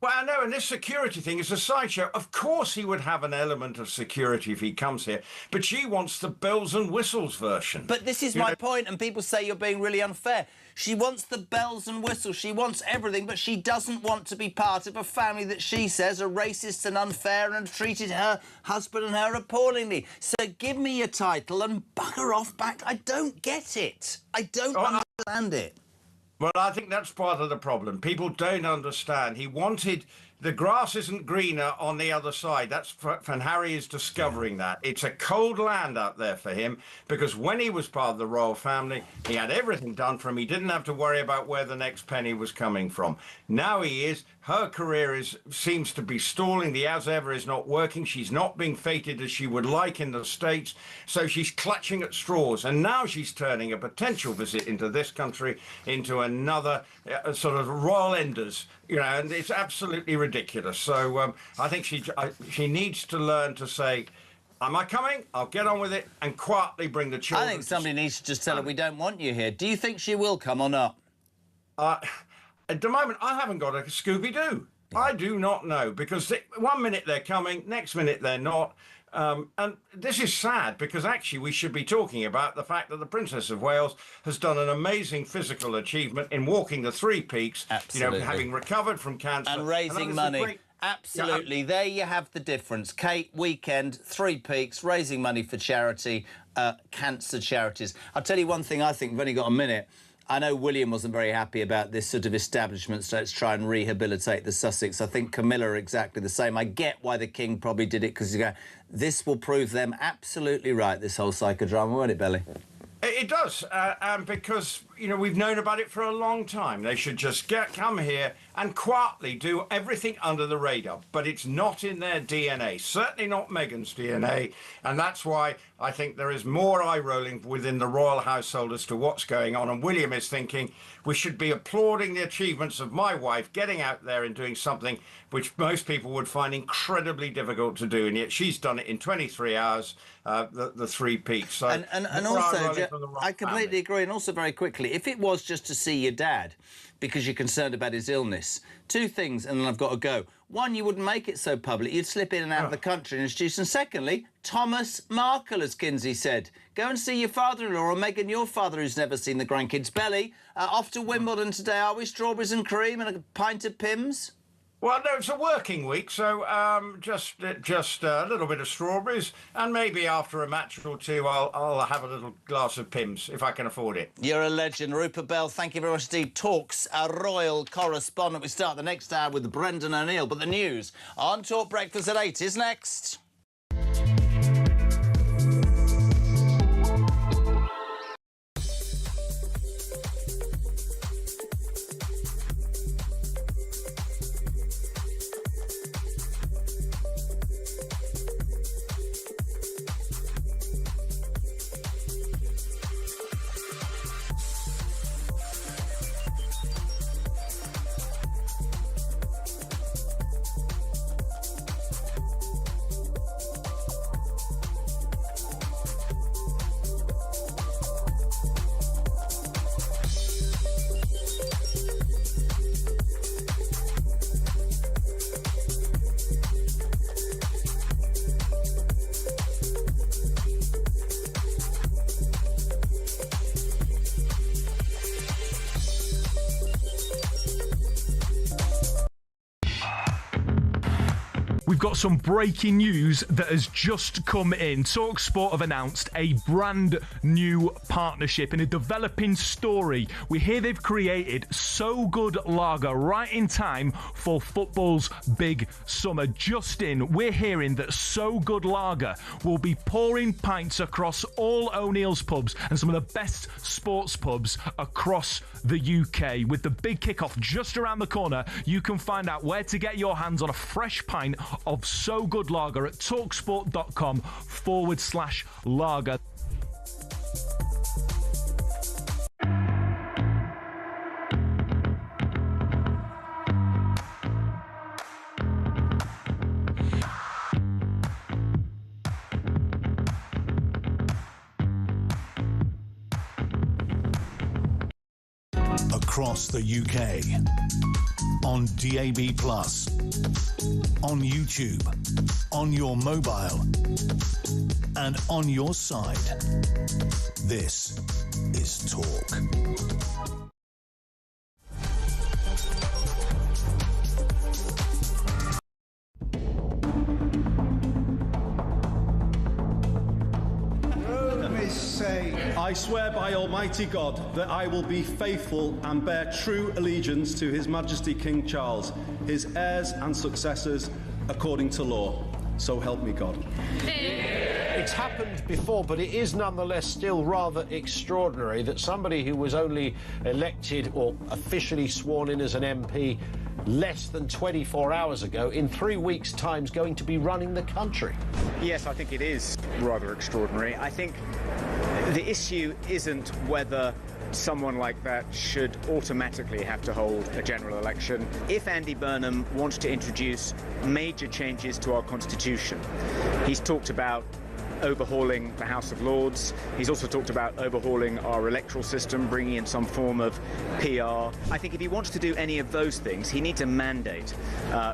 Well, I know, and this security thing is a sideshow. Of course he would have an element of security if he comes here, but she wants the bells and whistles version. But this is my point, and people say you're being really unfair. She wants the bells and whistles, she wants everything, but she doesn't want to be part of a family that she says are racist and unfair and treated her husband and her appallingly. So give me your title and bugger off back. I don't get it. I don't understand it. Well, I think that's part of the problem. People don't understand. He wanted... The grass isn't greener on the other side. That's and Harry is discovering that. It's a cold land out there for him, because when he was part of the royal family, he had everything done for him. He didn't have to worry about where the next penny was coming from. Now he is. Her career seems to be stalling. The as ever is not working. She's not being feted as she would like in the States. So she's clutching at straws. And now she's turning a potential visit into this country into another sort of royal enders. You know, and it's absolutely ridiculous. So I think she needs to learn to say, am I coming? I'll get on with it and quietly bring the children. I think somebody needs to just tell her we don't want you here. Do you think she will come or not? At the moment, I haven't got a Scooby-Doo. Yeah. I do not know, because 1 minute they're coming, next minute they're not. And this is sad, because actually we should be talking about the fact that the Princess of Wales has done an amazing physical achievement in walking the 3 peaks, Absolutely. You know, having recovered from cancer. And raising money. Absolutely. There you have the difference. Kate, weekend, 3 peaks, raising money for charity, cancer charities. I'll tell you one thing I think, we've only got a minute. I know William wasn't very happy about this sort of establishment, so let's try and rehabilitate the Sussex. I think Camilla are exactly the same. I get why the King probably did it, because this will prove them absolutely right, this whole psychodrama, won't it, Belly? It does, and because, you know, we've known about it for a long time. They should just come here and quietly do everything under the radar. But it's not in their DNA, certainly not Meghan's DNA. And that's why I think there is more eye-rolling within the royal household as to what's going on. And William is thinking we should be applauding the achievements of my wife getting out there and doing something which most people would find incredibly difficult to do. And yet she's done it in 23 hours, the 3 peaks. So and also, I completely agree. And also, very quickly, if it was just to see your dad because you're concerned about his illness, 2 things, and then I've got to go. 1, you wouldn't make it so public. You'd slip in and out of the country and introduce. And secondly, Thomas Markle, as Kinsey said. Go and see your father-in-law, or Meghan, your father, who's never seen the grandkids. Belly, off to Wimbledon today, are we? Strawberries and cream and a pint of Pimm's? Well, no, it's a working week, so just a little bit of strawberries, and maybe after a match or 2, I'll have a little glass of Pimm's, if I can afford it. You're a legend. Rupert Bell, thank you very much indeed. Talks, a royal correspondent. We start the next hour with Brendan O'Neill, but the news on Talk Breakfast at 8 is next. We've got some breaking news that has just come in. talkSPORT have announced a brand new partnership in a developing story. We hear they've created So Good Lager right in time for football's big summer. Just in, we're hearing that So Good Lager will be pouring pints across all O'Neill's pubs and some of the best sports pubs across the UK. With the big kickoff just around the corner, you can find out where to get your hands on a fresh pint of So Good Lager at talksport.com/lager. Across the UK, on DAB+, on YouTube, on your mobile, and on your side. This is Talk. I swear by Almighty God that I will be faithful and bear true allegiance to His Majesty King Charles, his heirs and successors, according to law. So help me God. It's happened before, but it is nonetheless still rather extraordinary that somebody who was only elected or officially sworn in as an MP less than 24 hours ago, in 3 weeks' time, is going to be running the country. Yes, I think it is rather extraordinary. I think the issue isn't whether someone like that should automatically have to hold a general election. If Andy Burnham wants to introduce major changes to our constitution, he's talked about overhauling the House of Lords. He's also talked about overhauling our electoral system, bringing in some form of PR. I think if he wants to do any of those things, he needs a mandate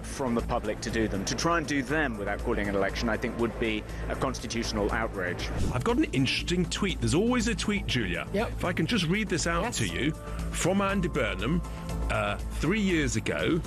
from the public to do them. To try and do them without calling an election, I think, would be a constitutional outrage. I've got an interesting tweet. There's always a tweet, Julia. Yep. If I can just read this out to you from Andy Burnham 3 years ago.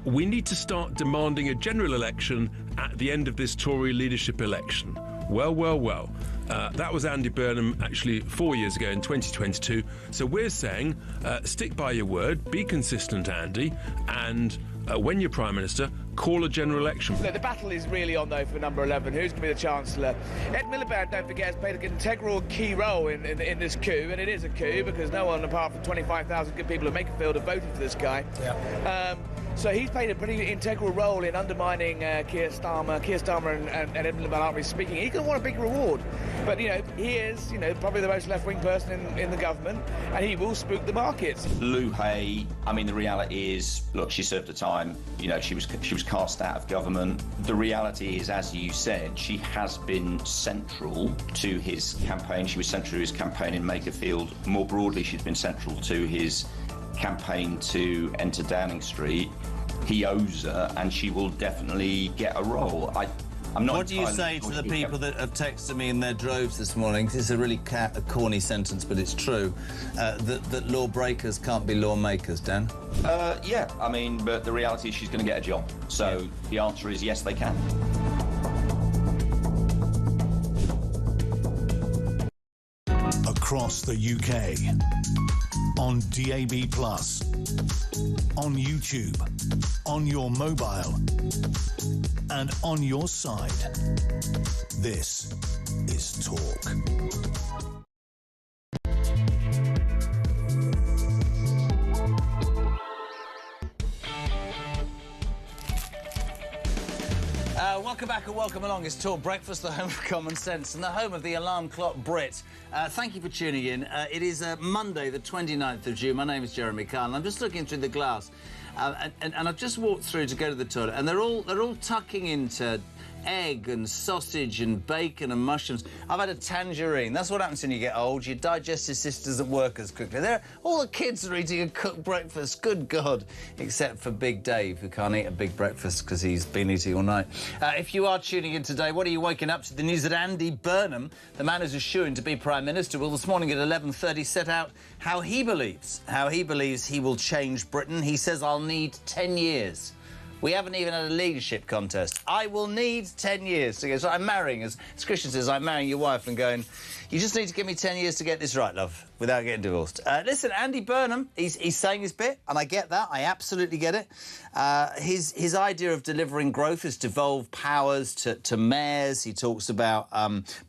We need to start demanding a general election at the end of this Tory leadership election. Well, well, well. That was Andy Burnham actually 4 years ago in 2022. So we're saying stick by your word, be consistent, Andy, and when you're Prime Minister, call a general election. The battle is really on, though, for number 11. Who's going to be the Chancellor? Ed Miliband, don't forget, has played an integral key role in this coup, and it is a coup because no one apart from 25,000 good people of Makerfield have voted for this guy. Yeah. So he's played a pretty integral role in undermining Keir Starmer. Keir Starmer and Ed Miliband aren't really speaking. He's going to want a big reward. But, he is, probably the most left-wing person in the government, and he will spook the markets. Lou Hay, I mean, the reality is, look, she served her time. She was cast out of government. The reality is, as you said, she has been central to his campaign. She was central to his campaign in Makerfield. More broadly, she's been central to his campaign to enter Downing Street. He owes her, and she will definitely get a role. I'm not. What do you say to the people that have texted me in their droves this morning? It's a really corny sentence, but it's true. That lawbreakers can't be lawmakers, Dan? Yeah, I mean, but the reality is she's going to get a job. So the answer is yes, they can. Across the UK, on DAB+, on YouTube, on your mobile, and on your side. This is Talk. Welcome back and welcome along. It's Talk Breakfast, the home of common sense and the home of the alarm clock Brit. Thank you for tuning in. It is Monday, the 29th of June. My name is Jeremy Carl. I'm just looking through the glass, and I've just walked through to go to the toilet, and they're all tucking into egg and sausage and bacon and mushrooms. I've had a tangerine. That's what happens when you get old. Your digestive system doesn't work as quickly. All the kids are eating a cooked breakfast. Good God. Except for Big Dave, who can't eat a big breakfast because he's been eating all night. If you are tuning in today, what are you waking up to? The news that Andy Burnham, the man who's assuring to be Prime Minister, will this morning at 11:30 set out how he believes he will change Britain. He says, I'll need 10 years We haven't even had a leadership contest. I will need 10 years to go. So I'm marrying, as Christian says, I'm marrying your wife and going, you just need to give me 10 years to get this right, love, without getting divorced. Listen, Andy Burnham, he's saying his bit, and I get that. I absolutely get it. His idea of delivering growth is to devolve powers to mayors. He talks about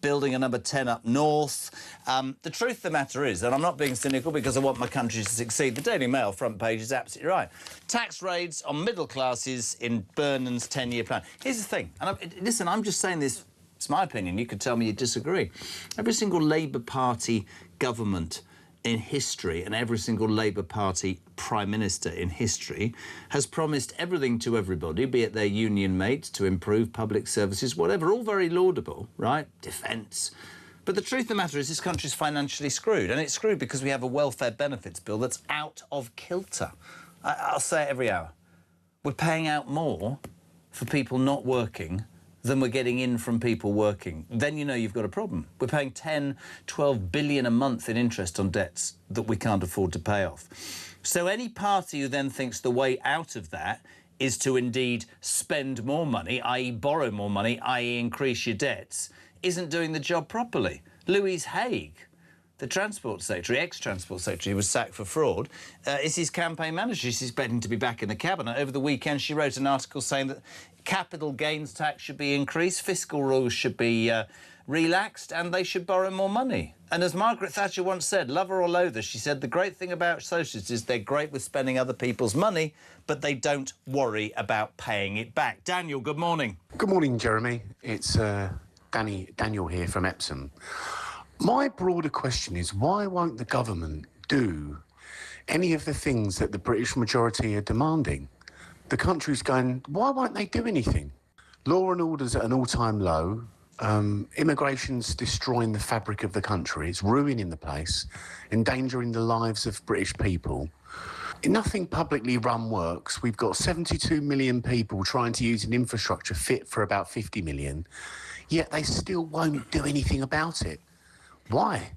building a number 10 up north. The truth of the matter is, and I'm not being cynical because I want my country to succeed, the Daily Mail front page is absolutely right. Tax raids on middle classes in Burnham's 10-year plan. Here's the thing, and listen, I'm just saying this, it's my opinion, you could tell me you disagree. Every single Labour Party government in history and every single Labour Party Prime Minister in history has promised everything to everybody, be it their union mates, to improve public services, whatever, all very laudable, right? Defence. But the truth of the matter is this country's financially screwed, and it's screwed because we have a welfare benefits bill that's out of kilter. I'll say it every hour. We're paying out more for people not working than we're getting in from people working. Then you know you've got a problem. We're paying 10, 12 billion a month in interest on debts that we can't afford to pay off. So any party who then thinks the way out of that is to indeed spend more money, i.e. borrow more money, i.e. increase your debts, isn't doing the job properly. Louise Haigh, the Transport Secretary, ex-Transport Secretary, was sacked for fraud, is his campaign manager. She's expecting to be back in the cabinet. Over the weekend, she wrote an article saying that capital gains tax should be increased, fiscal rules should be relaxed, and they should borrow more money. And as Margaret Thatcher once said, love her or loathe her, she said, the great thing about socialists is they're great with spending other people's money, but they don't worry about paying it back. Daniel, good morning. Good morning, Jeremy. It's Daniel here from Epsom. My broader question is, why won't the government do any of the things that the British majority are demanding? The country's going, why won't they do anything? Law and order's at an all-time low. Immigration's destroying the fabric of the country. It's ruining the place, endangering the lives of British people. Nothing publicly run works. We've got 72 million people trying to use an infrastructure fit for about 50 million, yet they still won't do anything about it. Why?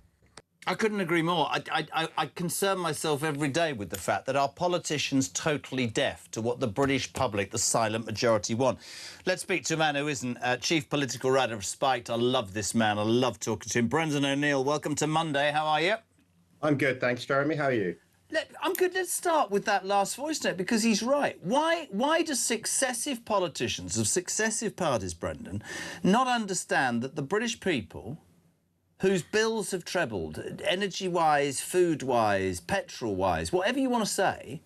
I couldn't agree more. I concern myself every day with the fact that our politicians totally deaf to what the British public, the silent majority, want. Let's speak to a man who isn't chief political writer of Spiked. I love this man. I love talking to him. Brendan O'Neill, welcome to Monday. How are you? I'm good, thanks, Jeremy. How are you? I'm good. Let's start with that last voice note, because he's right. Why do successive politicians of successive parties, Brendan, not understand that the British people, whose bills have trebled, energy-wise, food-wise, petrol-wise, whatever you want to say,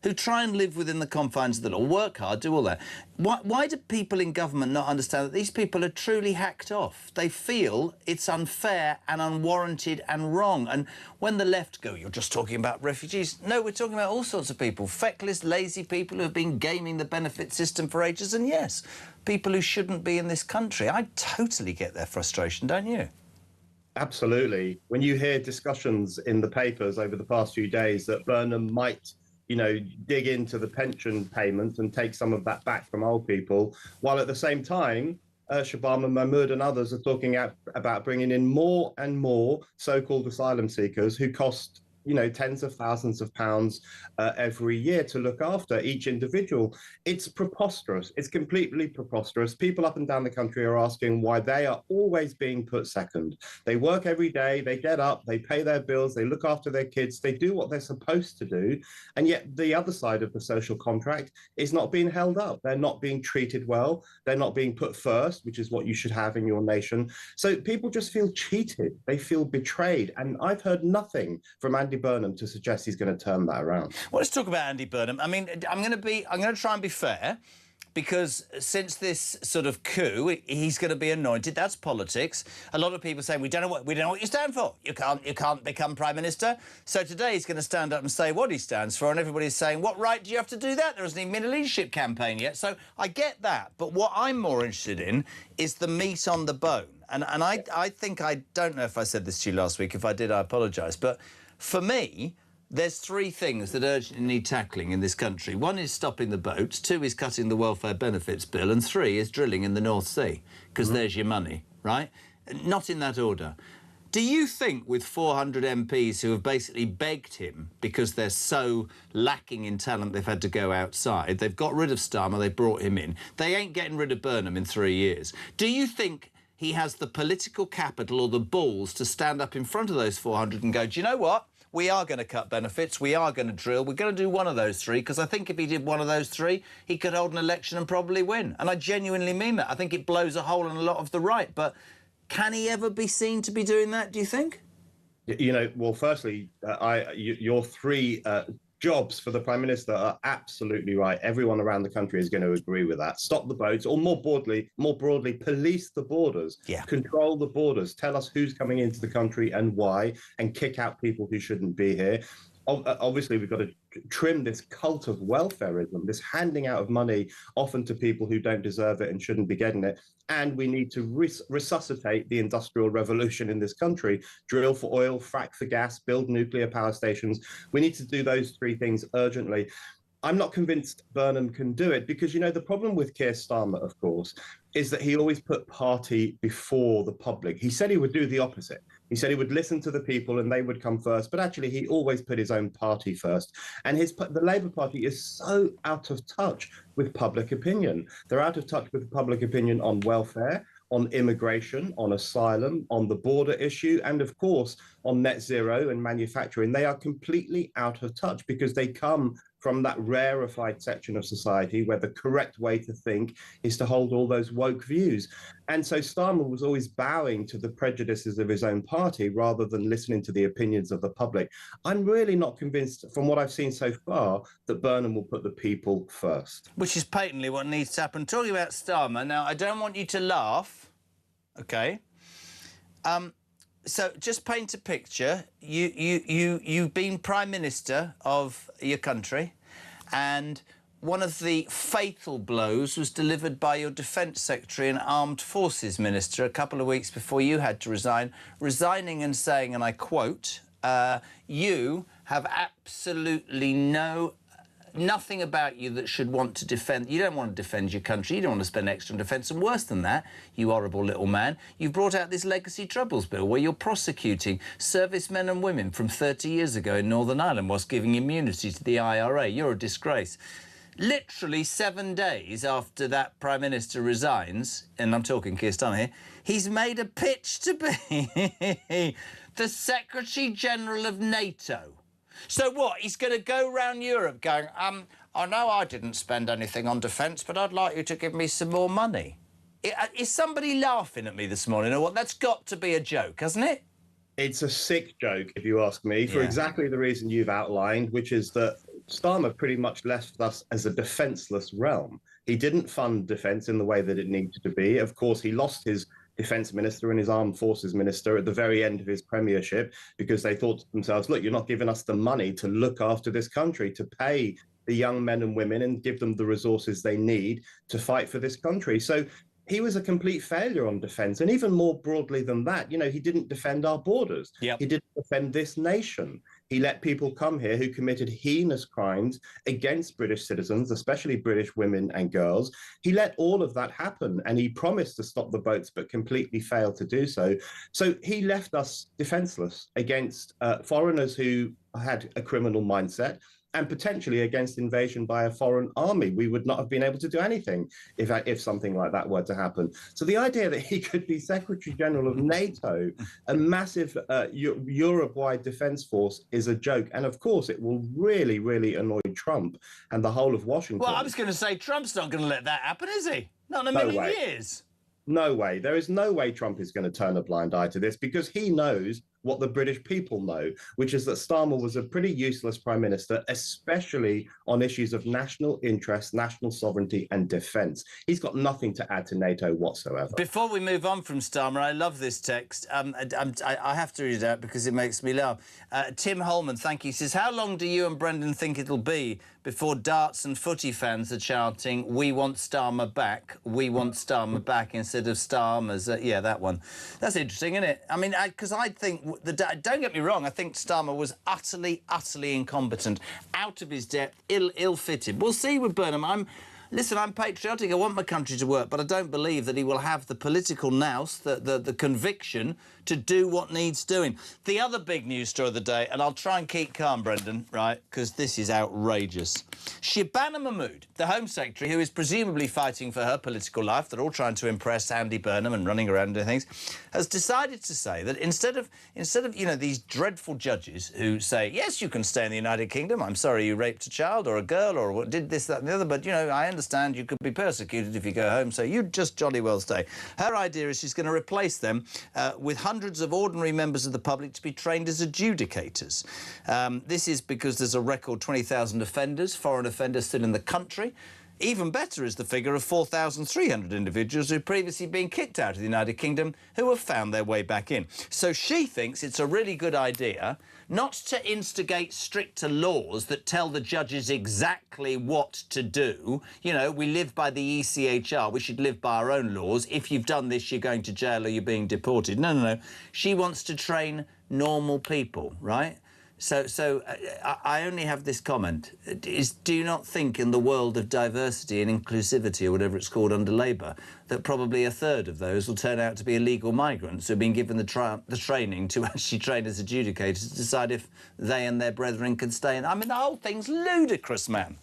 who try and live within the confines of the law, work hard, do all that. Why do people in government not understand that these people are truly hacked off? They feel it's unfair and unwarranted and wrong. And when the left go, you're just talking about refugees. No, we're talking about all sorts of people. Feckless, lazy people who have been gaming the benefit system for ages. And yes, people who shouldn't be in this country. I totally get their frustration, don't you? Absolutely. When you hear discussions in the papers over the past few days that Burnham might, you know, dig into the pension payment and take some of that back from old people, while at the same time, Shabam and Mahmood and others are talking about bringing in more and more so-called asylum seekers who cost, you know, tens of thousands of pounds every year to look after each individual. It's preposterous. It's completely preposterous. People up and down the country are asking why they are always being put second. They work every day, they get up, they pay their bills, they look after their kids, they do what they're supposed to do, and yet the other side of the social contract is not being held up. They're not being treated well. They're not being put first, which is what you should have in your nation. So people just feel cheated. They feel betrayed. And I've heard nothing from Andy Burnham to suggest he's going to turn that around. Well, let's talk about Andy Burnham. I mean, I'm going to try and be fair, because since this sort of coup, he's going to be anointed. That's politics. A lot of people say we don't know what you stand for. You can't become prime minister. So today he's going to stand up and say what he stands for, and everybody's saying, what right do you have to do that? There hasn't even been a leadership campaign yet. So I get that, but what I'm more interested in is the meat on the bone. And I think, I don't know if I said this to you last week. If I did, I apologise. But for me, there's three things that urgently need tackling in this country. One is stopping the boats, two is cutting the welfare benefits bill, and three is drilling in the North Sea, because there's your money, right? Not in that order. Do you think with 400 MPs who have basically begged him because they're so lacking in talent they've had to go outside, they've got rid of Starmer, they brought him in, they ain't getting rid of Burnham in 3 years. Do you think he has the political capital or the balls to stand up in front of those 400 and go, do you know what? We are going to cut benefits, we are going to drill, we're going to do one of those three, because I think if he did one of those three, he could hold an election and probably win. And I genuinely mean that. I think it blows a hole in a lot of the right. But can he ever be seen to be doing that, do you think? You know, well, firstly, your three jobs for the Prime Minister are absolutely right. Everyone around the country is going to agree with that. Stop the boats, or more broadly, police the borders. Yeah. Control the borders. Tell us who's coming into the country and why, and kick out people who shouldn't be here. Obviously, we've got to trim this cult of welfareism, this handing out of money often to people who don't deserve it and shouldn't be getting it. And we need to resuscitate the industrial revolution in this country, drill for oil, frack for gas, build nuclear power stations. We need to do those three things urgently. I'm not convinced Burnham can do it because, you know, the problem with Keir Starmer, of course, is that he always put party before the public. He said he would do the opposite. He said he would listen to the people and they would come first, but actually he always put his own party first. And the Labour Party is so out of touch with public opinion. They're out of touch with public opinion on welfare, on immigration, on asylum, on the border issue, and of course on net zero and manufacturing. They are completely out of touch because they come from that rarefied section of society where the correct way to think is to hold all those woke views. And so Starmer was always bowing to the prejudices of his own party rather than listening to the opinions of the public. I'm really not convinced, from what I've seen so far, that Burnham will put the people first. Which is patently what needs to happen. Talking about Starmer, now, I don't want you to laugh, OK? So just paint a picture. You've been Prime Minister of your country, and one of the fatal blows was delivered by your Defence Secretary and Armed Forces Minister a couple of weeks before you had to resign, resigning and saying, and I quote, you have absolutely nothing about you that should want to defend. You don't want to defend your country. You don't want to spend extra on defence. And worse than that, you horrible little man, you've brought out this Legacy Troubles Bill where you're prosecuting servicemen and women from 30 years ago in Northern Ireland whilst giving immunity to the IRA. You're a disgrace. Literally 7 days after that Prime Minister resigns, and I'm talking Keir Starmer here, he's made a pitch to be the Secretary-General of NATO. So what, he's going to go round Europe going, I know I didn't spend anything on defence, but I'd like you to give me some more money. Is somebody laughing at me this morning or what? That's got to be a joke, hasn't it? It's a sick joke, if you ask me, for exactly the reason you've outlined, which is that Starmer pretty much left us as a defenceless realm. He didn't fund defence in the way that it needed to be. Of course, he lost his Defence Minister and his Armed Forces Minister at the very end of his premiership because they thought to themselves, look, you're not giving us the money to look after this country, to pay the young men and women and give them the resources they need to fight for this country. So he was a complete failure on defence. And even more broadly than that, you know, he didn't defend our borders. He didn't defend this nation. He let people come here who committed heinous crimes against British citizens, especially British women and girls. He let all of that happen, and he promised to stop the boats, but completely failed to do so. So he left us defenceless against foreigners who had a criminal mindset, and potentially against invasion by a foreign army. We would not have been able to do anything if something like that were to happen. So the idea that he could be Secretary General of NATO, a massive Europe-wide defence force, is a joke. And of course, it will really, really annoy Trump and the whole of Washington. Well, I was going to say, Trump's not going to let that happen, is he? Not in a million years. No way. There is no way Trump is going to turn a blind eye to this because he knows what the British people know, which is that Starmer was a pretty useless Prime Minister, especially on issues of national interest, national sovereignty and defence. He's got nothing to add to NATO whatsoever. Before we move on from Starmer, I love this text. I have to read it out because it makes me laugh. Tim Holman, thank you, says, how long do you and Brendan think it'll be before darts and footy fans are chanting, we want Starmer back, we want Starmer back, instead of Starmer's... yeah, that one. That's interesting, isn't it? I mean, because I think... don't get me wrong, I think Starmer was utterly, utterly incompetent, out of his depth, ill-fitted. We'll see with Burnham. Listen, I'm patriotic. I want my country to work, but I don't believe that he will have the political nous, the conviction to do what needs doing. The other big news story of the day, and I'll try and keep calm, Brendan, right, because this is outrageous. Shabana Mahmood, the Home Secretary, who is presumably fighting for her political life, they're all trying to impress Andy Burnham and running around doing things, has decided to say that instead of you know, these dreadful judges who say, yes, you can stay in the United Kingdom, I'm sorry you raped a child or a girl or did this, that and the other, but, you know, I understand you could be persecuted if you go home, so you just jolly well stay. Her idea is she's going to replace them with hundreds of ordinary members of the public to be trained as adjudicators. This is because there's a record 20,000 offenders, foreign offenders still in the country. Even better is the figure of 4,300 individuals who've previously been kicked out of the United Kingdom who have found their way back in. So she thinks it's a really good idea not to instigate stricter laws that tell the judges exactly what to do. You know, we live by the ECHR, we should live by our own laws. If you've done this, you're going to jail or you're being deported. No, no, no. She wants to train normal people, right? So I only have this comment. Do you not think in the world of diversity and inclusivity, or whatever it's called under Labour, that probably a third of those will turn out to be illegal migrants who've been given the training to actually train as adjudicators to decide if they and their brethren can stay in? I mean, the whole thing's ludicrous, man.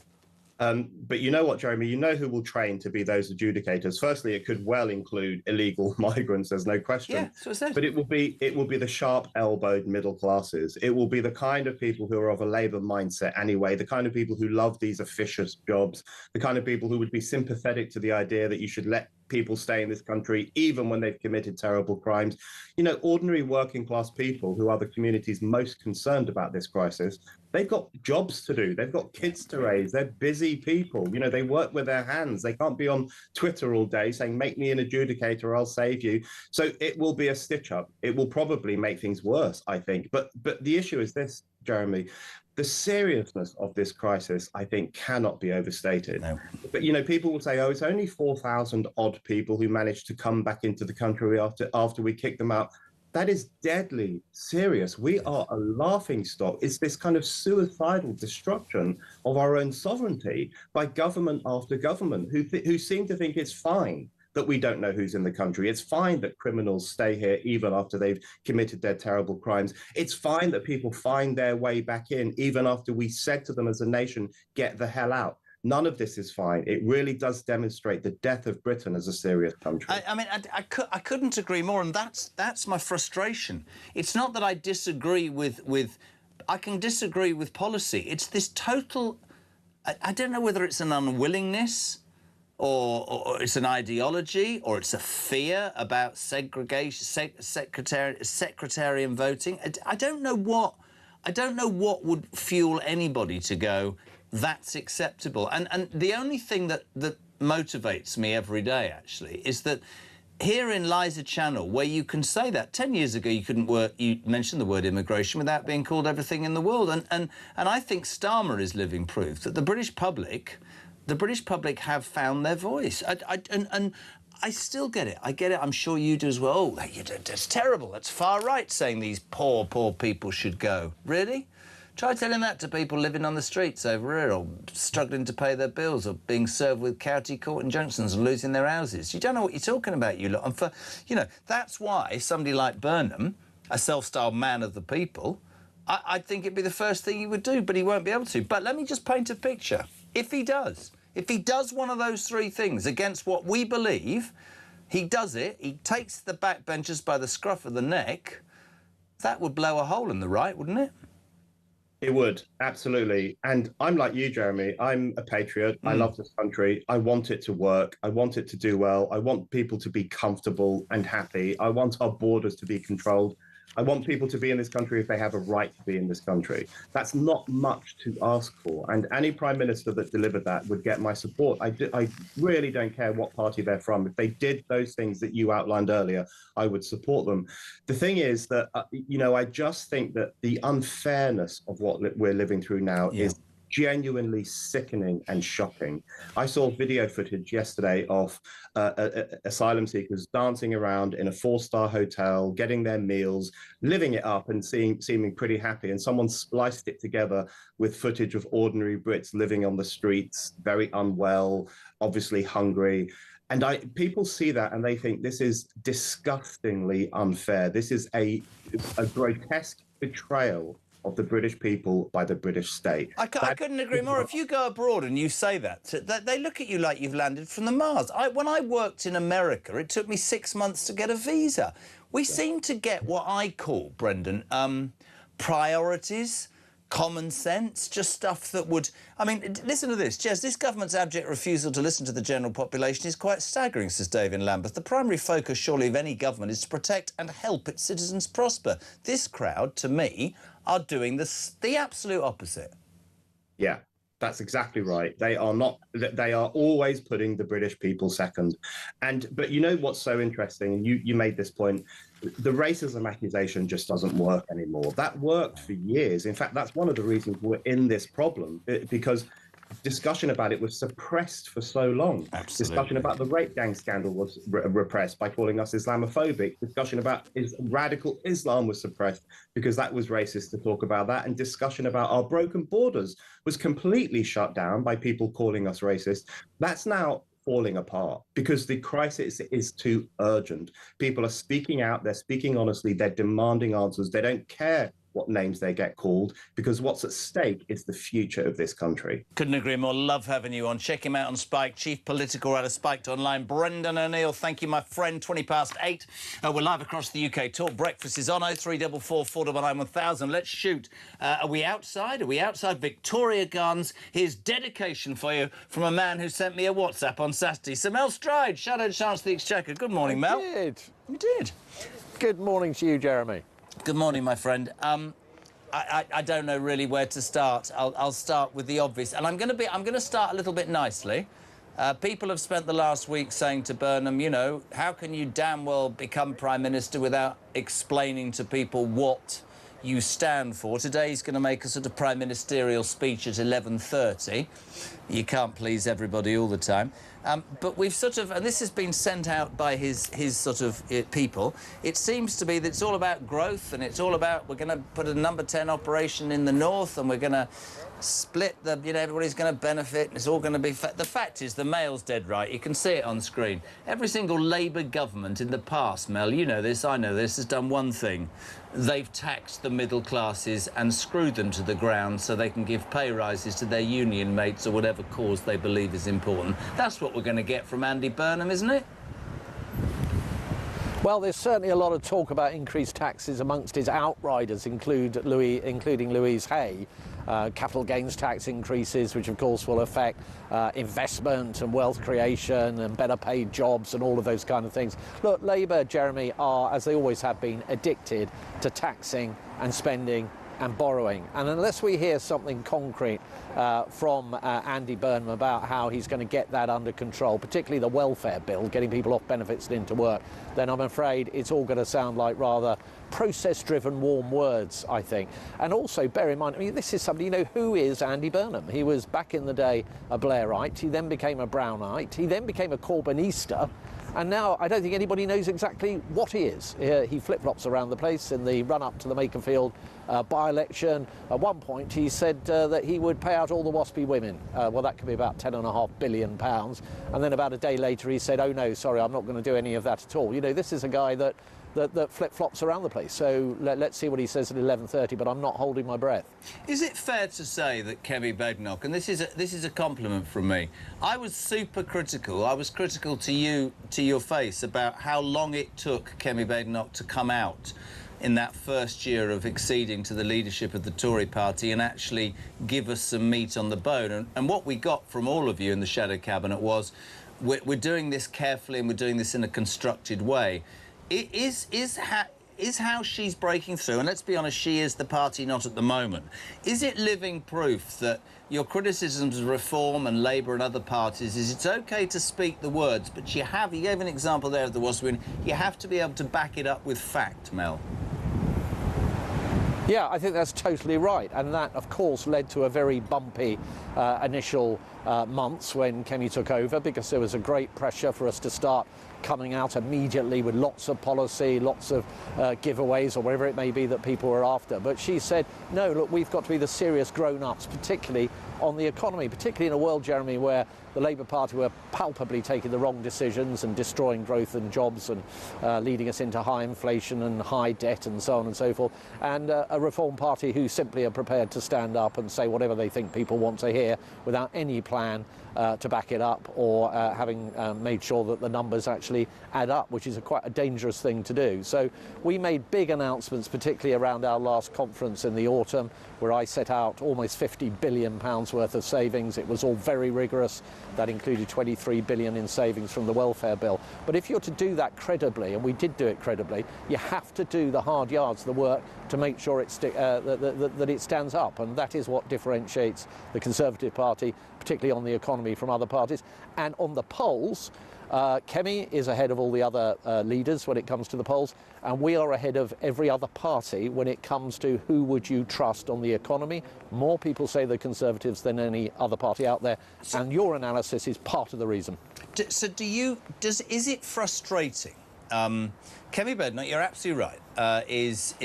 But you know what, Jeremy? You know who will train to be those adjudicators. Firstly, it could well include illegal migrants. There's no question. Yeah, so it says. But it will be the sharp-elbowed middle classes. It will be the kind of people who are of a Labour mindset anyway. The kind of people who love these officious jobs. The kind of people who would be sympathetic to the idea that you should let people stay in this country even when they've committed terrible crimes. You know, ordinary working class people who are the communities most concerned about this crisis, they've got jobs to do, they've got kids to raise, they're busy people, you know, they work with their hands, they can't be on Twitter all day saying, make me an adjudicator, I'll save you. So it will be a stitch up. It will probably make things worse, I think. But the issue is this, Jeremy. The seriousness of this crisis, I think, cannot be overstated. No. But, you know, people will say, oh, it's only 4,000 odd people who managed to come back into the country after we kicked them out. That is deadly serious. We are a laughingstock. It's this kind of suicidal destruction of our own sovereignty by government after government who seem to think it's fine that we don't know who's in the country. It's fine that criminals stay here even after they've committed their terrible crimes. It's fine that people find their way back in even after we said to them as a nation, get the hell out. None of this is fine. It really does demonstrate the death of Britain as a serious country. I mean, I couldn't agree more, and that's my frustration. It's not that I disagree with I can disagree with policy. It's this total, I don't know whether it's an unwillingness or it's an ideology, or it's a fear about segregation, sectarian voting. I don't know what would fuel anybody to go, that's acceptable. And the only thing that motivates me every day, actually, is that here in Liza Channel, where you can say that 10 years ago you couldn't you mentioned the word immigration without being called everything in the world. And I think Starmer is living proof that the British public have found their voice. And I still get it. I get it. I'm sure you do as well. Oh, that's terrible. That's far right saying these poor people should go. Really? Try telling that to people living on the streets over here, or struggling to pay their bills, or being served with county court injunctions and losing their houses. You don't know what you're talking about, you lot. And that's why somebody like Burnham, a self-styled man of the people, I think it'd be the first thing he would do, but he won't be able to. But let me just paint a picture. If he does one of those three things against what we believe, he does it, he takes the backbenchers by the scruff of the neck, that would blow a hole in the right, wouldn't it? It would, absolutely. And I'm like you, Jeremy. I'm a patriot. I love this country. I want it to work. I want it to do well. I want people to be comfortable and happy. I want our borders to be controlled. I want people to be in this country if they have a right to be in this country. That's not much to ask for. And any prime minister that delivered that would get my support. I really don't care what party they're from. If they did those things that you outlined earlier, I would support them. The thing is that, I just think that the unfairness of what we're living through now is genuinely sickening and shocking. I saw video footage yesterday of asylum seekers dancing around in a 4-star hotel, getting their meals, living it up and seeming pretty happy. And someone spliced it together with footage of ordinary Brits living on the streets, very unwell, obviously hungry. And people see that and they think this is disgustingly unfair. This is a grotesque betrayal of the British people by the British state. I couldn't agree more. If you go abroad and you say that, they look at you like you've landed from the Mars. When I worked in America, it took me 6 months to get a visa. We seem to get what I call, Brendan, priorities, common sense, just stuff that would... I mean, listen to this, Jez. This government's abject refusal to listen to the general population is quite staggering, says David Lambeth. The primary focus, surely, of any government is to protect and help its citizens prosper. This crowd, to me, are doing the absolute opposite. Yeah, that's exactly right. They are always putting the British people second. But you know what's so interesting? You made this point. The racism accusation just doesn't work anymore. That worked for years. In fact, that's one of the reasons we're in this problem, because discussion about it was suppressed for so long. Absolutely. Discussion about the rape gang scandal was repressed by calling us Islamophobic. Discussion about radical Islam was suppressed because that was racist to talk about that. And discussion about our broken borders was completely shut down by people calling us racist. That's now falling apart because the crisis is too urgent. People are speaking out, they're speaking honestly, they're demanding answers. They don't care what names they get called, because what's at stake is the future of this country. Couldn't agree more. Love having you on. Check him out on Spike, chief political writer, Spiked Online. Brendan O'Neill, thank you, my friend. 8:20. We're live across the UK. Talk Breakfast is on 0344 499 1000. Let's shoot. Are we outside? Are we outside Victoria Gardens? Here's dedication for you from a man who sent me a WhatsApp on Saturday. Sir Mel Stride, Shadow Chance of the Exchequer. Good morning, Mel. You did. Good morning to you, Jeremy. Good morning, my friend. I don't know really where to start. I'll start with the obvious, and I'm going to start a little bit nicely. People have spent the last week saying to Burnham, you know, how can you damn well become Prime Minister without explaining to people what you stand for? Today he's going to make a sort of prime ministerial speech at 11:30. You can't please everybody all the time. But we've sort of, and this has been sent out by his sort of people, it seems to be that it's all about growth and it's all about, we're going to put a number 10 operation in the north and we're going to split the, you know, everybody's going to benefit and it's all going to be... The fact is, the Mail's dead right. You can see it on screen. Every single Labour government in the past, Mel, you know this, I know this, has done one thing. They've taxed the middle classes and screwed them to the ground so they can give pay rises to their union mates or whatever cause they believe is important. That's what we're going to get from Andy Burnham, isn't it? Well, there's certainly a lot of talk about increased taxes amongst his outriders, including Louise Hay. Capital gains tax increases, which of course will affect investment and wealth creation and better paid jobs and all of those kind of things. Look, Labour, Jeremy, are, as they always have been, addicted to taxing and spending and borrowing. And unless we hear something concrete from Andy Burnham about how he's going to get that under control, particularly the welfare bill, getting people off benefits and into work, then I'm afraid it's all going to sound like rather process-driven warm words, I think. And also, bear in mind, I mean, this is somebody, you know, who is Andy Burnham? He was, back in the day, a Blairite. He then became a Brownite. He then became a Corbynista. And now I don't think anybody knows exactly what he is. He flip-flops around the place in the run-up to the Makerfield by-election. At one point, he said that he would pay out all the WASPy women. Well, that could be about £10.5 billion. And then about a day later, he said, oh, no, sorry, I'm not going to do any of that at all. You know, this is a guy that flip-flops around the place. So let's see what he says at 11:30, but I'm not holding my breath. Is it fair to say that Kemi Badenoch, and this is a compliment from me, I was super critical. I was critical to you, to your face, about how long it took Kemi Badenoch to come out in that first year of acceding to the leadership of the Tory party and actually give us some meat on the bone. And what we got from all of you in the Shadow Cabinet was, we're doing this carefully and we're doing this in a constructed way. Is how she's breaking through, and let's be honest, she is the party not at the moment. Is it living proof that your criticisms of Reform and Labour and other parties is it's OK to speak the words, but you gave an example there of the WASPy, you have to be able to back it up with fact, Mel? Yeah, I think that's totally right. And that, of course, led to a very bumpy initial months when Kemi took over, because there was a great pressure for us to start coming out immediately with lots of policy, lots of giveaways or whatever it may be that people were after. But she said, no, look, we've got to be the serious grown-ups, particularly on the economy, particularly in a world, Jeremy, where the Labour Party were palpably taking the wrong decisions and destroying growth and jobs and leading us into high inflation and high debt and so on and so forth, and a Reform Party who simply are prepared to stand up and say whatever they think people want to hear without any plan to back it up, or having made sure that the numbers actually add up, which is quite a dangerous thing to do. So we made big announcements, particularly around our last conference in the autumn, where I set out almost £50 billion worth of savings. It was all very rigorous. That included 23 billion in savings from the welfare bill. But if you're to do that credibly, and we did do it credibly, you have to do the hard yards, the work, to make sure that it stands up. And that is what differentiates the Conservative Party, particularly on the economy, from other parties. And on the polls, Kemi is ahead of all the other leaders when it comes to the polls, and we are ahead of every other party when it comes to who would you trust on the economy. More people say the Conservatives than any other party out there, and your analysis is part of the reason. So is it frustrating? Kemi Burnham, you're absolutely right, is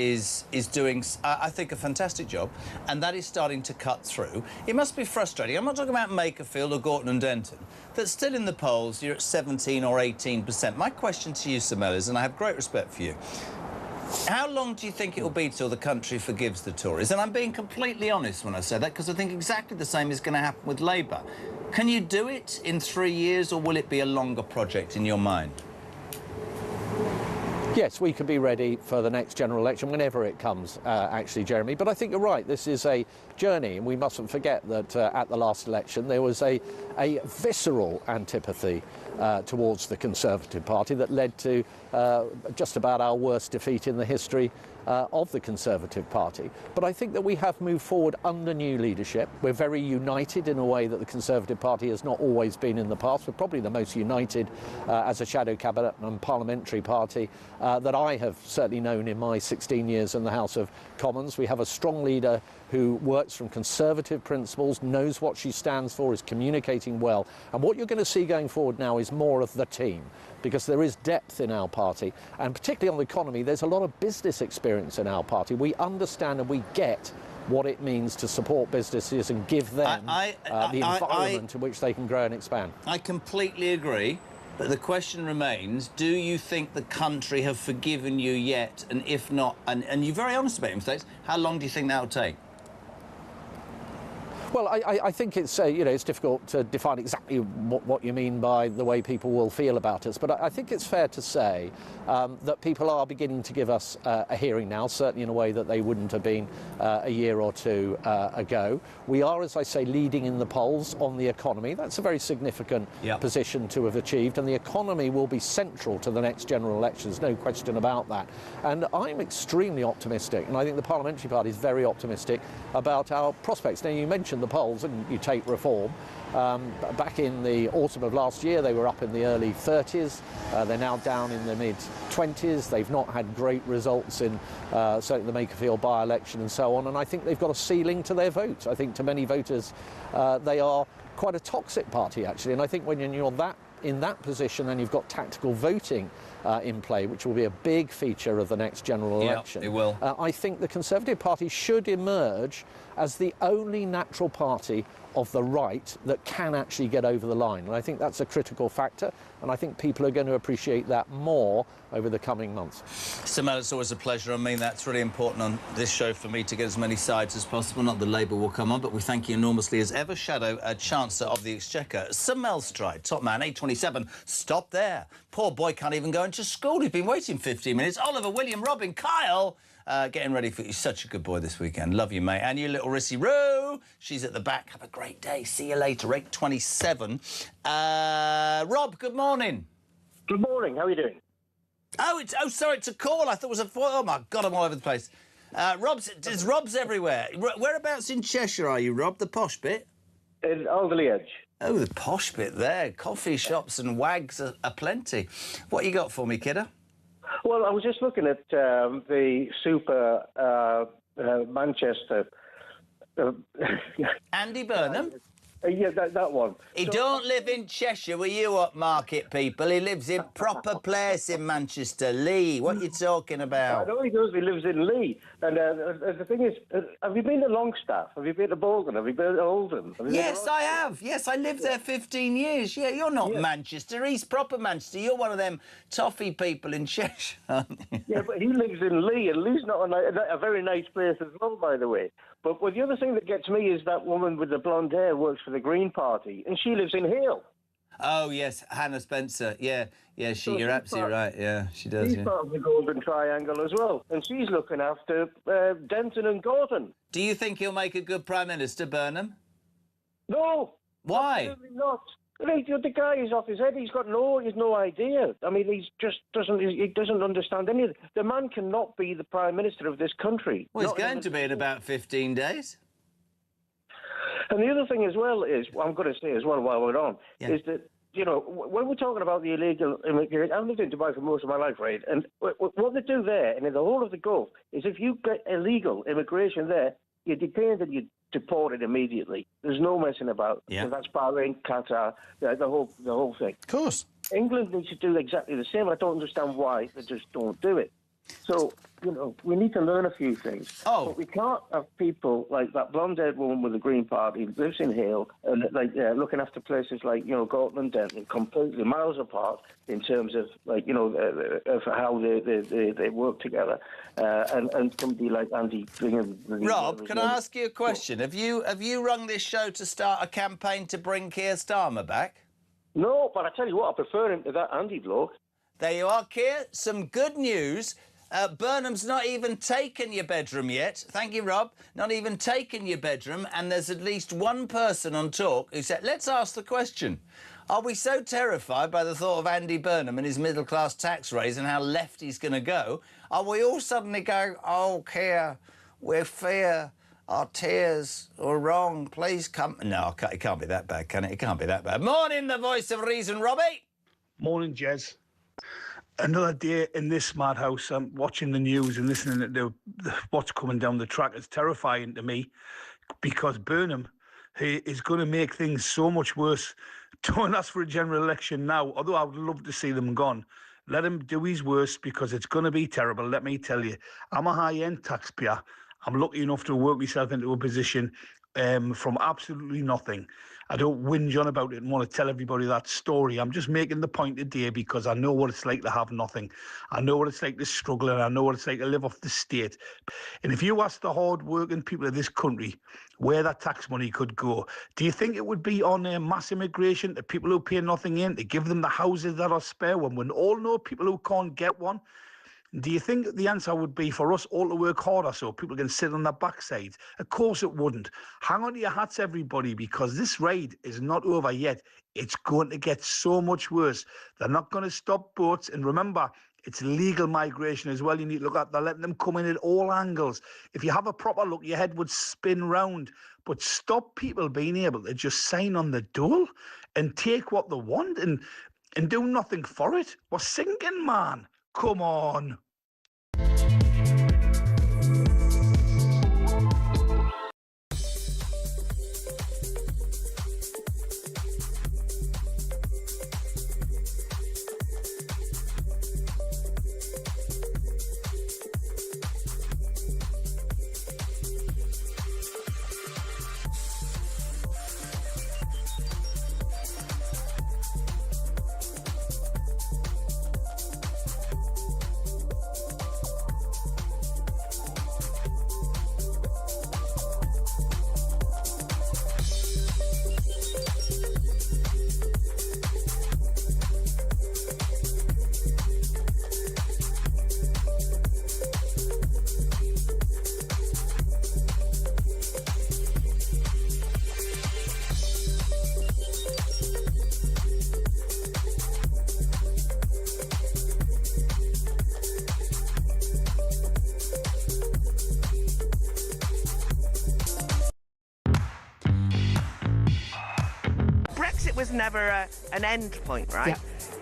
doing, I think, a fantastic job, and that is starting to cut through. It must be frustrating. I'm not talking about Makerfield or Gorton and Denton, but still in the polls you're at 17 or 18%. My question to you, Samel, is, and I have great respect for you, how long do you think it will be till the country forgives the Tories? And I'm being completely honest when I say that, because I think exactly the same is going to happen with Labour. Can you do it in 3 years, or will it be a longer project in your mind? Yes, we can be ready for the next general election whenever it comes, actually, Jeremy. But I think you're right. This is a journey, and we mustn't forget that at the last election there was a visceral antipathy towards the Conservative Party that led to just about our worst defeat in the history of the Conservative Party. But I think that we have moved forward under new leadership. We're very united in a way that the Conservative Party has not always been in the past. We're probably the most united as a shadow cabinet and parliamentary party that I have certainly known in my 16 years in the House of Commons. We have a strong leader who works from Conservative principles, knows what she stands for, is communicating well. And what you're going to see going forward now is more of the team, because there is depth in our party, and particularly on the economy, there's a lot of business experience in our party. We understand and we get what it means to support businesses and give them the environment in which they can grow and expand. I completely agree, but the question remains, do you think the country have forgiven you yet? And if not, and you're very honest about your mistakes, how long do you think that will take? Well, I think it's it's difficult to define exactly what you mean by the way people will feel about us, but I think it's fair to say that people are beginning to give us a hearing now, certainly in a way that they wouldn't have been a year or two ago. We are, as I say, leading in the polls on the economy. That's a very significant position to have achieved, and the economy will be central to the next general elections, no question about that. And I'm extremely optimistic, and I think the Parliamentary Party is very optimistic about our prospects. Now, you mentioned the polls, and you take Reform. Back in the autumn of last year, they were up in the early 30s. They're now down in the mid-20s. They've not had great results in certainly the Makerfield by-election and so on, and I think they've got a ceiling to their vote. I think to many voters, they are quite a toxic party, actually, and I think when you're in that position, and you've got tactical voting in play, which will be a big feature of the next general election. It will. I think the Conservative Party should emerge as the only natural party of the right that can actually get over the line. And I think that's a critical factor, and I think people are going to appreciate that more over the coming months. Samel, it's always a pleasure. I mean, that's really important on this show for me to get as many sides as possible. Not that Labour will come on, but we thank you enormously as ever. Shadow, Chancellor of the Exchequer. Samel Stride, top man, 8:27. Stop there. Poor boy can't even go into school. He's been waiting 15 minutes. Oliver, William, Robin, Kyle, getting ready for you. Such a good boy this weekend. Love you, mate. And you little Rissy Roo. She's at the back. Have a great day. See you later. 8:27. Rob, good morning. Good morning. How are you doing? Oh, sorry, it's a call. I thought it was a... Oh, my God, I'm all over the place. There's Robs everywhere. Whereabouts in Cheshire are you, Rob? The posh bit? In Alderley Edge. Oh, the posh bit there. Coffee shops and wags are plenty. What you got for me, kiddo? Well, I was just looking at the super Manchester. Andy Burnham? Yeah, that one. He don't live in Cheshire with you upmarket people. He lives in proper place in Manchester. Lee, what you talking I about? know he does. He lives in Lee. And the thing is, have you been to Longstaff? Have you been to Bolton? Have you been to Oldham? Yes, I have. Yes, I lived there 15 years. Yeah, you're not Manchester. He's proper Manchester. You're one of them toffee people in Cheshire, aren't you? Yeah, but he lives in Lee, and Lee's not a very nice place as well, by the way. But the other thing that gets me is that woman with the blonde hair works for the Green Party, and she lives in Hale. Oh, yes, Hannah Spencer. Yeah, you're absolutely right. Yeah, she does. She's part of the Golden Triangle as well, and she's looking after Denton and Gorton. Do you think he'll make a good Prime Minister, Burnham? No. Why? Absolutely not. The guy is off his head. He's no idea. I mean, he doesn't understand anything. The man cannot be the Prime Minister of this country. Well, he's going to be in about 15 days. And the other thing as well is, what I'm going to say as well while we're on, is that, when we're talking about the illegal immigration, I've lived in Dubai for most of my life, right? And what they do there, and in the whole of the Gulf, is if you get illegal immigration there, you're detained and you're deported immediately. There's no messing about. Yeah. So that's Bahrain, Qatar, the whole thing. Of course. England needs to do exactly the same. I don't understand why they just don't do it. So, we need to learn a few things. Oh. But we can't have people like that blonde-haired woman with the Green Party who lives in Hale and looking after places like, Gorton and Denton, completely miles apart in terms of, of how they work together. And somebody like Andy Burnham. Rob, can I ask you a question? Have you rung this show to start a campaign to bring Keir Starmer back? No, but I tell you what, I prefer him to that Andy bloke. There you are, Keir. Some good news. Burnham's not even taken your bedroom yet. Thank you, Rob. Not even taken your bedroom, and there's at least one person on Talk who said, let's ask the question. Are we so terrified by the thought of Andy Burnham and his middle-class tax raise and how left he's going to go? Are we all suddenly going, oh, Keir, we fear our tears are wrong. Please come... No, it can't be that bad, can it? It can't be that bad. Morning, the voice of reason, Robbie. Morning, Jez. Another day in this madhouse. I'm watching the news and listening to what's coming down the track. It's terrifying to me because Burnham is going to make things so much worse. Don't ask for a general election now, although I would love to see them gone. Let him do his worst because it's going to be terrible, let me tell you. I'm a high-end taxpayer. I'm lucky enough to work myself into a position from absolutely nothing. I don't whinge on about it and want to tell everybody that story. I'm just making the point today because I know what it's like to have nothing. I know what it's like to struggle and I know what it's like to live off the state. And if you ask the hard-working people of this country where that tax money could go, do you think it would be on mass immigration, to people who pay nothing in, to give them the houses that are spare when we all know people who can't get one? Do you think the answer would be for us all to work harder so people can sit on their backsides? Of course it wouldn't. Hang on to your hats, everybody, because this raid is not over yet. It's going to get so much worse. They're not going to stop boats. And remember, it's legal migration as well. You need to look at. They're letting them come in at all angles. If you have a proper look, your head would spin round. But stop people being able to just sign on the dole and take what they want and do nothing for it. We're sinking, man. Come on. Was never an end point, right?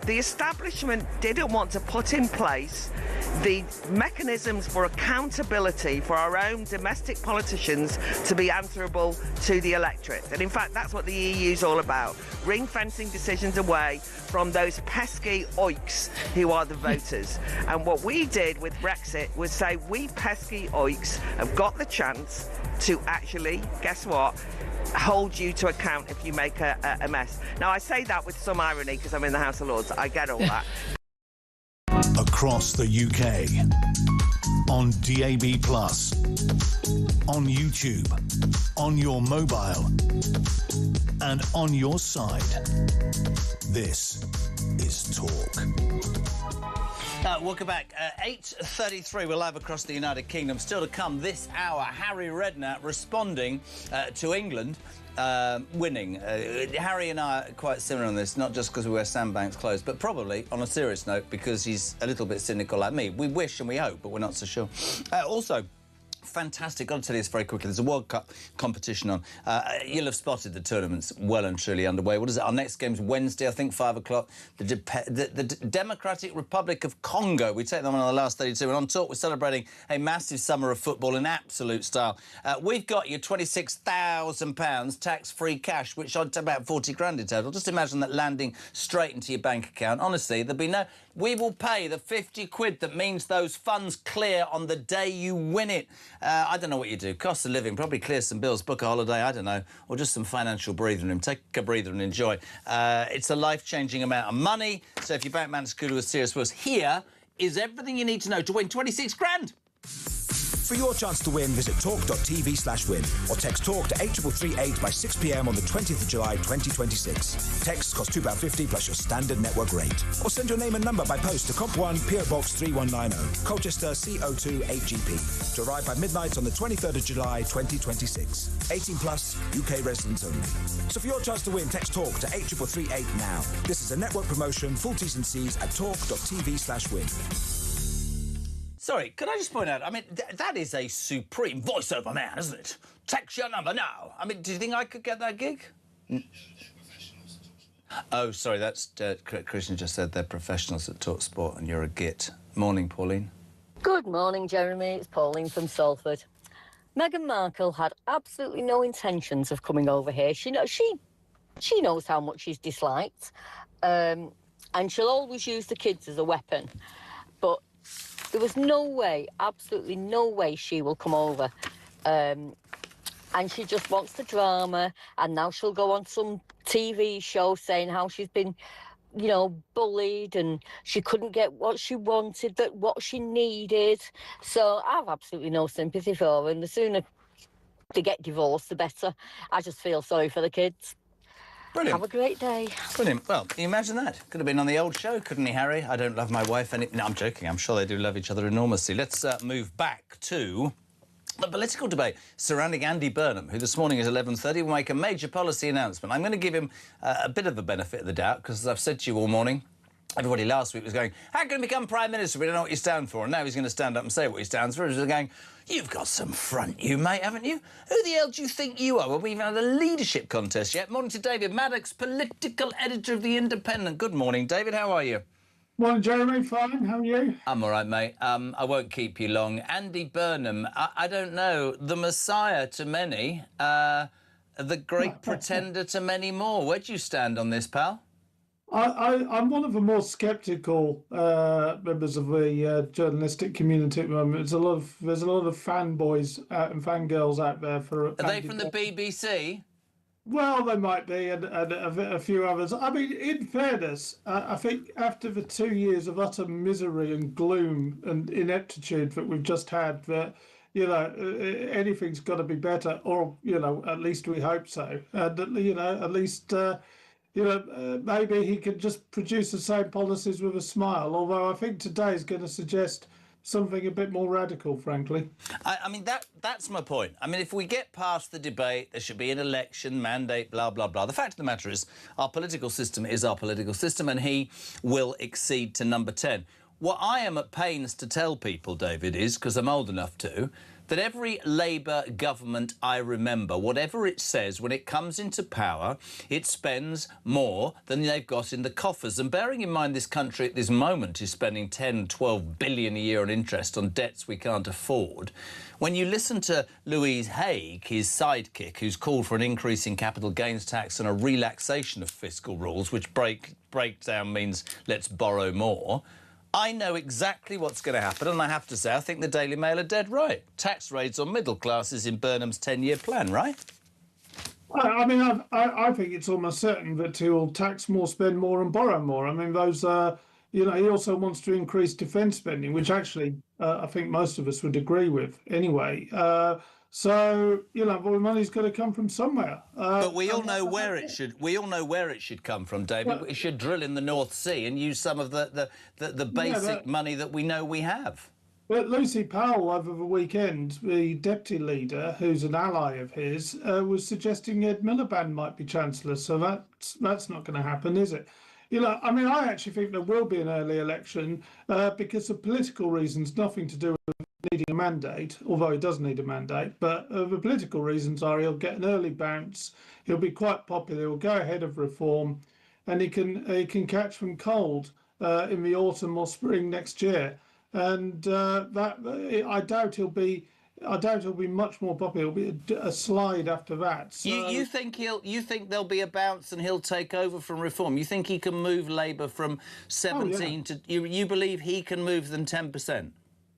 the establishment didn't want to put in place the mechanisms for accountability for our own domestic politicians to be answerable to the electorate. And in fact, that's what the EU is all about, ring-fencing decisions away from those pesky oiks who are the voters. And what we did with Brexit was say, we pesky oiks have got the chance to actually, guess what, hold you to account if you make a mess. Now, I say that with some irony because I'm in the House of Lords. I get all that. Across the UK, on DAB+, on YouTube, on your mobile, and on your side. This is Talk. Welcome back. 8:33, we're live across the United Kingdom. Still to come this hour, Harry Redknapp responding to England winning. Harry and I are quite similar on this, not just because we wear Sandbanks clothes, but probably, on a serious note, because he's a little bit cynical like me. We wish and we hope, but we're not so sure. Also, fantastic. Got to tell you this very quickly. There's a World Cup competition on. You'll have spotted the tournament's well and truly underway. What is it? Our next game's Wednesday, I think, 5 o'clock. The Democratic Republic of Congo. We take them on the last 32. And on Talk, we're celebrating a massive summer of football in absolute style. We've got you £26,000 tax-free cash, which I'd about 40 grand in total. Just imagine that landing straight into your bank account. Honestly, there'll be no... We will pay the 50 quid that means those funds clear on the day you win it. I don't know what you do. Cost of living, probably clear some bills, book a holiday, I don't know, or just some financial breathing room. Take a breather and enjoy. It's a life-changing amount of money, so if your bank manager could do a serious worse, here is everything you need to know to win 26 grand. For your chance to win, visit talk.tv/win or text TALK to 83338 by 6 p.m. on the 20th of July 2026. Texts cost £2.50 plus your standard network rate. Or send your name and number by post to Comp 1 PO Box 3190, Colchester CO2 8GP, to arrive by midnight on the 23rd of July 2026. 18 plus, UK residents only. So for your chance to win, text TALK to 83338 now. This is a network promotion, full T's and C's at talk.tv/win. Sorry, can I just point out, I mean, that is a supreme voiceover man, isn't it? Text your number now. I mean, do you think I could get that gig? Oh, sorry, that's... Christian just said they're professionals at Talk Sport and you're a git. Morning, Pauline. Good morning, Jeremy. It's Pauline from Salford. Meghan Markle had absolutely no intentions of coming over here. She knows how much she's disliked, and she'll always use the kids as a weapon. But there was no way, absolutely no way she will come over. And she just wants the drama, and now she'll go on some TV show saying how she's been, you know, bullied and she couldn't get what she wanted, what she needed. So I've absolutely no sympathy for her, and the sooner they get divorced, the better. I just feel sorry for the kids. Brilliant. Have a great day. Brilliant. Well, can you imagine that? Could have been on the old show, couldn't he, Harry? I don't love my wife any... No, I'm joking. I'm sure they do love each other enormously. Let's move back to the political debate surrounding Andy Burnham, who this morning at 11:30 will make a major policy announcement. I'm going to give him a bit of the benefit of the doubt, because as I've said to you all morning, everybody last week was going, how can he become Prime Minister? We don't know what you stand for. And now he's going to stand up and say what he stands for. He's going, you've got some front, you, mate, haven't you? Who the hell do you think you are? Well, we haven't had a leadership contest yet. Morning to David Maddox, political editor of The Independent. Good morning, David. How are you? Morning, Jeremy. Fine. How are you? I'm all right, mate. I won't keep you long. Andy Burnham, I don't know, the messiah to many, the great pretender to many more. Where do you stand on this, pal? I'm one of the more sceptical members of the journalistic community at the moment. There's a lot of fanboys and fangirls out there for. Are they from the BBC? Well, they might be, and a few others. I mean, in fairness, I think after the 2 years of utter misery and gloom and ineptitude that we've just had, that anything's got to be better, or at least we hope so. And at least. Maybe he could just produce the same policies with a smile, although I think today is going to suggest something a bit more radical, frankly. I mean, that's my point. I mean, if we get past the debate, there should be an election, mandate, blah, blah, blah. The fact of the matter is our political system is our political system, and he will accede to number 10. What I am at pains to tell people, David, is, because I'm old enough to, that every Labour government I remember, whatever it says, when it comes into power, it spends more than they've got in the coffers. And bearing in mind this country at this moment is spending 10, 12 billion a year on interest on debts we can't afford, when you listen to Louise Hay, his sidekick, who's called for an increase in capital gains tax and a relaxation of fiscal rules, which breakdown means let's borrow more, I know exactly what's going to happen, and I have to say, I think the Daily Mail are dead right. Tax raids on middle classes in Burnham's 10-year plan, right? I mean, I think it's almost certain that he'll tax more, spend more, and borrow more. I mean, those, he also wants to increase defence spending, which actually I think most of us would agree with anyway. So, well, the money's got to come from somewhere. But we all know where it should. We all know where it should come from, David. We should drill in the North Sea and use some of the basic money that we know we have. But Lucy Powell over the weekend, the deputy leader, who's an ally of his, was suggesting Ed Miliband might be Chancellor. So that's not going to happen, is it? I mean, I actually think there will be an early election because of political reasons, nothing to do with needing a mandate, although he does need a mandate. But the political reasons are he'll get an early bounce, he'll be quite popular, he'll go ahead of reform, and he can catch from cold in the autumn or spring next year. And I doubt he'll be much more popular. It'll be a slide after that. So... You think there'll be a bounce and he'll take over from Reform? You think he can move Labour from 17 to? You believe he can move them 10%?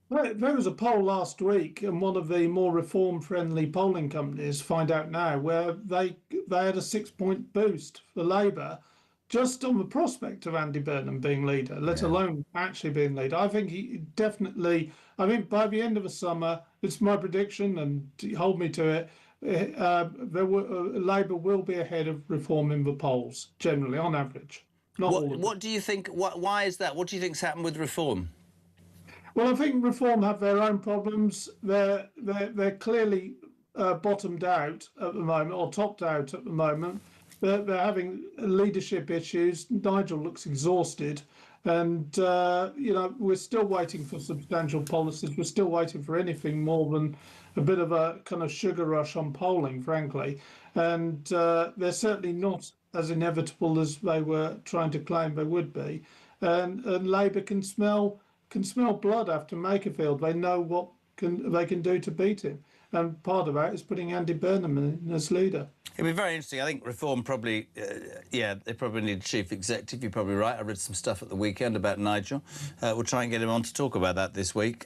There was a poll last week, and one of the more reform-friendly polling companies, Find Out Now, where they had a 6-point boost for Labour, just on the prospect of Andy Burnham being leader, let alone actually being leader. I think he definitely. I think by the end of the summer, it's my prediction, and hold me to it. Labour will be ahead of Reform in the polls, generally, on average. What do you think? Why is that? What do you think's happened with Reform? Well, I think Reform have their own problems. They're clearly bottomed out at the moment, or topped out at the moment. They're having leadership issues. Nigel looks exhausted. And, we're still waiting for substantial policies. We're still waiting for anything more than a bit of a kind of sugar rush on polling, frankly. And they're certainly not as inevitable as they were trying to claim they would be. And Labour can smell blood after Makerfield. They know what they can do to beat him. And part of that is putting Andy Burnham in as leader. It'll be very interesting. I think Reform probably, they probably need a chief executive. You're probably right. I read some stuff at the weekend about Nigel. We'll try and get him on to talk about that this week.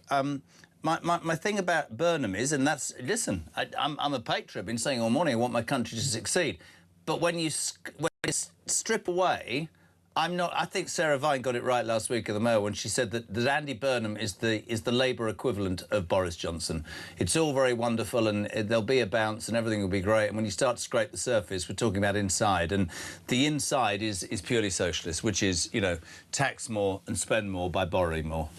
My thing about Burnham is, and that's, listen, I'm a patriot. I've been saying all morning I want my country to succeed. But when you strip away... I think Sarah Vine got it right last week in the Mail when she said that Andy Burnham is the Labour equivalent of Boris Johnson. It's all very wonderful and there'll be a bounce and everything will be great. And when you start to scrape the surface, we're talking about inside. And the inside is purely socialist, which is, tax more and spend more by borrowing more.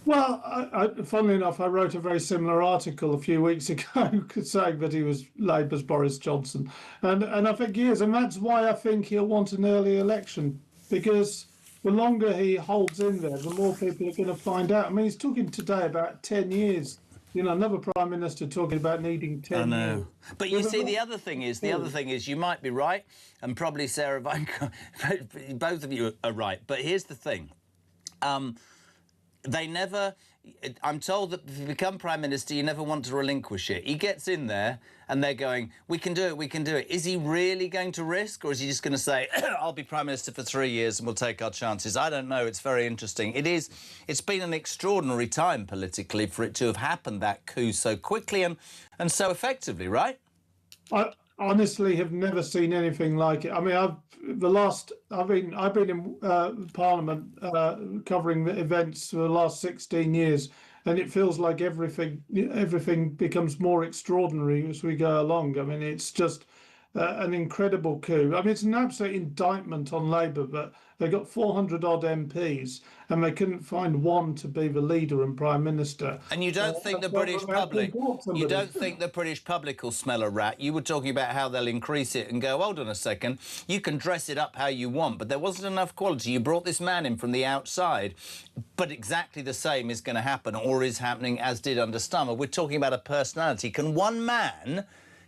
Well, funnily enough, I wrote a very similar article a few weeks ago saying that he was Labour's Boris Johnson. And I think he is. And that's why I think he'll want an early election. Because the longer he holds in there, the more people are going to find out. I mean, he's talking today about 10 years. Another Prime Minister talking about needing 10 years. I know. But you see, the other thing is, you might be right, and probably Sarah Vine, both of you are right. But here's the thing. I'm told that if you become Prime Minister, you never want to relinquish it. He gets in there and they're going, we can do it. Is he really going to risk, or is he just going to say, I'll be Prime Minister for 3 years and we'll take our chances? I don't know. It's very interesting. It's been an extraordinary time politically for it to have happened, that coup, so quickly and so effectively, right? I honestly have never seen anything like it. I mean, I've been in Parliament covering the events for the last 16 years, and it feels like everything becomes more extraordinary as we go along. I mean, it's just an incredible coup. I mean, it's an absolute indictment on Labour, but they got 400 odd MPs and they couldn't find one to be the leader and Prime Minister. And you don't think the British public, you don't think the British public will smell a rat? You were talking about how they'll increase it and go, hold on a second, you can dress it up how you want, but there wasn't enough quality. You brought this man in from the outside, but exactly the same is going to happen or is happening, as did under Starmer. We're talking about a personality. Can one man...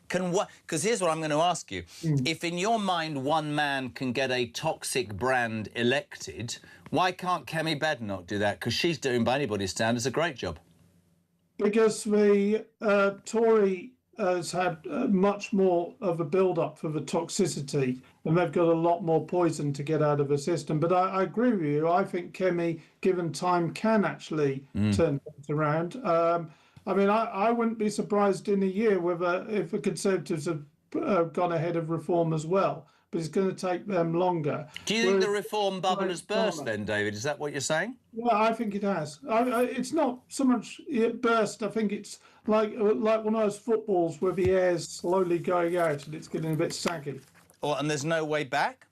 Because here's what I'm going to ask you. If in your mind one man can get a toxic brand elected, why can't Kemi Badenoch do that? Because she's doing, by anybody's standards, a great job. Because the Tory has had much more of a build-up for the toxicity, and they've got a lot more poison to get out of the system. But I agree with you. I think Kemi, given time, can actually turn things around. I mean, I wouldn't be surprised in a year if the Conservatives have gone ahead of reform as well, but it's going to take them longer. Do you think the reform bubble has burst then, David? Is that what you're saying? Yeah, I think it has. It's not so much it burst. I think it's like one of those footballs where the air's slowly going out and it's getting a bit saggy. Oh, and there's no way back?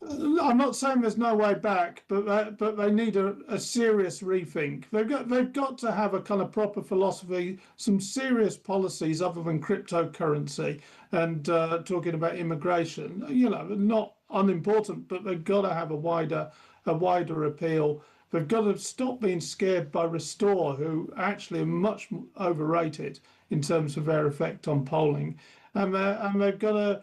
I'm not saying there's no way back, but they need a serious rethink. They've got to have a kind of proper philosophy, some serious policies other than cryptocurrency and talking about immigration. You know, not unimportant, but they've got to have a wider appeal. They've got to stop being scared by Restore, who actually are much overrated in terms of their effect on polling, and they've got to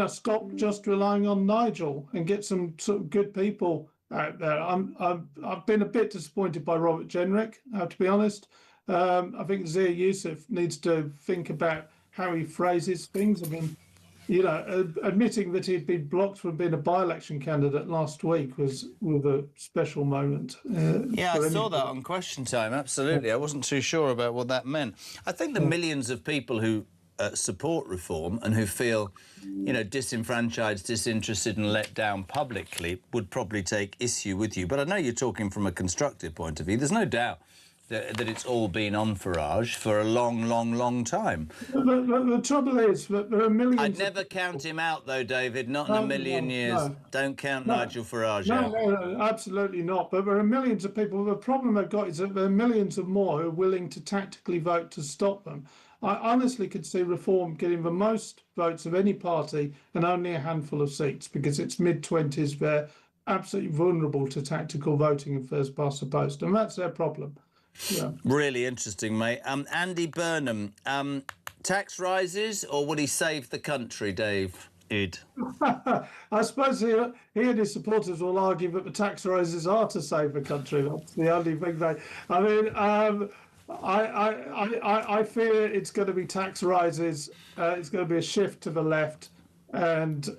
stop just relying on Nigel and get some sort of good people out there. I've been a bit disappointed by Robert Jenrick, I have to be honest. I think Zia Youssef needs to think about how he phrases things. I mean, admitting that he'd been blocked from being a by-election candidate last week was a special moment. Yeah, I saw that on Question Time, absolutely. I wasn't too sure about what that meant. I think the millions of people who support reform and who feel, disenfranchised, disinterested and let down publicly would probably take issue with you. But I know you're talking from a constructive point of view. There's no doubt that it's all been on Farage for a long, long, long time. The trouble is that there are millions... I'd never count him out, though, David, not in a million years. No. Don't count Nigel Farage out. No, absolutely not. But there are millions of people. The problem they've got is that there are millions of more who are willing to tactically vote to stop them. I honestly could see Reform getting the most votes of any party and only a handful of seats because it's mid-20s. They're absolutely vulnerable to tactical voting and first past the post, and that's their problem. Yeah. Really interesting, mate. Andy Burnham, tax rises or would he save the country, Dave? I suppose he and his supporters will argue that the tax rises are to save the country. That's the only thing they... I mean... I fear it's going to be tax rises. It's going to be a shift to the left, and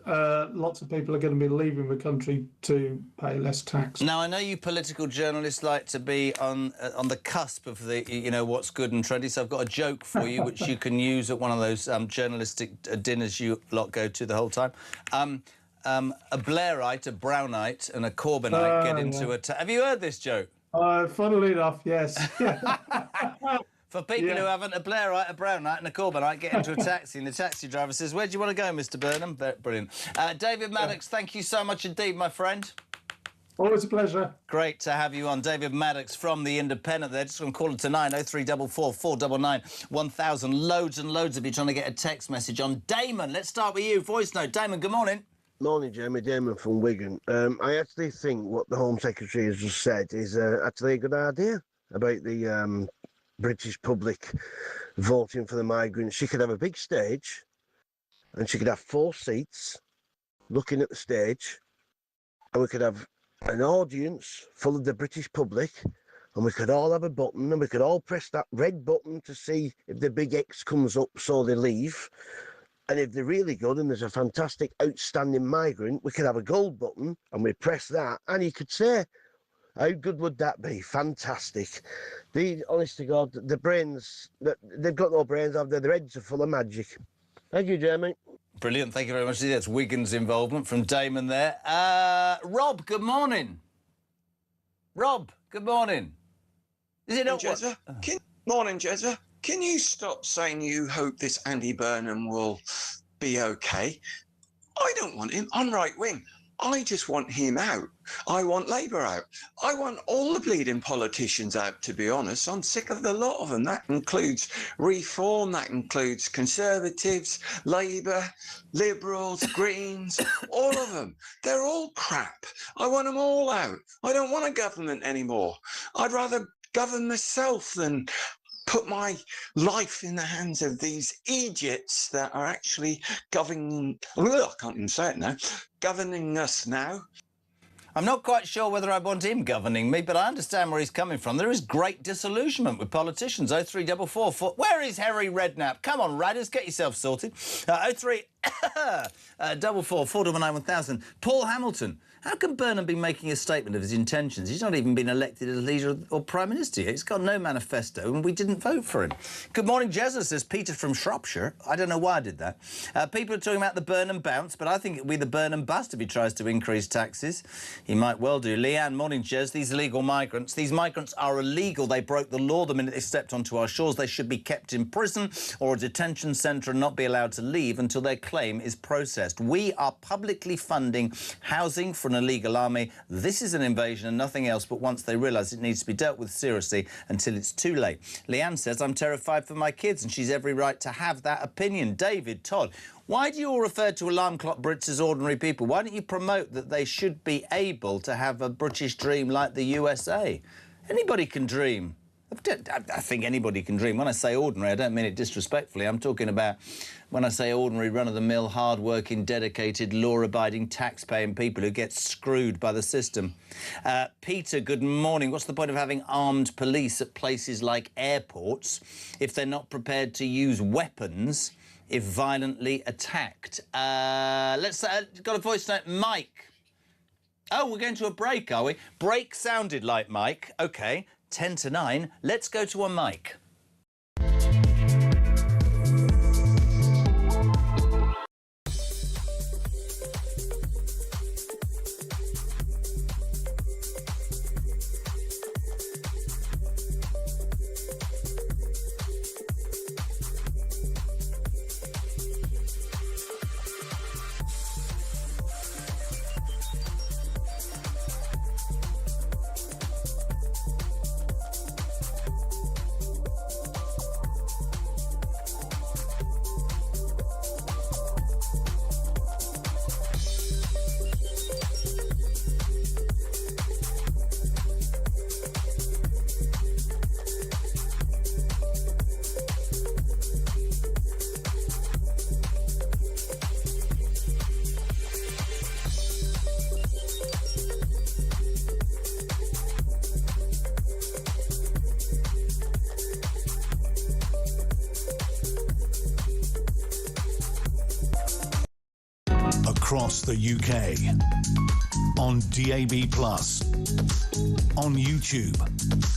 lots of people are going to be leaving the country to pay less tax. Now, I know you political journalists like to be on the cusp of the, what's good and trendy. So I've got a joke for you, which you can use at one of those journalistic dinners you lot go to the whole time. A Blairite, a Brownite, and a Corbynite get into a... Have you heard this joke? Funnily enough, yes. For people who haven't, a Blairite, a Brownite and a Corbynite get into a taxi and the taxi driver says, where do you want to go, Mr Burnham? Brilliant. David Maddox, thank you so much indeed, my friend. Always a pleasure. Great to have you on. David Maddox from The Independent there. Just going to call it to 90344 499 1000. Loads and loads of you trying to get a text message on. Damon, let's start with you. Voice note. Damon, good morning. Morning, Jeremy. Damon from Wigan. I actually think what the Home Secretary has just said is actually a good idea about the British public voting for the migrants. She could have a big stage and she could have 4 seats looking at the stage, and we could have an audience full of the British public, and we could all have a button and we could all press that red button to see if the big X comes up so they leave. And if they're really good and there's a fantastic, outstanding migrant, we could have a gold button and we press that and you could say, how good would that be? Fantastic. Honest to God, the brains, they've got no brains, have they? Their heads are full of magic. Thank you, Jeremy. Brilliant. Thank you very much. That's Wigan's involvement from Damon there. Rob, good morning. Rob, good morning. Is it not Jezza? Morning, Jezza. Can you stop saying you hope this Andy Burnham will be okay. I don't want him. I'm right wing. I just want him out. I want Labour out. I want all the bleeding politicians out, to be honest. I'm sick of the lot of them. That includes Reform, that includes Conservatives, Labour, Liberals, Greens, all of them. They're all crap. I want them all out. I don't want a government anymore. I'd rather govern myself than put my life in the hands of these idiots that are actually governing. I can't even say it now. Governing us now. I'm not quite sure whether I want him governing me, but I understand where he's coming from. There is great disillusionment with politicians. 0344. Where is Harry Redknapp? Come on, Radders, get yourself sorted. 0344 499 1000. Paul Hamilton. How can Burnham be making a statement of his intentions? He's not even been elected as leader or prime minister yet. He's got no manifesto, and we didn't vote for him. Good morning, Jezza, says Peter from Shropshire. I don't know why I did that. People are talking about the Burnham bounce, but I think it'll be the Burnham bust if he tries to increase taxes. He might well do. Leanne, morning, Jez. These illegal migrants. These migrants are illegal. They broke the law the minute they stepped onto our shores. They should be kept in prison or a detention centre and not be allowed to leave until their claim is processed. We are publicly funding housing for an illegal army. This is an invasion and nothing else, but once they realise it needs to be dealt with seriously until it's too late. Leanne says, I'm terrified for my kids, and she's every right to have that opinion. David, Todd, why do you all refer to alarm clock Brits as ordinary people? Why don't you promote that they should be able to have a British dream like the USA? Anybody can dream. I think anybody can dream. When I say ordinary, I don't mean it disrespectfully. I'm talking about when I say ordinary, run-of-the-mill, hard-working, dedicated, law-abiding, tax-paying people who get screwed by the system. Peter, good morning. What's the point of having armed police at places like airports if they're not prepared to use weapons if violently attacked? Let's got a voice note. Mike. Oh, we're going to a break, are we? Break sounded like Mike. OK. 10 to 9, let's go to a mic. Across the UK, on DAB+, on YouTube,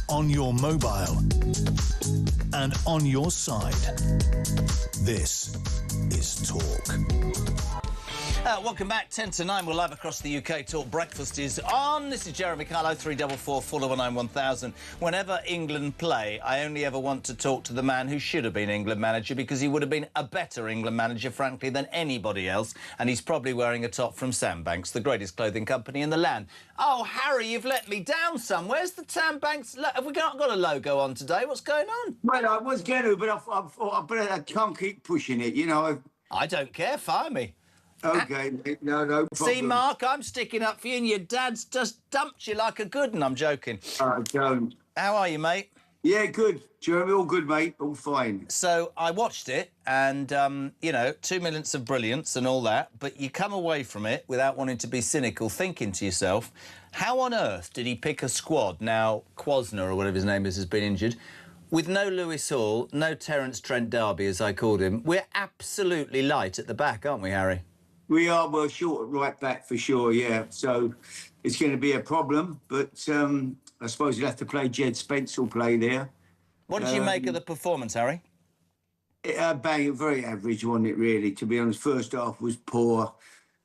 on your mobile, and on your side. This is Talk. Welcome back, 10 to 9. We're live across the UK. Talk Breakfast is on. This is Jeremy Kyle, 0344 499 1000. Whenever England play, I only ever want to talk to the man who should have been England manager, because he would have been a better England manager, frankly, than anybody else. And he's probably wearing a top from Sandbanks, the greatest clothing company in the land. Oh, Harry, you've let me down some. Where's the Sandbanks? Have we not got a logo on today? What's going on? Well, I was going to, but I thought I can't keep pushing it, you know. I don't care. Fire me. OK, no problem. See, Mark, I'm sticking up for you, and your dad's just dumped you like a good one. I'm joking. I don't. How are you, mate? Yeah, good. Jeremy, all good, mate. All fine. So I watched it, and, you know, 2 minutes of brilliance and all that, but you come away from it without wanting to be cynical, thinking to yourself, how on earth did he pick a squad, now Kwasner, or whatever his name is, has been injured, with no Lewis Hall, no Terence Trent D'Arby, as I called him? We're absolutely light at the back, aren't we, Harry? We are, well, short at right back for sure, yeah. So it's going to be a problem, but I suppose you'll have to play Jed Spence will play there. What did you make of the performance, Harry? Very average, wasn't it, really? To be honest, first half was poor.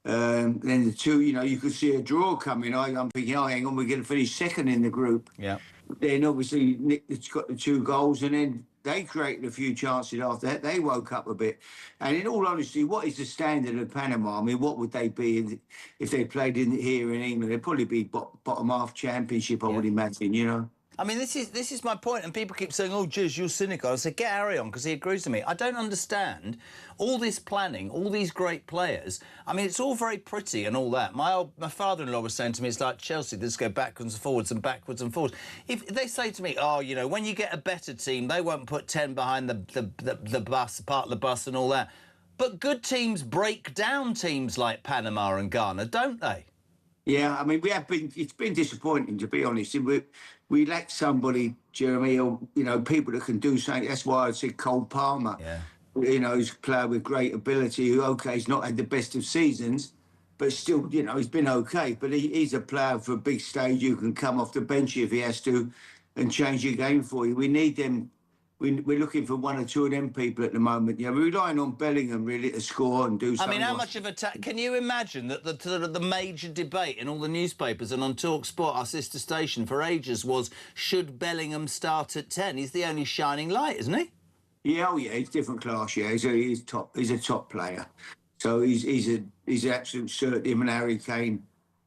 Then the two, you know, you could see a draw coming. I'm thinking, oh, hang on, we're going to finish second in the group. Yeah. Then obviously Nick got the 2 goals, and then they created a few chances after that. They woke up a bit. And in all honesty, what is the standard of Panama? I mean, what would they be if they played here in England? They'd probably be bottom half championship, I would imagine, you know. I mean, this is my point, and people keep saying, "Oh, Jizz, you're cynical." I said, "Get Harry on, because he agrees with me." I don't understand all this planning, all these great players. I mean, it's all very pretty and all that. My father-in-law was saying to me, it's like Chelsea, they just go backwards and forwards and backwards and forwards. If they say to me, "Oh, you know, when you get a better team, they won't put 10 behind the bus, part of the bus and all that," but good teams break down teams like Panama and Ghana, don't they? Yeah, I mean, it's been disappointing, to be honest. We lack somebody, Jeremy, or, you know, people that can do something. That's why I said Cole Palmer. Yeah. You know, he's a player with great ability who, OK, he's not had the best of seasons, but still, you know, he's been OK. But he's a player for a big stage who can come off the bench if he has to and change your game for you. We need them. We're looking for one or two of them people at the moment. Yeah, we're relying on Bellingham really to score and do something. I mean, how much of a... Can you imagine that the major debate in all the newspapers and on talkSPORT, our sister station, for ages was, should Bellingham start at 10? He's the only shining light, isn't he? Yeah, oh yeah, he's different class. Yeah, he's top. He's a top player. So he's an absolute cert. Him and Harry Kane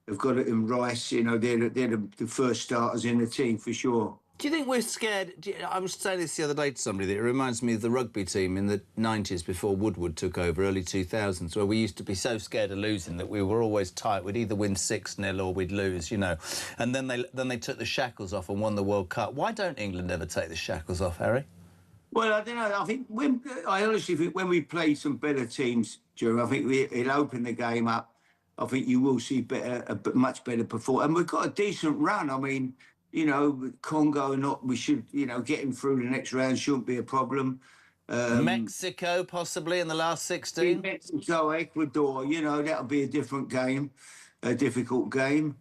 have got it in Rice. You know, they're the first starters in the team for sure. Do you think we're scared? I was saying this the other day to somebody, that it reminds me of the rugby team in the 90s before Woodward took over, early 2000s, where we used to be so scared of losing that we were always tight. We'd either win 6-0 or we'd lose, you know. And then they took the shackles off and won the World Cup. Why don't England ever take the shackles off, Harry? Well, I don't know. I think I honestly think when we play some better teams, Joe, I think it'll open the game up. I think you will see a much better performance. And we've got a decent run. I mean, you know, Congo, we should, you know, getting through the next round shouldn't be a problem. Mexico, possibly, in the last 16? Mexico, Ecuador, you know, that'll be a different game, a difficult game.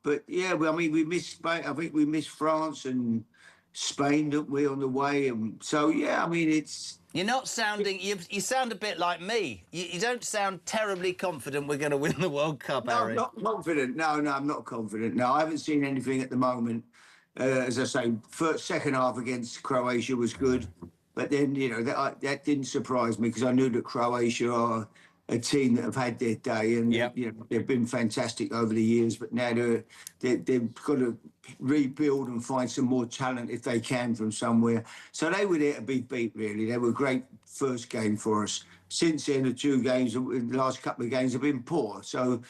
But, yeah, I mean, we missed Spain. I think we missed France and Spain, didn't we, on the way? And so, yeah, I mean, it's... You're not sounding... You sound a bit like me. You don't sound terribly confident we're going to win the World Cup, Harry. No, I'm not confident. No, I'm not confident. No, I haven't seen anything at the moment. As I say, second half against Croatia was good. But then, you know, that didn't surprise me because I knew that Croatia are a team that have had their day and you know, they've been fantastic over the years. But now they've got to rebuild and find some more talent if they can from somewhere. So they were there to be beat, really. They were a great first game for us. Since then, the last couple of games have been poor. So,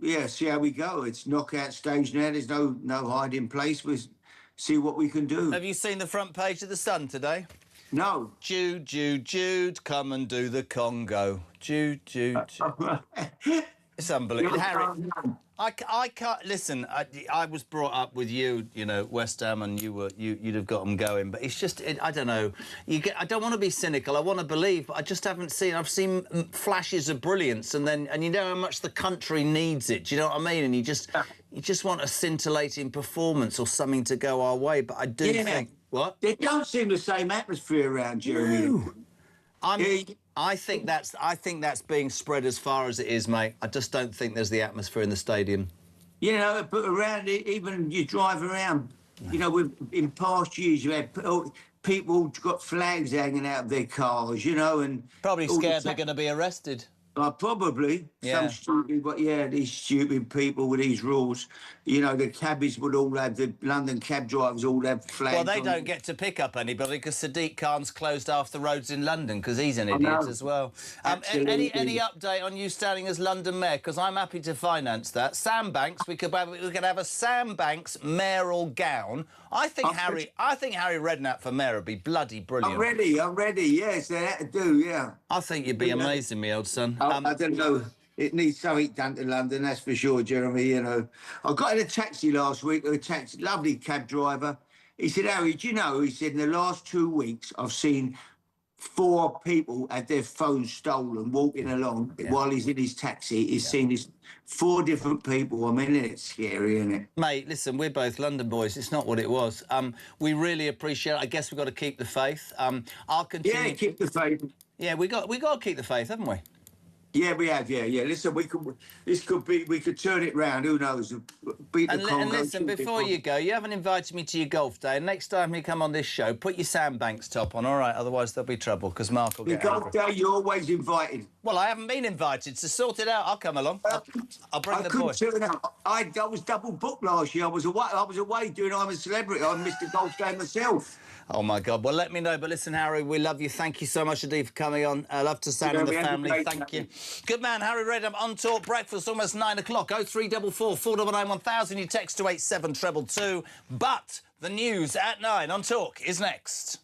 yeah, see how we go. It's knockout stage now. There's no hiding place. We'll see what we can do. Have you seen the front page of The Sun today? No. Jude, Jude, Jude, come and do the Congo. Jude, Jude, Jude. It's unbelievable. Harry, I can't... Listen, I was brought up with you know, West Ham, and you'd have got them going. But it's just... I don't know. I don't want to be cynical. I want to believe, but I just haven't seen... I've seen flashes of brilliance, and you know how much the country needs it. Do you know what I mean? And you just want a scintillating performance or something to go our way. But I do think... What? There don't seem the same atmosphere around, Jeremy. No. I think that's being spread as far as it is, mate. I just don't think there's the atmosphere in the stadium. You know, but around it, even you drive around, you know, in past years you had people got flags hanging out of their cars, you know, and probably scared they're going to be arrested. Probably. Yeah. Some stupid, but yeah, these stupid people with these rules. You know, the cabbies would all have, the London cab drivers all have flags. Well, they don't get to pick up anybody because Sadiq Khan's closed half the roads in London because he's an idiot as well. Any update on you standing as London Mayor? Because I'm happy to finance that. Sam Banks, we could have a Sam Banks mayoral gown. I think Harry Redknapp for mayor would be bloody brilliant. I'm ready. Yes, they had to do. Yeah. I think you'd be amazing, me old son. I don't know. It needs something done to London, that's for sure, Jeremy. You know, I got in a taxi last week. Lovely cab driver. He said, "Harry, do you know?" He said, "In the last 2 weeks, I've seen 4 people had their phones stolen walking along while he's in his taxi. He's seen these 4 different people. I mean, it's scary, isn't it?" Mate, listen, we're both London boys. It's not what it was. We really appreciate it. I guess we've got to keep the faith. I'll continue. Yeah, keep the faith. Yeah, we got to keep the faith, haven't we? Yeah, we have. Yeah. Listen, we could turn it round. Who knows? Beat the Congo. And listen, before you go, you haven't invited me to your golf day. Next time you come on this show, put your Sandbanks top on, all right? Otherwise there'll be trouble, because Mark will get Your golf day, you're always invited. Well, I haven't been invited, so sort it out. I'll come along. I'll bring the boy. I was double booked last year. I was away doing I'm a Celebrity. I missed the golf game myself. Oh, my God. Well, let me know. But listen, Harry, we love you. Thank you so much indeed for coming on. I love to Sam and the family. Thank you. Good man, Harry Redham on Talk Breakfast, almost 9 o'clock. 0344 499 1000. You text to 87222. But the news at 9 on Talk is next.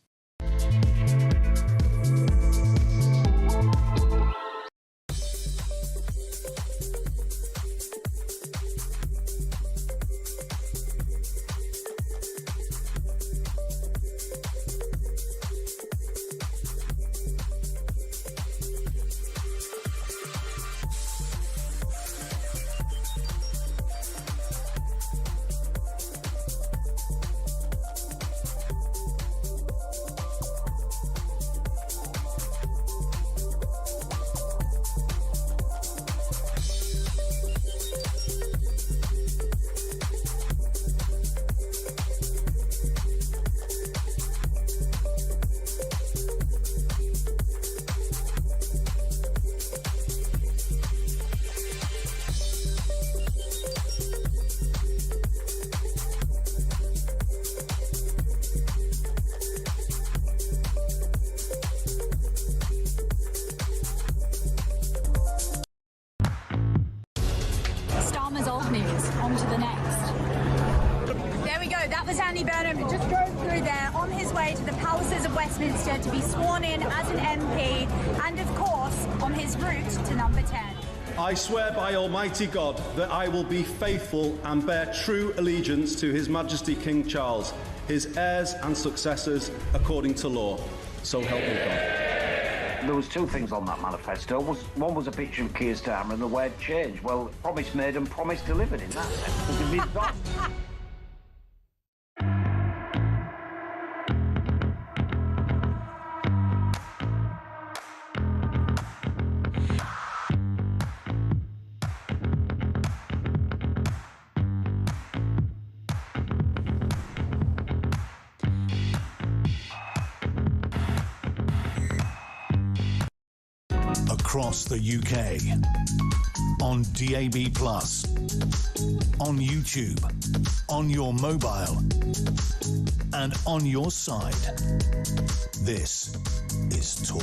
Old news. On to the next. There we go. That was Andy Burnham, who just drove through there on his way to the palaces of Westminster to be sworn in as an MP and, of course, on his route to number 10. I swear by Almighty God that I will be faithful and bear true allegiance to His Majesty King Charles, his heirs and successors, according to law. So help me God. There was two things on that manifesto. One was a picture of Keir Starmer and the word change. Well, promise made and promise delivered in that sense. Across the UK, on DAB+, on YouTube, on your mobile, and on your side. This is Talk.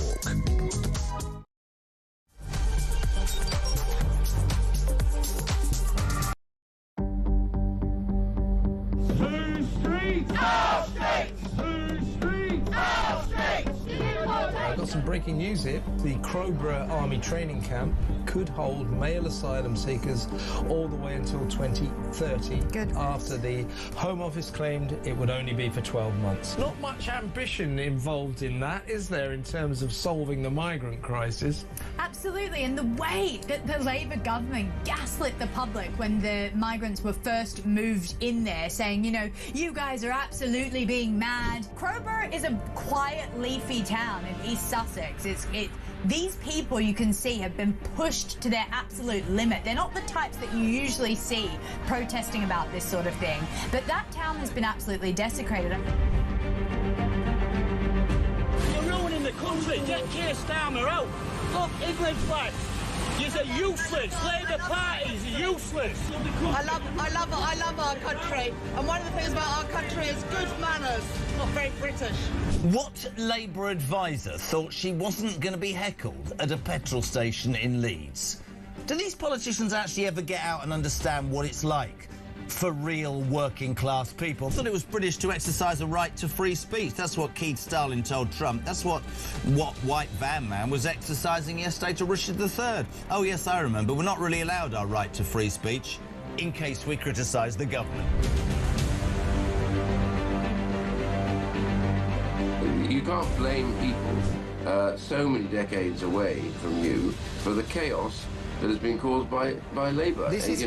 Some breaking news here. The Crowborough Army Training Camp could hold male asylum seekers all the way until 2030. Good. After the Home Office claimed it would only be for 12 months. Not much ambition involved in that, is there, in terms of solving the migrant crisis? Absolutely, and the way that the Labour government gaslit the public when the migrants were first moved in there, saying, you know, you guys are absolutely being mad. Crowborough is a quiet, leafy town in East Sussex. These people, you can see, have been pushed to their absolute limit. They're not the types that you usually see protesting about this sort of thing. But that town has been absolutely desecrated. You're ruining the country. Get Keir Starmer out. Look, England flag. You're useless. Labour parties are useless. I love our country. And one of the things about our country is good manners. Not very British. What Labour advisor thought she wasn't going to be heckled at a petrol station in Leeds? Do these politicians actually ever get out and understand what it's like for real working class people? I thought it was British to exercise a right to free speech. That's what Keith Stalin told Trump. That's what White Van Man was exercising yesterday to Richard III. Oh yes, I remember. We're not really allowed our right to free speech in case we criticise the government. You can't blame people so many decades away from you for the chaos that has been caused by Labour. This is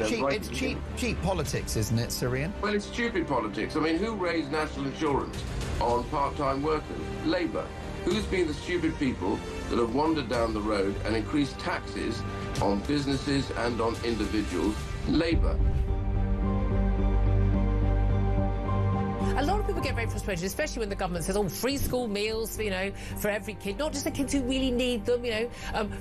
cheap politics, isn't it, Syrian? Well, it's stupid politics. I mean, who raised national insurance on part-time workers? Labour. Who's been the stupid people that have wandered down the road and increased taxes on businesses and on individuals? Labour. A lot of people get very frustrated, especially when the government says, oh, free school meals, you know, for every kid, not just the kids who really need them,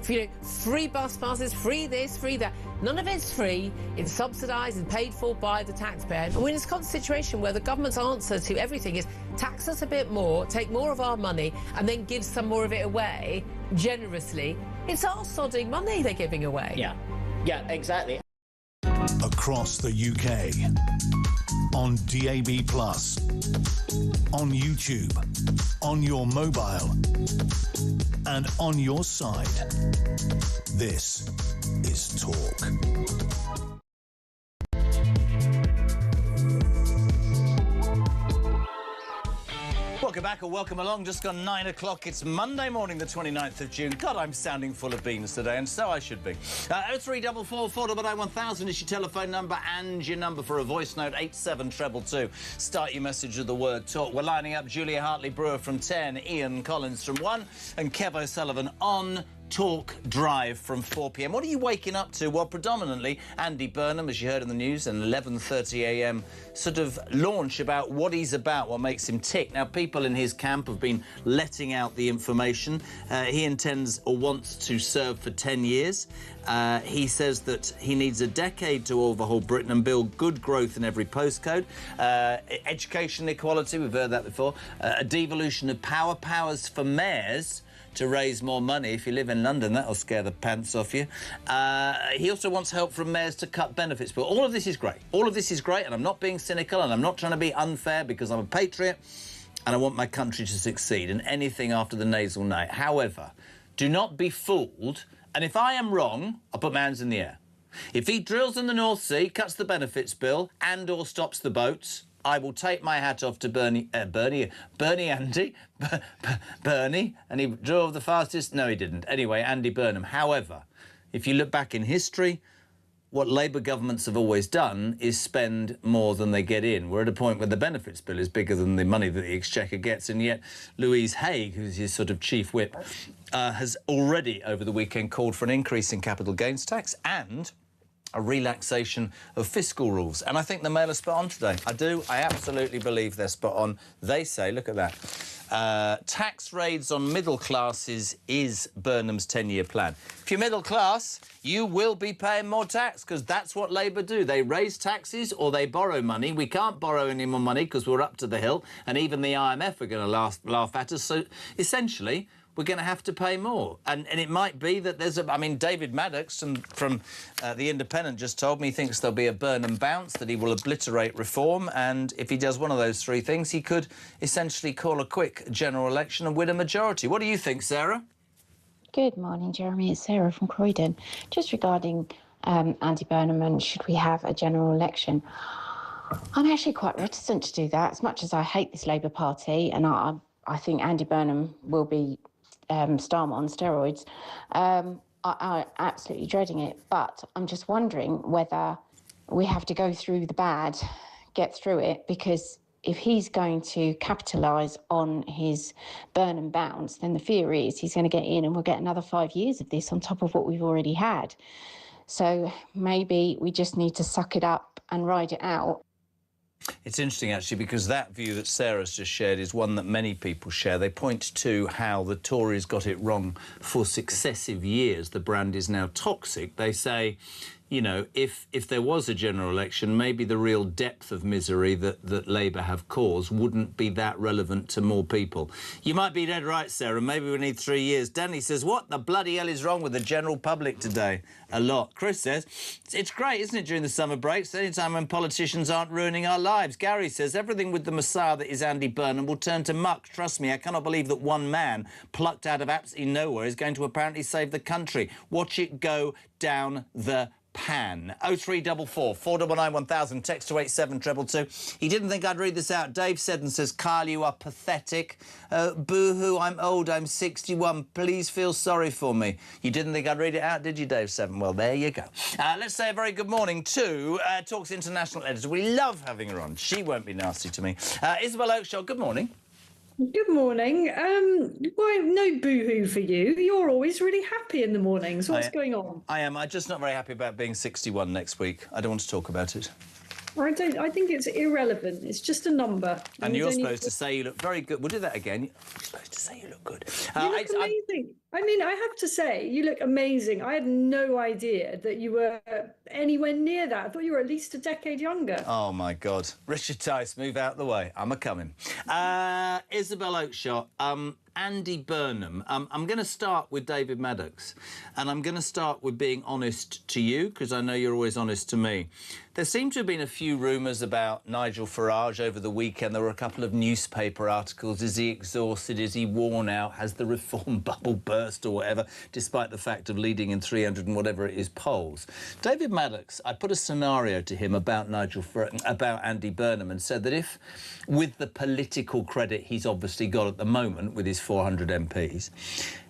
free bus passes, free this, free that. None of it's free. It's subsidised and paid for by the taxpayer. And we're in this constant situation where the government's answer to everything is tax us a bit more, take more of our money, and then give some more of it away generously. It's our sodding money they're giving away. Yeah, exactly. Across the UK, on DAB+, on YouTube, on your mobile, and on your side. This is Talk. Welcome back or welcome along. Just gone 9 o'clock. It's Monday morning, the 29th of June. God, I'm sounding full of beans today, and so I should be. 0344 499 1000 is your telephone number, and your number for a voice note, 87222. Start your message with the word talk. We're lining up Julia Hartley-Brewer from 10, Ian Collins from 1, and Kev O'Sullivan on Talk Drive from 4 p.m. What are you waking up to? Well, predominantly Andy Burnham, as you heard in the news, an 11:30 a.m. sort of launch about what he's about, what makes him tick. Now, people in his camp have been letting out the information. He intends or wants to serve for 10 years. He says that he needs a decade to overhaul Britain and build good growth in every postcode. Education equality, we've heard that before. A devolution of powers for mayors to raise more money. If you live in London, that'll scare the pants off you. He also wants help from mayors to cut benefits. But all of this is great. All of this is great, and I'm not being cynical, and I'm not trying to be unfair, because I'm a patriot, and I want my country to succeed, and anything after the nasal night. However, do not be fooled, and if I am wrong, I'll put my hands in the air. If he drills in the North Sea, cuts the benefits bill, and or stops the boats, I will take my hat off to Bernie, Andy, Bernie, and he drove the fastest. No, he didn't. Anyway, Andy Burnham. However, if you look back in history, what Labour governments have always done is spend more than they get in. We're at a point where the benefits bill is bigger than the money that the Exchequer gets, and yet Louise Haigh, who's his sort of chief whip, has already over the weekend called for an increase in capital gains tax and a relaxation of fiscal rules. And I think the Mail are spot on today. I do. I absolutely believe they're spot on. They say, look at that, tax raids on middle classes is Burnham's 10-year plan. If you're middle class, you will be paying more tax, because that's what Labour do. They raise taxes or they borrow money. We can't borrow any more money because we're up to the hill, and even the IMF are going to laugh at us. So, essentially, we're going to have to pay more. And it might be that there's a... I mean, David Maddox from The Independent just told me he thinks there'll be a Burnham bounce, that he will obliterate reform, and if he does one of those three things, he could essentially call a quick general election and win a majority. What do you think, Sarah? Good morning, Jeremy. It's Sarah from Croydon. Just regarding Andy Burnham and should we have a general election, I'm actually quite reticent to do that, as much as I hate this Labour Party, and I think Andy Burnham will be Starmer on steroids. I'm absolutely dreading it, but I'm just wondering whether we have to go through the bad, get through it, because if he's going to capitalise on his Burnham bounce, then the fear is he's going to get in and we'll get another 5 years of this on top of what we've already had. So maybe we just need to suck it up and ride it out. It's interesting, actually, because that view that Sarah's just shared is one that many people share. They point to how the Tories got it wrong for successive years. The brand is now toxic. They say, you know, if there was a general election, maybe the real depth of misery that Labour have caused wouldn't be that relevant to more people. You might be dead right, Sarah. Maybe we need 3 years. Danny says, what the bloody hell is wrong with the general public today? A lot. Chris says, it's great, isn't it, during the summer breaks? Any time when politicians aren't ruining our lives. Gary says, everything with the messiah that is Andy Burnham will turn to muck. Trust me, I cannot believe that one man plucked out of absolutely nowhere is going to apparently save the country. Watch it go down the pan. 0344 499 1000, text to 87222. He didn't think I'd read this out. Dave Seddon says, Kyle, you are pathetic. Boo-hoo, I'm old, I'm 61. Please feel sorry for me. You didn't think I'd read it out, did you, Dave Seddon? Well, there you go. Let's say a very good morning to Talk's international editor. We love having her on. She won't be nasty to me. Isabel Oakeshott, good morning. Good morning. Why no boohoo for you? You're always really happy in the mornings. What's going on? I am. I'm just not very happy about being 61 next week. I don't want to talk about it. I think it's irrelevant. It's just a number. And you're supposed to say you look very good. We'll do that again. You're supposed to say you look good. You look amazing. I mean, I have to say, you look amazing. I had no idea that you were anywhere near that. I thought you were at least a decade younger. Oh, my God. Richard Tice, move out the way. I'm a-coming. Isabel Oakeshott, Andy Burnham. I'm going to start with David Maddox, and I'm going to start with being honest to you, because I know you're always honest to me. There seem to have been a few rumours about Nigel Farage over the weekend. There were a couple of newspaper articles. Is he exhausted? Is he worn out? Has the reform bubble burst or whatever, despite the fact of leading in 300 and whatever it is polls? David Maddox, I put a scenario to him about about Andy Burnham and said that if, with the political credit he's obviously got at the moment with his 400 MPs,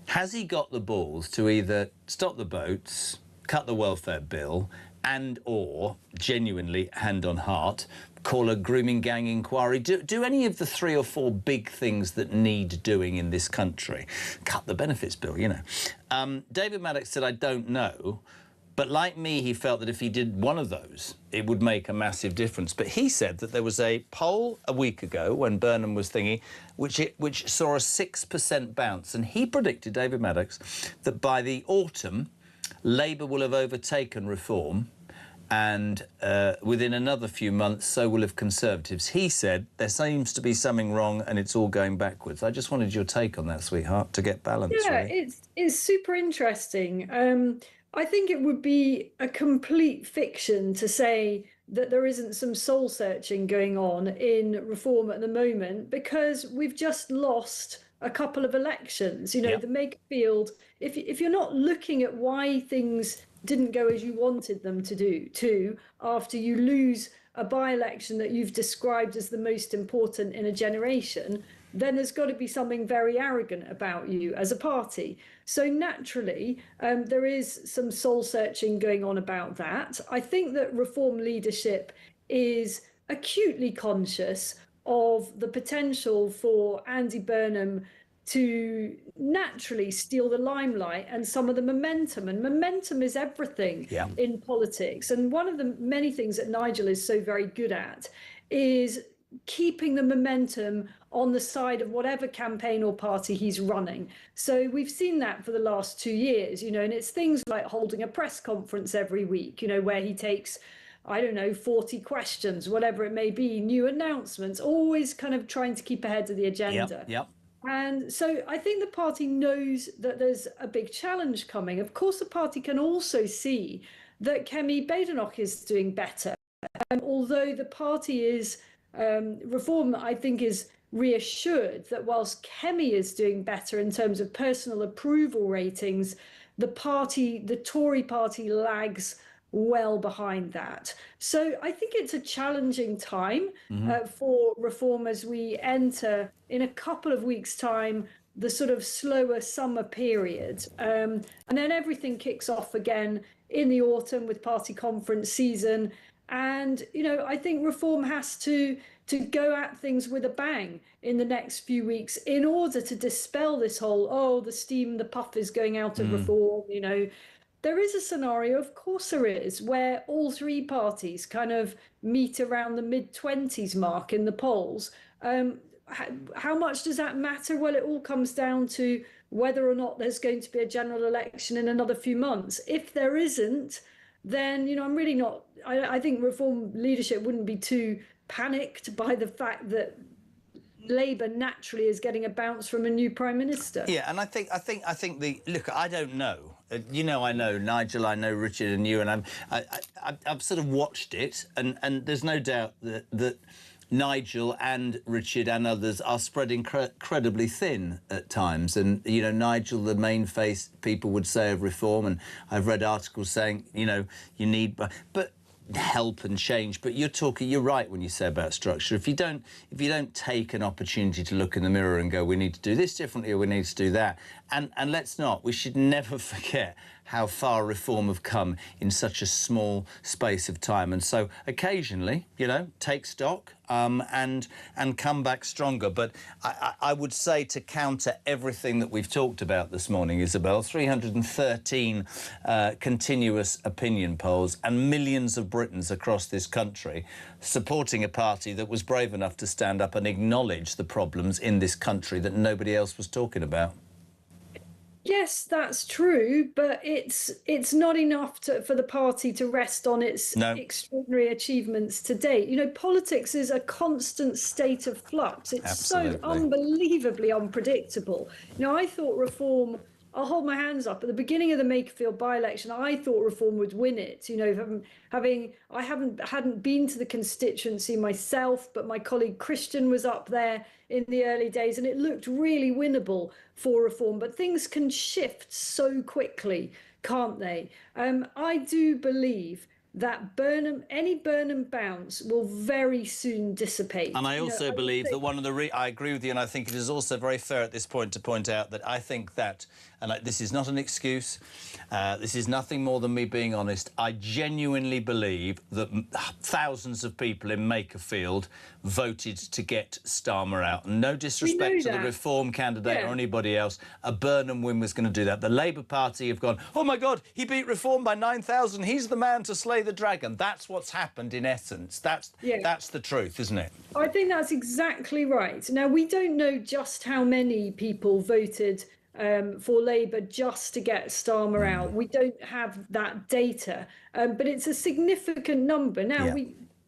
has he got the balls to either stop the boats, cut the welfare bill, and or, genuinely, hand on heart, call a grooming gang inquiry? Do any of the 3 or 4 big things that need doing in this country? Cut the benefits bill, you know. David Maddox said, I don't know. But like me, he felt that if he did one of those, it would make a massive difference. But he said that there was a poll a week ago when Burnham was thingy, which saw a 6% bounce. And he predicted, David Maddox, that by the autumn, Labour will have overtaken Reform, and within another few months, so will have Conservatives. He said there seems to be something wrong and it's all going backwards. I just wanted your take on that, sweetheart, to get balance. Yeah, really. it's super interesting. I think it would be a complete fiction to say that there isn't some soul searching going on in Reform at the moment, because we've just lost a couple of elections. You know, the mega field, if you're not looking at why things didn't go as you wanted them to do, after you lose a by-election that you've described as the most important in a generation, then there's got to be something very arrogant about you as a party. So naturally, there is some soul searching going on about that. I think that Reform leadership is acutely conscious of the potential for Andy Burnham to naturally steal the limelight and some of the momentum. And momentum is everything in politics. And one of the many things that Nigel is so very good at is keeping the momentum on the side of whatever campaign or party he's running. So we've seen that for the last 2 years, you know, and it's things like holding a press conference every week, you know, where he takes, I don't know, 40 questions, whatever it may be, new announcements, always kind of trying to keep ahead of the agenda. And so I think the party knows that there's a big challenge coming. Of course, the party can also see that Kemi Badenoch is doing better. Although the party is, Reform, I think, is reassured that whilst Kemi is doing better in terms of personal approval ratings, the Tory party lags well behind that. So I think it's a challenging time for Reform as we enter, in a couple of weeks' time, the sort of slower summer period. And then everything kicks off again in the autumn with party conference season. And, you know, I think Reform has to go at things with a bang in the next few weeks in order to dispel this whole, oh, the steam, the puff is going out of Reform, you know. There is a scenario, of course there is, where all 3 parties kind of meet around the mid-20s mark in the polls. How much does that matter? Well, it all comes down to whether or not there's going to be a general election in another few months. If there isn't, then, you know, I'm really not, I think Reform leadership wouldn't be too panicked by the fact that Labour naturally is getting a bounce from a new Prime Minister. Yeah, and I think look, I don't know. You know, I know Nigel, I know Richard and you, and I've sort of watched it, and there's no doubt that Nigel and Richard and others are spread incredibly thin at times. And, you know, Nigel, the main face, people would say, of Reform, and I've read articles saying, you know, you need... But help and change, but you're right when you say about structure. If you don't take an opportunity to look in the mirror and go, we need to do this differently or we need to do that, and let's not, we should never forget how far reform have come in such a small space of time. And so occasionally, you know, take stock and come back stronger. But I would say, to counter everything that we've talked about this morning, Isabel, 313 continuous opinion polls and millions of Britons across this country supporting a party that was brave enough to stand up and acknowledge the problems in this country that nobody else was talking about. Yes, that's true, but it's not enough for the party to rest on its extraordinary achievements to date. You know, politics is a constant state of flux. It's so unbelievably unpredictable. You know, I thought reform, I'll hold my hands up, at the beginning of the Makerfield by-election, I thought reform would win it. You know, I hadn't been to the constituency myself, but my colleague Christian was up there in the early days, and it looked really winnable for reform. But things can shift so quickly, can't they? I do believe that any Burnham bounce will very soon dissipate. And I also believe that one of the... I agree with you, and I think it is also very fair at this point to point out that I think that, and this is not an excuse, this is nothing more than me being honest, I genuinely believe that thousands of people in Makerfield voted to get Starmer out. No disrespect to the Reform candidate or anybody else, a Burnham win was going to do that. The Labour Party have gone, oh my God, he beat Reform by 9,000, he's the man to slay the dragon. That's what's happened in essence. That's the truth, isn't it? I think that's exactly right. Now, we don't know just how many people voted for Labour just to get Starmer out. We don't have that data, but it's a significant number. Now,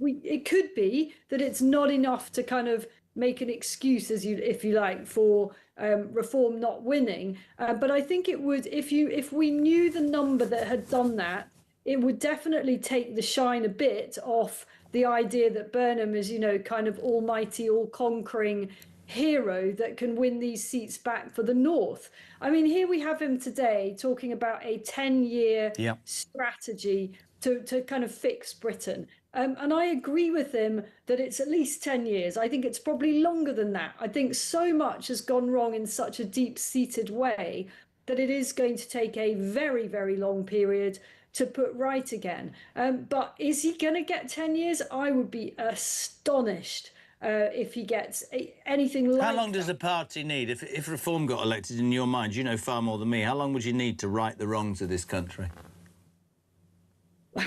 it could be that it's not enough to kind of make an excuse, if you like, for Reform not winning. But I think it would, if we knew the number that had done that, it would definitely take the shine a bit off the idea that Burnham is, you know, kind of almighty, all-conquering hero that can win these seats back for the North. I mean, here we have him today talking about a 10-year strategy to kind of fix Britain. And I agree with him that it's at least 10 years. I think it's probably longer than that. I think so much has gone wrong in such a deep-seated way that it is going to take a very, very long period to put right again. But is he going to get 10 years? I would be astonished if he gets anything like that. How long does the party need? If Reform got elected, in your mind, you know far more than me, how long would you need to right the wrongs of this country?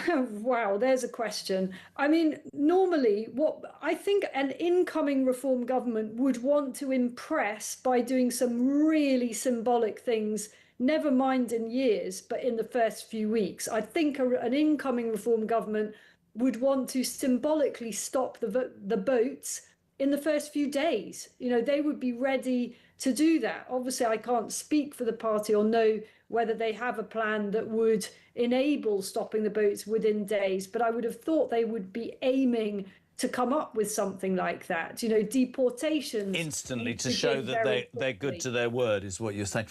Wow, there's a question. I mean, normally, what I think an incoming Reform government would want to impress by doing some really symbolic things, never mind in years, but in the first few weeks. I think an incoming Reform government would want to symbolically stop the boats in the first few days. You know, they would be ready to do that. Obviously, I can't speak for the party or know whether they have a plan that would enable stopping the boats within days, but I would have thought they would be aiming to come up with something like that, you know, deportations. Instantly, to show that they're good to their word, is what you're saying.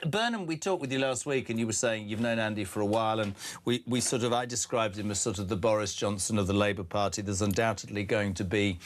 Burnham, we talked with you last week, and you were saying you've known Andy for a while, and I described him as sort of the Boris Johnson of the Labour Party. There's undoubtedly going to be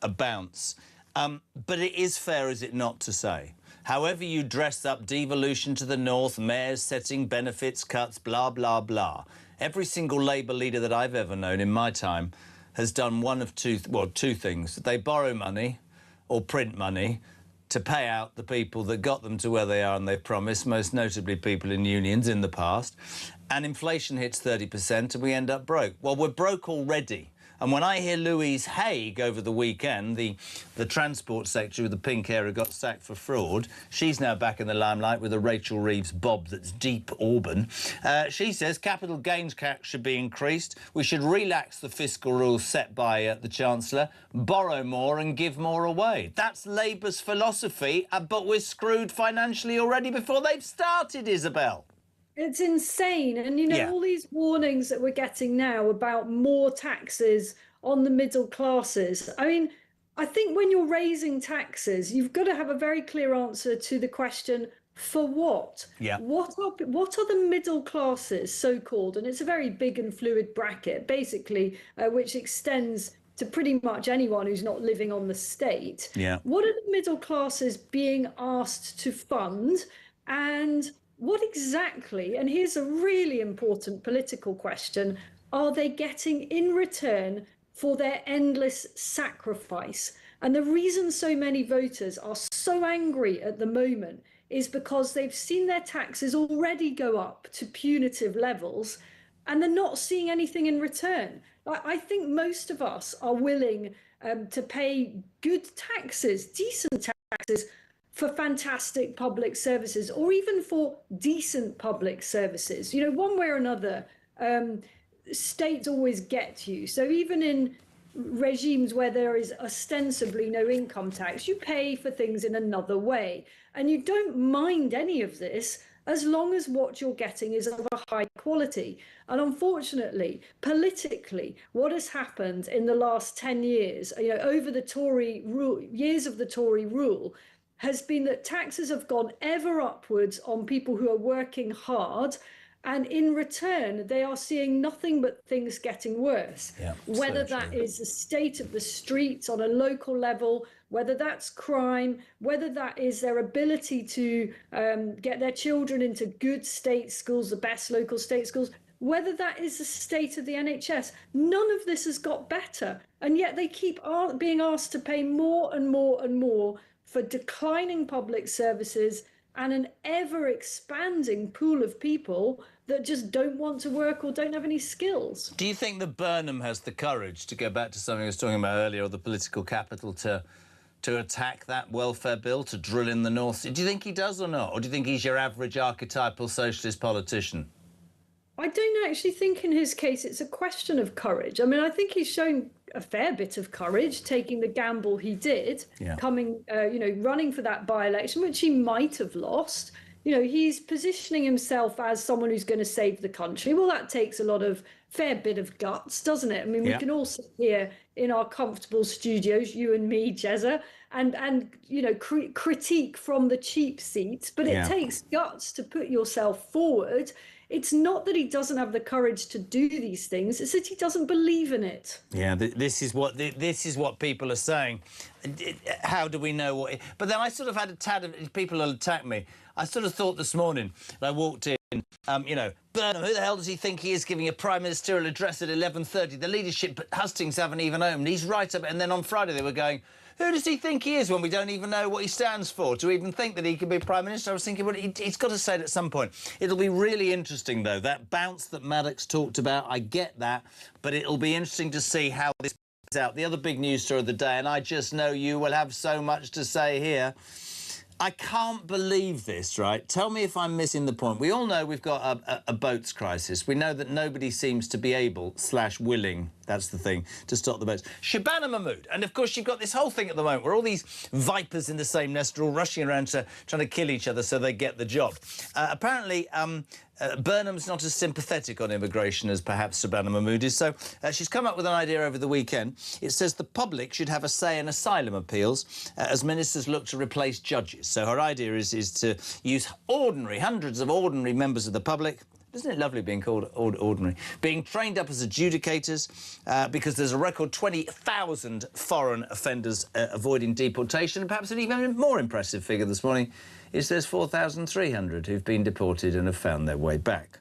a bounce. But it is fair, is it not, to say, however you dress up devolution to the North, mayors setting benefits cuts, blah, blah, blah, every single Labour leader that I've ever known in my time has done one of two things. They borrow money or print money to pay out the people that got them to where they are and they've promised, most notably people in unions in the past, and inflation hits 30% and we end up broke. Well, we're broke already. And when I hear Louise Haigh over the weekend, the transport secretary with the pink hair who got sacked for fraud, she's now back in the limelight with a Rachel Reeves bob that's deep auburn. She says capital gains tax should be increased. We should relax the fiscal rules set by the Chancellor, borrow more and give more away. That's Labour's philosophy, but we're screwed financially already before they've started, Isabel. It's insane. And, you know, all these warnings that we're getting now about more taxes on the middle classes. I mean, I think when you're raising taxes, you've got to have a very clear answer to the question, for what? Yeah. What are the middle classes, so-called? And it's a very big and fluid bracket, basically, which extends to pretty much anyone who's not living on the state. Yeah. What are the middle classes being asked to fund? And what exactly, and here's a really important political question, are they getting in return for their endless sacrifice? And the reason so many voters are so angry at the moment is because they've seen their taxes already go up to punitive levels and they're not seeing anything in return. I think most of us are willing to pay good taxes, decent taxes, for fantastic public services, or even for decent public services. You know, one way or another, states always get you. So even in regimes where there is ostensibly no income tax, you pay for things in another way. And you don't mind any of this as long as what you're getting is of a high quality. And unfortunately, politically, what has happened in the last 10 years, you know, over the Tory rule, years of the Tory rule, has been that taxes have gone ever upwards on people who are working hard. And in return, they are seeing nothing but things getting worse. Yeah, whether that is the state of the streets on a local level, whether that's crime, whether that is their ability to get their children into good state schools, the best local state schools, whether that is the state of the NHS, none of this has got better. And yet they keep being asked to pay more and more and more for declining public services and an ever expanding pool of people that just don't want to work or don't have any skills. Do you think that Burnham has the courage, to go back to something I was talking about earlier, or the political capital to attack that welfare bill, to drill in the North? Do you think he does or not? Or do you think he's your average archetypal socialist politician? I don't actually think in his case it's a question of courage. I mean, I think he's shown a fair bit of courage taking the gamble he did, coming, running for that by-election, which he might have lost. You know, he's positioning himself as someone who's going to save the country. Well, that takes a fair bit of guts, doesn't it? I mean, we can all sit here in our comfortable studios, you and me, Jezza, and critique from the cheap seats, but it takes guts to put yourself forward. It's not that he doesn't have the courage to do these things, it's that he doesn't believe in it. Yeah, this is what people are saying. How do we know what... But then I sort of had a tad of... People will attack me. I sort of thought this morning, I walked in, Burnham, who the hell does he think he is, giving a prime ministerial address at 11:30? The leadership at Hustings haven't even owned. He's right up... And then on Friday they were going, who does he think he is when we don't even know what he stands for? To even think that he could be Prime Minister? I was thinking, well, he's got to say it at some point. It'll be really interesting, though. That bounce that Maddox talked about, I get that, but it'll be interesting to see how this plays out. The other big news story of the day, and I just know you will have so much to say here. I can't believe this, right? Tell me if I'm missing the point. We all know we've got a boats crisis. We know that nobody seems to be able / willing, that's the thing, to stop the boats. Shabana Mahmood. And, of course, you've got this whole thing at the moment where all these vipers in the same nest are all rushing around trying to kill each other so they get the job. Apparently, Burnham's not as sympathetic on immigration as perhaps Shabana Mahmood is, so she's come up with an idea over the weekend. It says the public should have a say in asylum appeals as ministers look to replace judges. So her idea is to use hundreds of ordinary members of the public. Isn't it lovely being called ordinary? Being trained up as adjudicators because there's a record 20,000 foreign offenders avoiding deportation. And perhaps an even more impressive figure this morning is there's 4,300 who've been deported and have found their way back.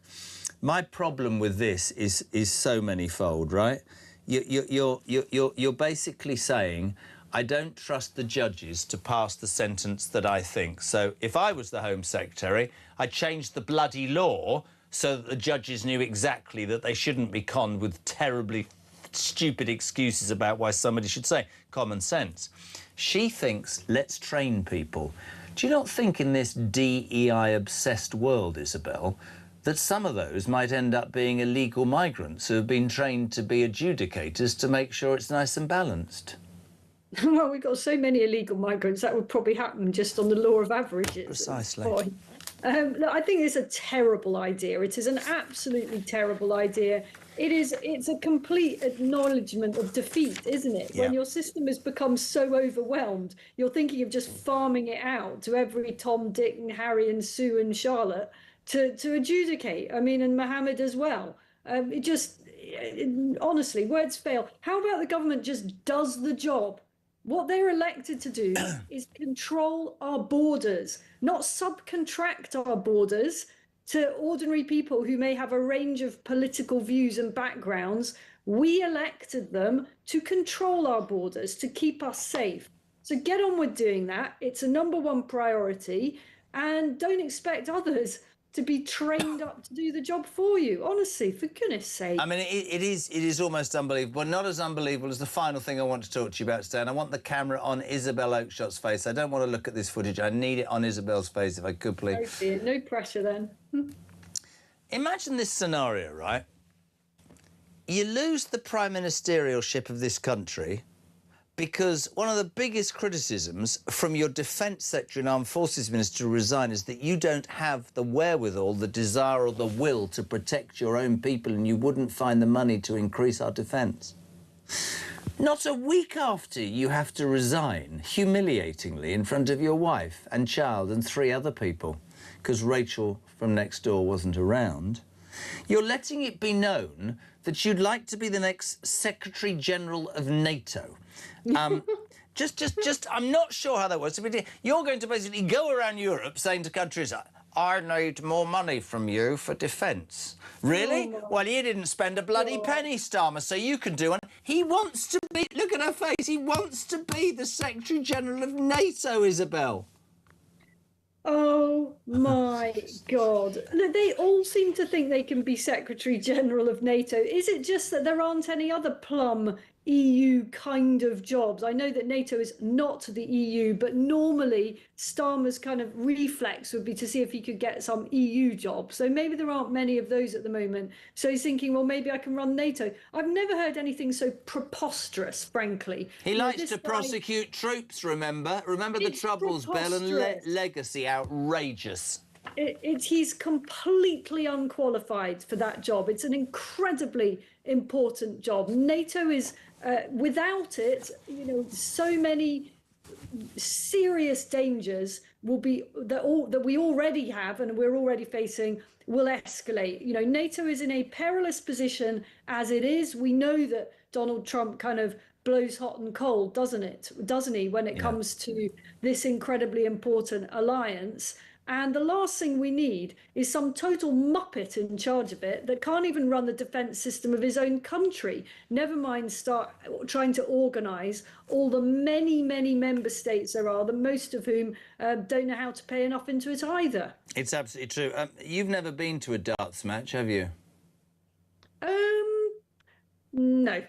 My problem with this is so many-fold, right? You're basically saying, I don't trust the judges to pass the sentence that I think. So if I was the Home Secretary, I'd change the bloody law so that the judges knew exactly that they shouldn't be conned with terribly stupid excuses about why somebody should say common sense. She thinks, let's train people. Do you not think in this DEI-obsessed world, Isabel, that some of those might end up being illegal migrants who have been trained to be adjudicators to make sure it's nice and balanced? Well, we've got so many illegal migrants, that would probably happen just on the law of averages. Precisely. Look, I think it's a terrible idea. It is an absolutely terrible idea. It's a complete acknowledgement of defeat, isn't it? Yeah. When your system has become so overwhelmed, you're thinking of just farming it out to every Tom, Dick and Harry and Sue and Charlotte to adjudicate. I mean, and Mohammed as well. Honestly, words fail. How about the government just does the job? What they're elected to do is control our borders, not subcontract our borders to ordinary people who may have a range of political views and backgrounds. We elected them to control our borders, to keep us safe. So get on with doing that. It's a #1 priority, and don't expect others to be trained up to do the job for you. Honestly, for goodness sake. I mean, it is almost unbelievable, but not as unbelievable as the final thing I want to talk to you about today. And I want the camera on Isabel Oakeshot's face. I don't want to look at this footage. I need it on Isabel's face, if I could, please. Oh dear, no pressure then. Imagine this scenario, right? You lose the prime ministerialship of this country because one of the biggest criticisms from your Defence Secretary and Armed Forces Minister to resign is that you don't have the wherewithal, the desire or the will to protect your own people, and you wouldn't find the money to increase our defence. Not a week after you have to resign, humiliatingly, in front of your wife and child and 3 other people, because Rachel from next door wasn't around, you're letting it be known that you'd like to be the next Secretary-General of NATO. I'm not sure how that works. You're going to basically go around Europe saying to countries, I need more money from you for defence. Really? Oh, well, you didn't spend a bloody penny, Starmer, so you can do it. He wants to be, look at her face, he wants to be the Secretary-General of NATO, Isabel. Oh my God. They all seem to think they can be Secretary-General of NATO. Is it just that there aren't any other plum EU kind of jobs? I know that NATO is not the EU, but normally Starmer's kind of reflex would be to see if he could get some EU job. So maybe there aren't many of those at the moment. So he's thinking, well, maybe I can run NATO. I've never heard anything so preposterous, frankly. He likes to prosecute troops, remember? Remember the Troubles Bill and legacy, outrageous. He's completely unqualified for that job. It's an incredibly important job. NATO is, without it, you know, so many serious dangers will be that we already have and we're already facing will escalate. You know, NATO is in a perilous position as it is. We know that Donald Trump kind of blows hot and cold, doesn't he, when it comes to this incredibly important alliance. And the last thing we need is some total muppet in charge of it that can't even run the defence system of his own country, never mind start trying to organise all the many, many member states there are, the most of whom don't know how to pay enough into it either. It's absolutely true. You've never been to a darts match, have you? No.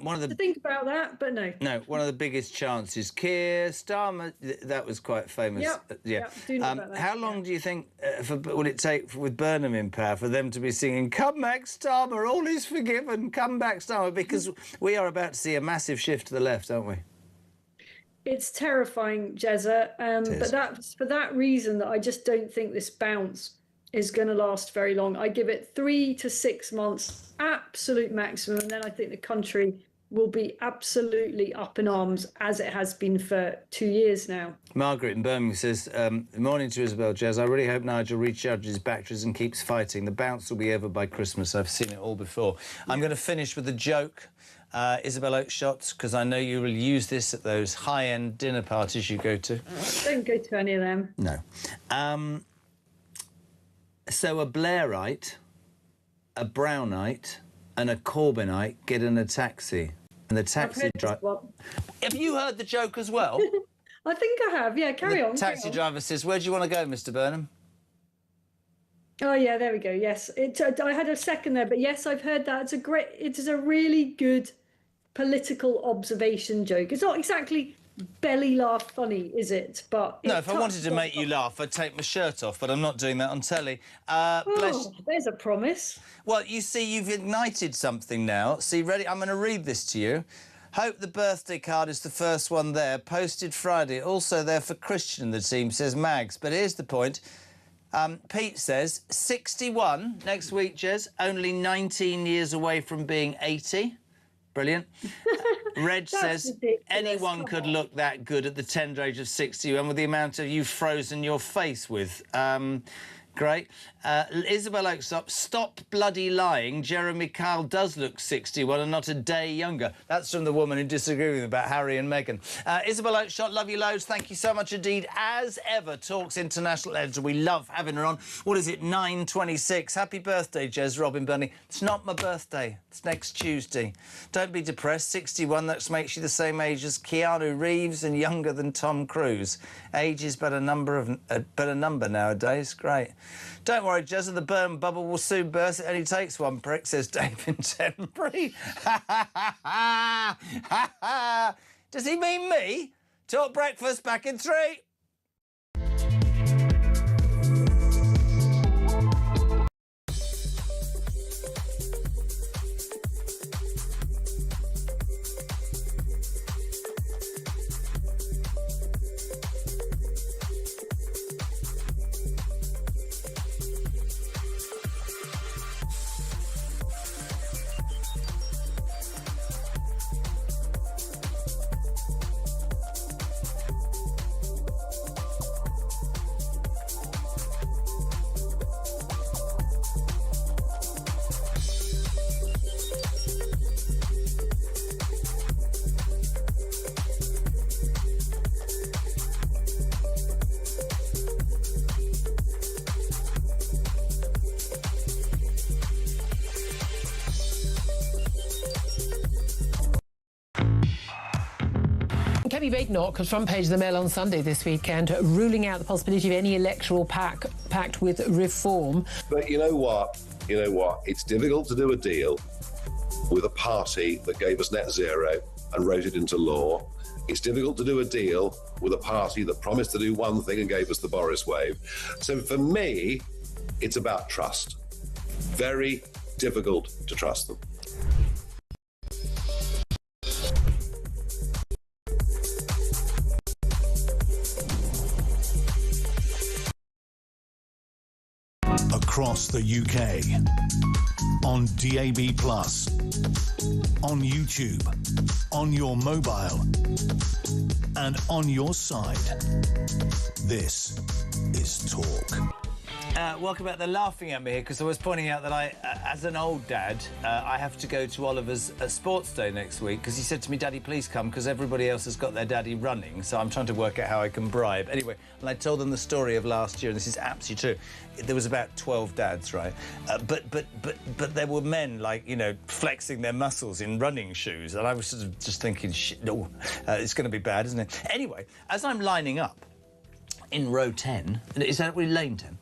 One of the think about that, but no. No, one of the biggest chances. Keir Starmer, that was quite famous. Do know about that. How long do you think would it take with Burnham in power for them to be singing "Come back, Starmer, all is forgiven, come back, Starmer"? Because we are about to see a massive shift to the left, aren't we? It's terrifying, Jezza, but that's for that reason that I just don't think this bounce is going to last very long. I give it 3 to 6 months, absolute maximum, and then I think the country will be absolutely up in arms as it has been for 2 years now. Margaret in Birmingham says, good morning to Isabel, Jez. I really hope Nigel recharges his batteries and keeps fighting. The bounce will be over by Christmas. I've seen it all before. I'm going to finish with a joke, Isabel Oakeshott, because I know you will use this at those high-end dinner parties you go to. Don't go to any of them. No. So a Blairite, a Brownite and a Corbynite get in a taxi. And the taxi driver... Have you heard the joke as well? I think I have, yeah, carry on. The taxi driver says, where do you want to go, Mr Burnham? Oh, yeah, there we go, yes. I had a second there, but yes, I've heard that. It is a really good political observation joke. It's not exactly belly laugh funny, is it? But no, if I wanted to make you laugh, I'd take my shirt off, but I'm not doing that on telly. There's a promise. Well, you see, you've ignited something now. See, ready? I'm going to read this to you. Hope the birthday card is the first one there. Posted Friday. Also there for Christian in the team, says Mags. But here's the point. Pete says, 61 next week, Jez. Only 19 years away from being 80. Brilliant. Reg says, anyone could look that good at the tender age of 60, and with the amount of you've frozen your face with. Great. Isabel Oaksop, stop bloody lying. Jeremy Kyle does look 61 and not a day younger. That's from the woman who disagreed with me about Harry and Meghan. Isabel Oakshott, love you loads. Thank you so much indeed. As ever, Talk's international editor. We love having her on. What is it, 9:26? Happy birthday, Jez Robin Bunny. It's not my birthday. It's next Tuesday. Don't be depressed. 61, that makes you the same age as Keanu Reeves and younger than Tom Cruise. Age is but a number nowadays. Great. Don't worry, Jezza, the Burnham bubble will soon burst. It only takes one prick, says Dave in Temporary. Does he mean me? Talk breakfast back in 3. Kemi Badenoch, was front page of the Mail on Sunday this weekend, ruling out the possibility of any electoral pact with Reform. But you know what? It's difficult to do a deal with a party that gave us net zero and wrote it into law. It's difficult to do a deal with a party that promised to do one thing and gave us the Boris wave. So for me, it's about trust. Very difficult to trust them. Across the UK, on DAB+, on YouTube, on your mobile, and on your side. This is Talk. Welcome back. They're laughing at me here because I was pointing out that I, as an old dad, I have to go to Oliver's sports day next week because he said to me, Daddy, please come, because everybody else has got their daddy running, so I'm trying to work out how I can bribe. Anyway, and I told them the story of last year, and this is absolutely true. There was about 12 dads, right? But there were men, like, you know, flexing their muscles in running shoes, and I was sort of just thinking, shit, no, it's going to be bad, isn't it? Anyway, as I'm lining up in row 10, is that really lane 10?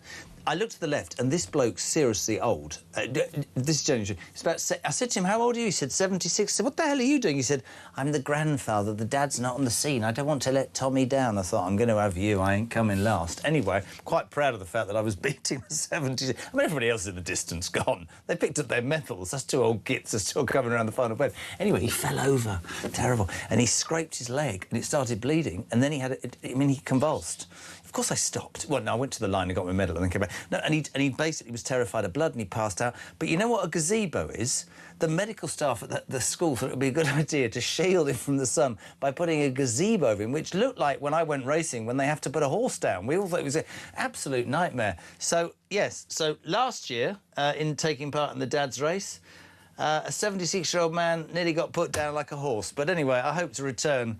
I looked to the left, and this bloke's seriously old. This is genuinely true. It's about. I said to him, how old are you? He said, 76. I said, what the hell are you doing? He said, I'm the grandfather. The dad's not on the scene. I don't want to let Tommy down. I thought, I'm going to have you. I ain't coming last. Anyway, quite proud of the fact that I was beating the 76. I mean, everybody else in the distance gone. They picked up their medals. Those two old gits are still coming around the final bend. Anyway, he fell over. Terrible. And he scraped his leg, and it started bleeding. And then he had, he convulsed. Of course I stopped. Well, no, I went to the line and got my medal and then came back. No, and he basically was terrified of blood and he passed out. But you know what a gazebo is? The medical staff at the school thought it would be a good idea to shield him from the sun by putting a gazebo over him, which looked like when I went racing when they have to put a horse down. We all thought it was an absolute nightmare. So, yes, so last year, in taking part in the dad's race, a 76-year-old man nearly got put down like a horse. But anyway, I hope to return.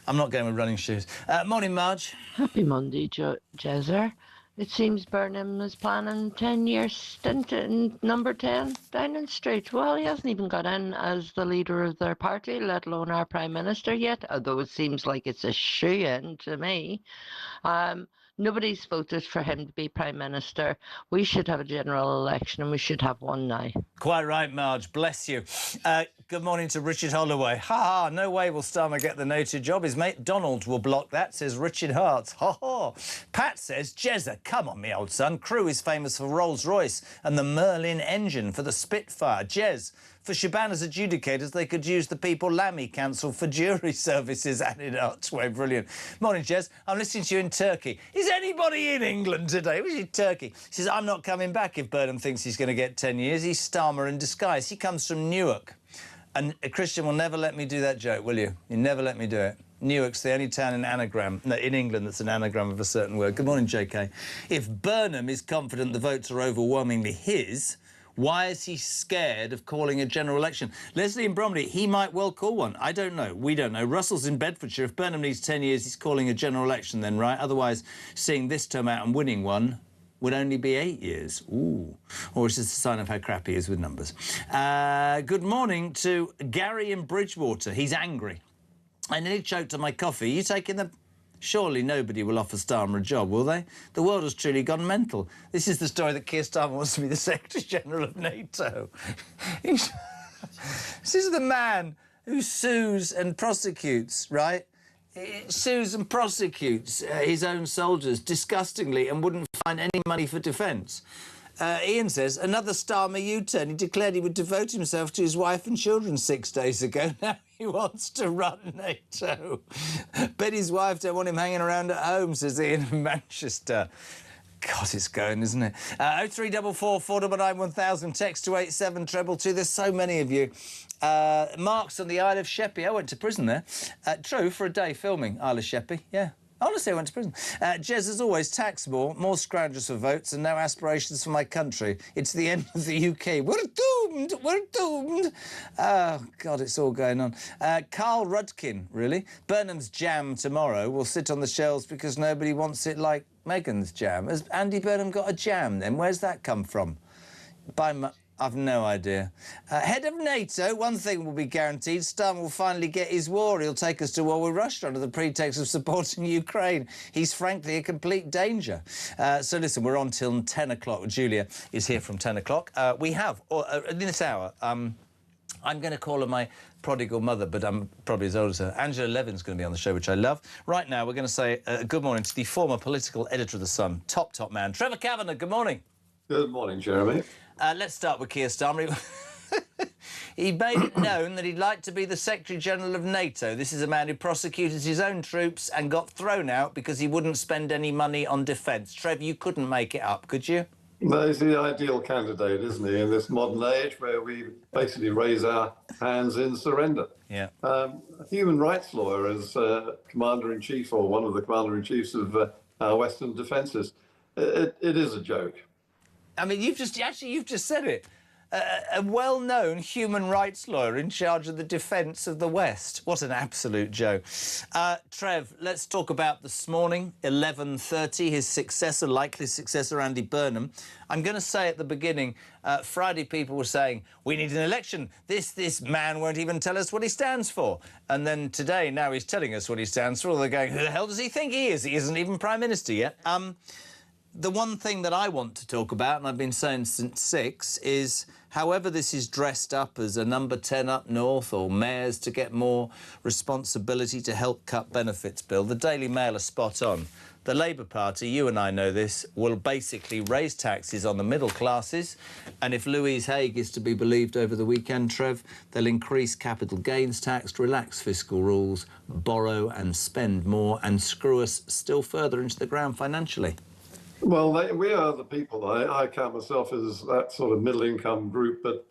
I'm not going with running shoes. Morning, Marge. Happy Monday, Jezzer. It seems Burnham is planning 10-year stint in number 10 Downing Street. Well, he hasn't even got in as the leader of their party, let alone our Prime Minister yet, although it seems like it's a shoo-in to me. Nobody's voted for him to be Prime Minister. We should have a general election, and we should have one now. Quite right, Marge. Bless you. Good morning to Richard Holloway. Ha-ha, no way will Starmer get the noted job. His mate Donald will block that, says Richard Hart. Ha-ha. Pat says, Jezza, come on, me old son. Crewe is famous for Rolls-Royce and the Merlin engine for the Spitfire. Jez, for Shabana's adjudicators, they could use the People Lammy Council for jury services added Archway. Brilliant. Morning, Jez. I'm listening to you in Turkey. Is anybody in England today? Which is Turkey? He says, I'm not coming back if Burnham thinks he's going to get 10 years. He's Starmer in disguise. He comes from Newark. And Christian will never let me do that joke, will you? You never let me do it. Newark's the only town in England that's an anagram of a certain word. Good morning, JK. If Burnham is confident the votes are overwhelmingly his, why is he scared of calling a general election? Leslie in Bromley, he might well call one. I don't know. We don't know. Russell's in Bedfordshire. If Burnham needs 10 years, he's calling a general election then, right? Otherwise, seeing this term out and winning one would only be 8 years. Ooh. Or it's just a sign of how crap he is with numbers. Good morning to Gary in Bridgewater. He's angry. I nearly choked on my coffee. You taking the... Surely nobody will offer Starmer a job, will they? The world has truly gone mental. This is the story that Keir Starmer wants to be the Secretary-General of NATO. This is the man who sues and prosecutes, right? Sues and prosecutes his own soldiers disgustingly and wouldn't find any money for defence. Ian says, another Starmer U-turn. He declared he would devote himself to his wife and children 6 days ago. Now he wants to run NATO. Bet his wife don't want him hanging around at home, says Ian in Manchester. God, it's going, isn't it? 0344 499 1000, text to 87222. There's so many of you. Mark's on the Isle of Sheppey. I went to prison there. True, for a day filming Isle of Sheppey, yeah. Honestly, I went to prison. Jez, as always, tax more scoundrels for votes and no aspirations for my country. It's the end of the UK. We're doomed! We're doomed! Oh, God, it's all going on. Carl Rudkin, really? Burnham's jam tomorrow will sit on the shelves because nobody wants it like Meghan's jam. Has Andy Burnham got a jam, then? Where's that come from? I've no idea. Head of NATO, one thing will be guaranteed. Starmer will finally get his war. He'll take us to war with Russia under the pretext of supporting Ukraine. He's frankly a complete danger. So listen, we're on till 10 o'clock. Julia is here from 10 o'clock. We have, in this hour, I'm going to call her my prodigal mother, but I'm probably as old as her. Angela Levin's going to be on the show, which I love. Right now, we're going to say good morning to the former political editor of The Sun, top man, Trevor Kavanagh. Good morning. Good morning, Jeremy. Let's start with Keir Starmer. He made it known that he'd like to be the Secretary-General of NATO. This is a man who prosecuted his own troops and got thrown out because he wouldn't spend any money on defence. Trev, you couldn't make it up, could you? No, he's the ideal candidate, isn't he, in this modern age where we basically raise our hands in surrender. Yeah. A human rights lawyer as Commander-in-Chief, or one of the Commander-in-Chiefs of our Western defences. It is a joke. I mean, you've just said it. A well-known human rights lawyer in charge of the defence of the West. What an absolute joke. Trev, let's talk about this morning, 11:30, his successor, likely successor, Andy Burnham. I'm going to say at the beginning, Friday people were saying, we need an election. This man won't even tell us what he stands for. And then today, now he's telling us what he stands for. They're going, who the hell does he think he is? He isn't even Prime Minister yet. The one thing that I want to talk about, and I've been saying since 6, is however this is dressed up as a number 10 up north or mayors to get more responsibility to help cut benefits bill, the Daily Mail are spot on. The Labour Party, you and I know this, will basically raise taxes on the middle classes, and if Louise Haigh is to be believed over the weekend, Trev, they'll increase capital gains tax, relax fiscal rules, borrow and spend more, and screw us still further into the ground financially. Well, we are the people. I count myself as that sort of middle-income group, but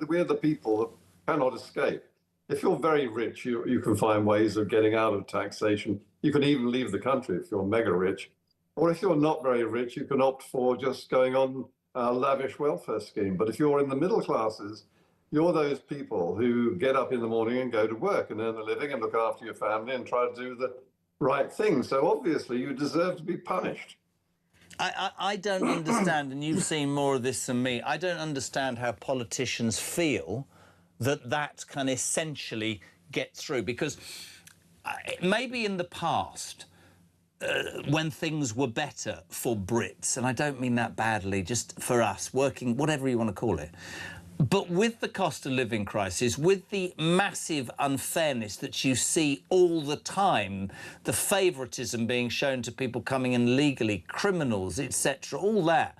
we're the people that cannot escape. If you're very rich, you can find ways of getting out of taxation. You can even leave the country if you're mega rich. Or if you're not very rich, you can opt for just going on a lavish welfare scheme. But if you're in the middle classes, you're those people who get up in the morning and go to work and earn a living and look after your family and try to do the right thing. So obviously you deserve to be punished. I don't understand, and you've seen more of this than me, I don't understand how politicians feel that can essentially get through, because maybe in the past, when things were better for Brits, and I don't mean that badly, just for us, working, whatever you want to call it, but with the cost of living crisis, with the massive unfairness that you see all the time, the favouritism being shown to people coming in legally, criminals, etc., all that,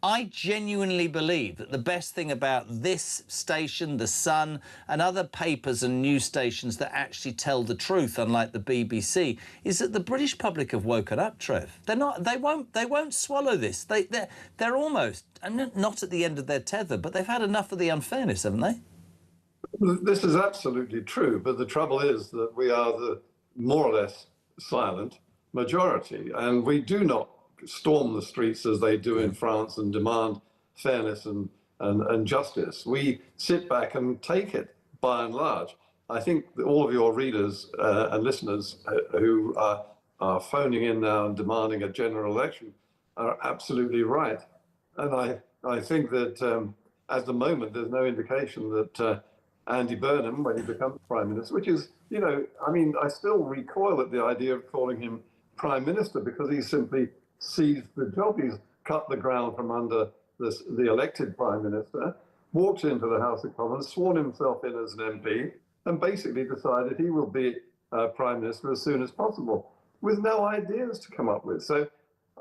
I genuinely believe that the best thing about this station, The Sun, and other papers and news stations that actually tell the truth, unlike the BBC, is that the British public have woken up, Trev. They won't swallow this. They're almost, not at the end of their tether, but they've had enough of the unfairness, haven't they? This is absolutely true, but the trouble is that we are more or less silent majority. And we do not storm the streets as they do in France and demand fairness and justice. We sit back and take it by and large. I think that all of your readers and listeners who are phoning in now and demanding a general election are absolutely right. And I think that at the moment, there's no indication that Andy Burnham, when he becomes Prime Minister, which is, you know, I mean, I still recoil at the idea of calling him Prime Minister because he simply seized the job. He's cut the ground from under the elected Prime Minister, walked into the House of Commons, sworn himself in as an MP, and basically decided he will be Prime Minister as soon as possible, with no ideas to come up with. So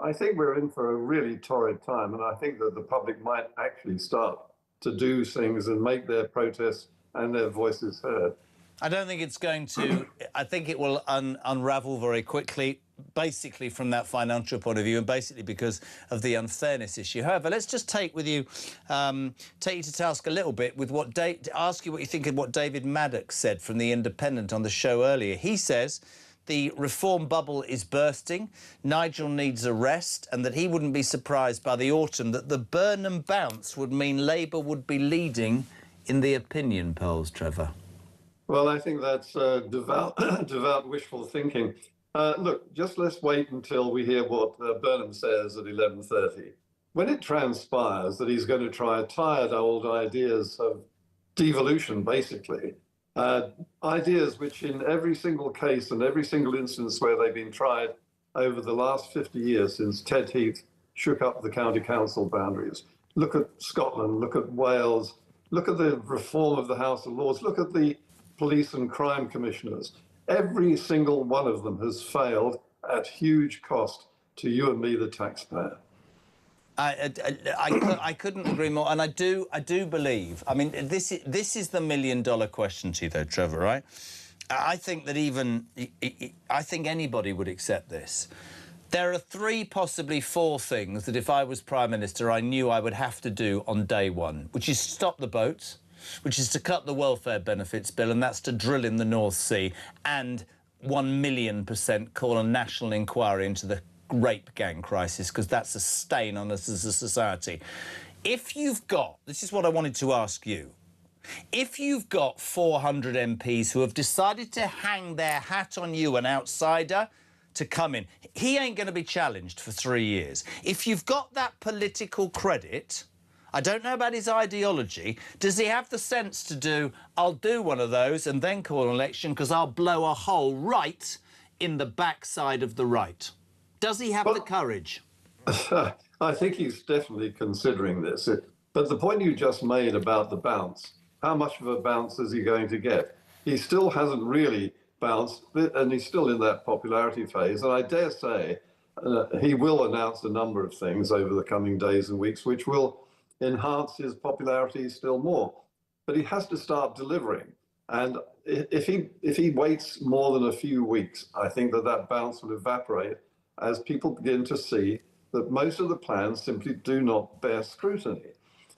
I think we're in for a really torrid time, and I think that the public might actually start to do things and make their protests and their voices heard. I don't think it's going to. I think it will unravel very quickly, basically from that financial point of view, and basically because of the unfairness issue. However, let's just take you to task a little bit with ask you what you think of what David Maddox said from The Independent on the show earlier. He says the reform bubble is bursting, Nigel needs a rest, and that he wouldn't be surprised by the autumn that the Burnham bounce would mean Labour would be leading in the opinion polls, Trevor. Well, I think that's devout wishful thinking. Look, just let's wait until we hear what Burnham says at 11:30. When it transpires that he's going to try tired old ideas of devolution, basically, ideas which in every single case and every single instance where they've been tried over the last 50 years since Ted Heath shook up the county council boundaries. Look at Scotland, look at Wales, look at the reform of the House of Lords, look at the police and crime commissioners. Every single one of them has failed at huge cost to you and me, the taxpayer. I couldn't agree more, and I do believe. I mean, this is the million-dollar question to you, though, Trevor. Right? I think that I think anybody would accept this. There are 3, possibly 4 things that if I was Prime Minister, I knew I would have to do on day one, which is stop the boats, which is to cut the welfare benefits bill, and that's to drill in the North Sea, and 1,000,000% call a national inquiry into the rape gang crisis, because that's a stain on us as a society. If you've got, this is what I wanted to ask you, if you've got 400 MPs who have decided to hang their hat on you, an outsider, to come in, he ain't going to be challenged for 3 years. If you've got that political credit, I don't know about his ideology, does he have the sense to do, I'll do one of those and then call an election because I'll blow a hole right in the backside of the right? Does he have the courage? I think he's definitely considering this. But the point you just made about the bounce, how much of a bounce is he going to get? He still hasn't really bounced, and he's still in that popularity phase. And I dare say he will announce a number of things over the coming days and weeks, which will enhance his popularity still more. But he has to start delivering. And if he waits more than a few weeks, I think that bounce will evaporate as people begin to see that most of the plans simply do not bear scrutiny.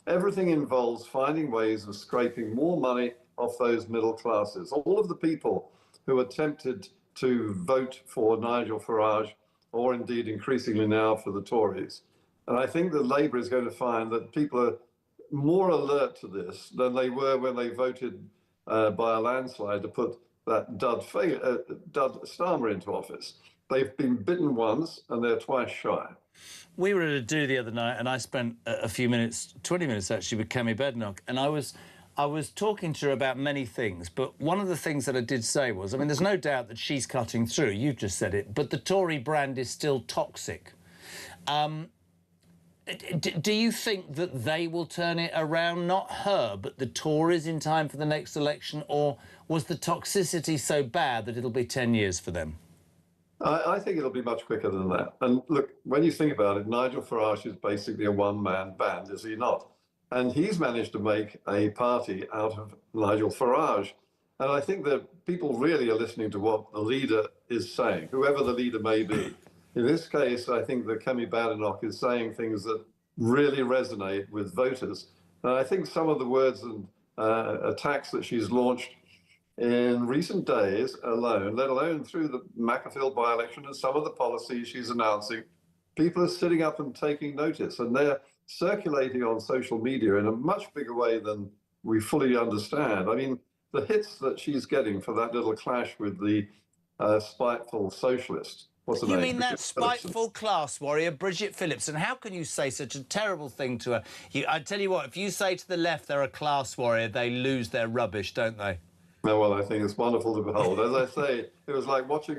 Everything involves finding ways of scraping more money off those middle classes. All of the people who are tempted to vote for Nigel Farage, or indeed increasingly now for the Tories. And I think that Labour is going to find that people are more alert to this than they were when they voted by a landslide to put that dud Starmer into office. They've been bitten once and they're twice shy. We were at a do the other night, and I spent a few minutes, 20 minutes actually, with Kemi Badenoch, and I was talking to her about many things, but one of the things that I did say was, I mean, there's no doubt that she's cutting through, you've just said it, but the Tory brand is still toxic. Do you think that they will turn it around, not her, but the Tories in time for the next election, or was the toxicity so bad that it'll be 10 years for them? I think it'll be much quicker than that. And look, when you think about it, Nigel Farage is basically a one-man band, is he not? And he's managed to make a party out of Nigel Farage. And I think that people really are listening to what the leader is saying, whoever the leader may be. In this case, I think that Kemi Badenoch is saying things that really resonate with voters. And I think some of the words and attacks that she's launched in recent days alone, let alone through the Macclesfield by-election and some of the policies she's announcing, people are sitting up and taking notice, and they're circulating on social media in a much bigger way than we fully understand. I mean, the hits that she's getting for that little clash with the spiteful socialist. What's her You name? mean that Bridget Phillipson. spiteful class warrior, Bridget Phillipson? How can you say such a terrible thing to her? I tell you what, if you say to the left they're a class warrior, they lose their rubbish, don't they? Oh, well, I think it's wonderful to behold. As I say, it was like looking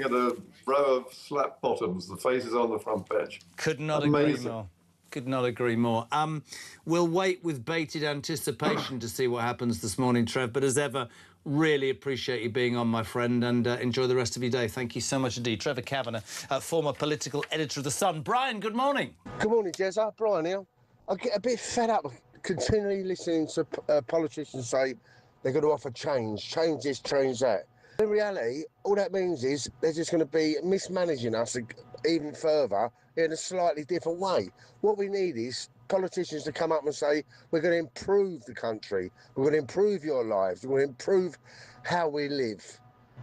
at a row of slap bottoms, the faces on the front bench. Could not agree more. Could not agree more. We'll wait with bated anticipation to see what happens this morning, Trev. But as ever, really appreciate you being on, my friend, and enjoy the rest of your day. Thank you so much indeed. Trevor Kavanagh, former political editor of The Sun. Brian, good morning. Good morning, Jezza. Brian here. I get a bit fed up continually listening to politicians say they're going to offer change this, change that. In reality, all that means is they're just going to be mismanaging us even further in a slightly different way. What we need is politicians to come up and say, we're going to improve the country, we're going to improve your lives, we're going to improve how we live,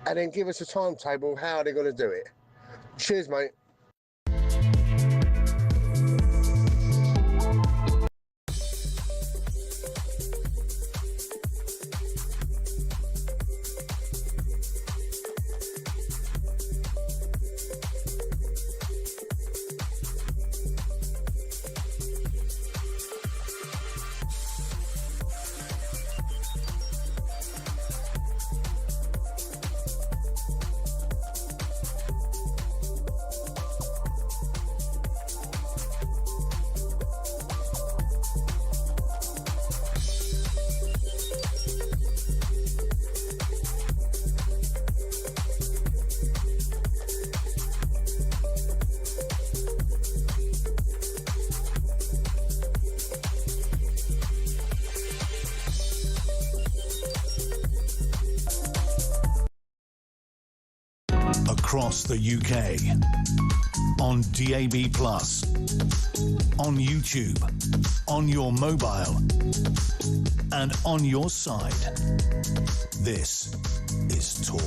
and then give us a timetable of how they're going to do it. Cheers, mate. Across the UK, on DAB+, on YouTube, on your mobile, and on your side. This is Talk.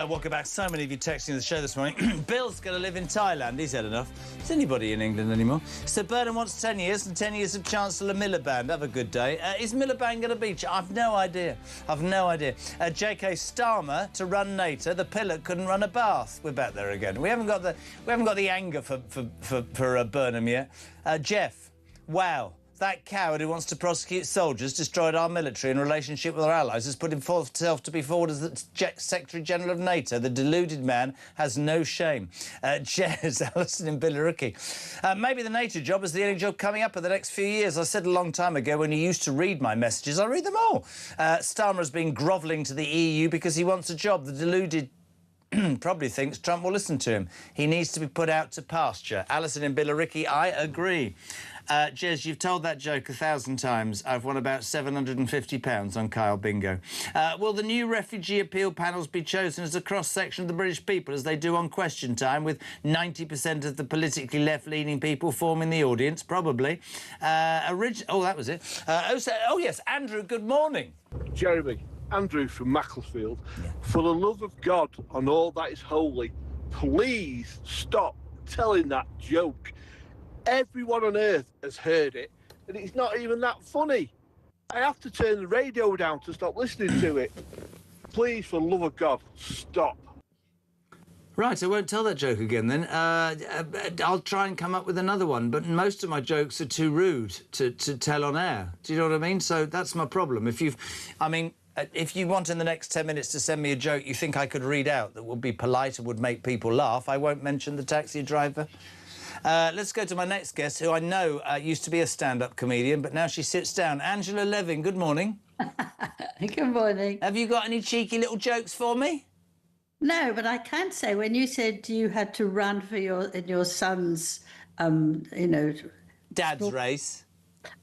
Welcome back. So many of you texting the show this morning. Bill's going to live in Thailand. He's had enough. Is anybody in England anymore? So Burnham wants 10 years and 10 years of Chancellor Miliband. Have a good day. Is Miliband going to beat you? I've no idea. I've no idea. J.K. Starmer to run NATO. The pilot couldn't run a bath. We're back there again. We haven't got the anger for Burnham yet. Jeff, wow. That coward who wants to prosecute soldiers destroyed our military in relationship with our allies, has put himself to be forward as the Secretary-General of NATO. The deluded man has no shame. Jez, Alison in Billericay. Maybe the NATO job is the only job coming up in the next few years. I said a long time ago when you used to read my messages, I read them all. Starmer has been grovelling to the EU because he wants a job. The deluded probably thinks Trump will listen to him. He needs to be put out to pasture. Alison in Billericay, I agree. Jez, you've told that joke 1,000 times. I've won about £750 on Kyle Bingo. Will the new refugee appeal panels be chosen as a cross-section of the British people, as they do on Question Time, with 90% of the politically left-leaning people forming the audience? Probably. That was it. Oh, yes, Andrew, good morning. Jeremy, Andrew from Macclesfield. Yeah. For the love of God and all that is holy, please stop telling that joke. Everyone on earth has heard it, and it's not even that funny. I have to turn the radio down to stop listening to it. Please, for the love of God, stop. Right, I won't tell that joke again then. I'll try and come up with another one, but most of my jokes are too rude to tell on air. Do you know what I mean? So that's my problem. If you want in the next 10 minutes to send me a joke you think I could read out that would be polite and would make people laugh, I won't mention the taxi driver. Let's go to my next guest, who I know used to be a stand-up comedian, but now she sits down. Angela Levin, good morning. Good morning. Have you got any cheeky little jokes for me? No, but I can say, when you said you had to run for your son's, dad's race.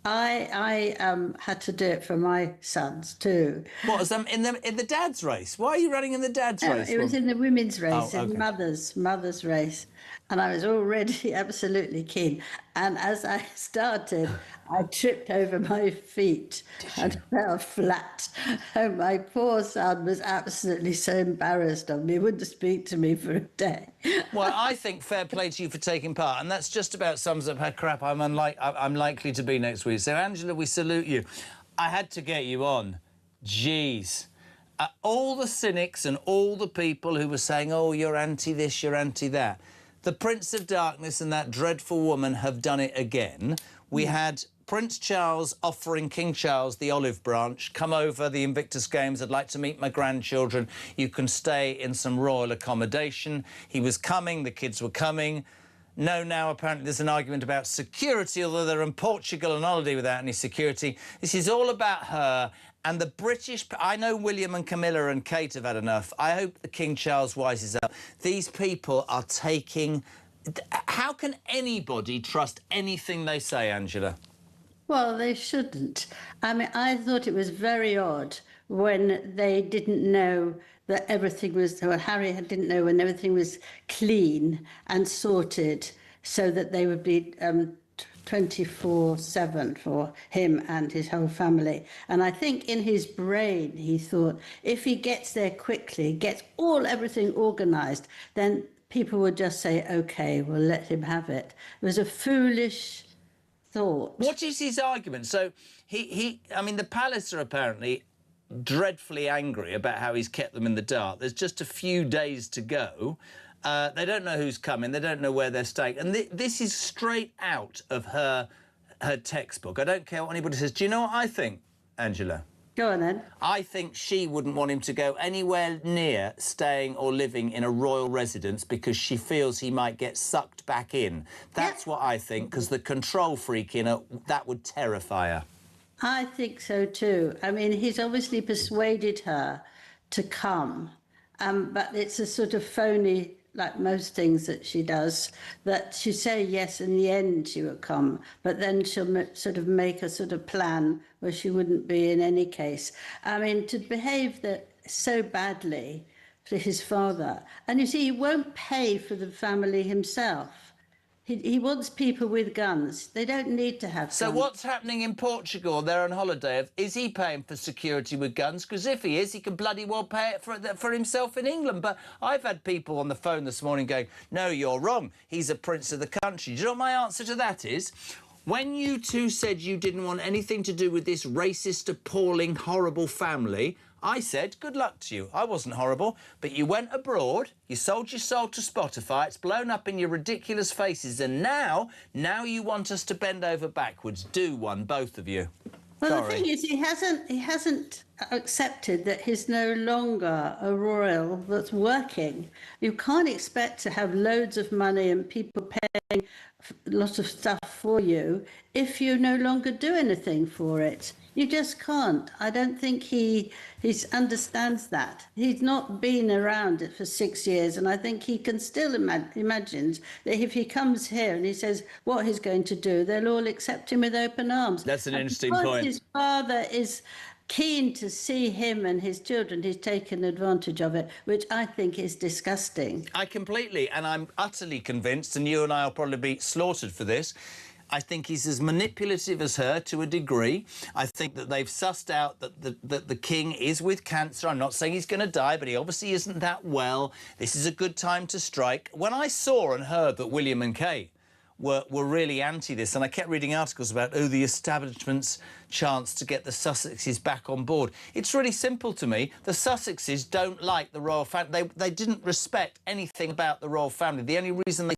I had to do it for my sons too. What was in the dad's race? Why are you running in the dad's race? It was in the women's race, okay. in mother's race. and I was already absolutely keen. And as I started, I tripped over my feet and fell flat. And my poor son was absolutely so embarrassed of me, he wouldn't speak to me for a day. Well, I think fair play to you for taking part, and that's just about sums up how crap I'm likely to be next week. So, Angela, we salute you. I had to get you on. Jeez. All the cynics and all the people who were saying, oh, you're anti-this, you're anti-that. The Prince of Darkness and that dreadful woman have done it again. We had Prince Charles offering King Charles the olive branch. Come over the Invictus Games. I'd like to meet my grandchildren. You can stay in some royal accommodation. He was coming. The kids were coming. No, now apparently there's an argument about security, although they're in Portugal on holiday without any security. This is all about her. And the British... I know William and Camilla and Kate have had enough. I hope the King Charles wises up. These people are taking... How can anybody trust anything they say, Angela? Well, they shouldn't. I mean, I thought it was very odd when they didn't know that everything was... Well, Harry didn't know when everything was clean and sorted so that they would be... 24/7 for him and his whole family. And I think in his brain he thought if he gets there quickly, gets everything organised, then people would just say, OK, we'll let him have it. It was a foolish thought. What is his argument? So I mean, the palace are apparently dreadfully angry about how he's kept them in the dark. There's just a few days to go. They don't know who's coming. They don't know where they're staying. And this is straight out of her textbook. I don't care what anybody says. Do you know what I think, Angela? Go on, then. I think she wouldn't want him to go anywhere near staying or living in a royal residence because she feels he might get sucked back in. That's what I think, because the control freak in her, that would terrify her. I think so, too. I mean, he's obviously persuaded her to come, but it's a sort of phony... like most things that she does, that she say yes, in the end she will come, but then she'll sort of make a sort of plan where she wouldn't be in any case. I mean, to behave so badly to his father. And you see, he won't pay for the family himself. He wants people with guns. They don't need to have So guns. what's happening in Portugal? They're on holiday. Is he paying for security with guns? Because if he is, he can bloody well pay it for himself in England. But I've had people on the phone this morning going, no, you're wrong. He's a prince of the country. Do you know what my answer to that is? When you two said you didn't want anything to do with this racist, appalling, horrible family, I said, good luck to you. I wasn't horrible, but you went abroad, you sold your soul to Spotify, it's blown up in your ridiculous faces, and now you want us to bend over backwards. Do one, both of you. Well, Sorry. the thing is, he hasn't accepted that he's no longer a royal that's working. You can't expect to have loads of money and people paying lots of stuff for you if you no longer do anything for it. You just can't. I don't think he understands that. He's not been around it for 6 years, and I think he can still imagine that if he comes here and he says what he's going to do, they'll all accept him with open arms. That's an interesting Because point. his father is keen to see him and his children, he's taken advantage of it, which I think is disgusting. I completely, and I'm utterly convinced, and you and I will probably be slaughtered for this, I think he's as manipulative as her to a degree. I think that they've sussed out that the king is with cancer. I'm not saying he's going to die, but he obviously isn't that well. This is a good time to strike. When I saw and heard that William and Kate were really anti this, and I kept reading articles about, the establishment's chance to get the Sussexes back on board. It's really simple to me. The Sussexes don't like the royal family. They didn't respect anything about the royal family. The only reason they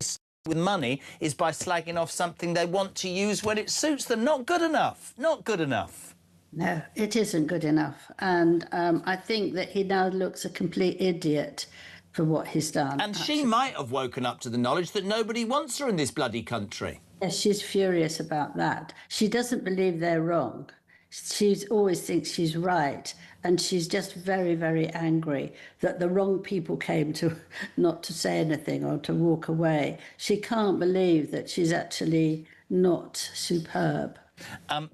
with money is by slagging off something they want to use when it suits them. Not good enough. Not good enough. No, it isn't good enough. And I think that he now looks a complete idiot for what he's done. And she might have woken up to the knowledge that nobody wants her in this bloody country. Yes, she's furious about that. She doesn't believe they're wrong. She always thinks she's right, and she's just very, very angry that the wrong people came to not to say anything or to walk away. She can't believe that she's actually not superb.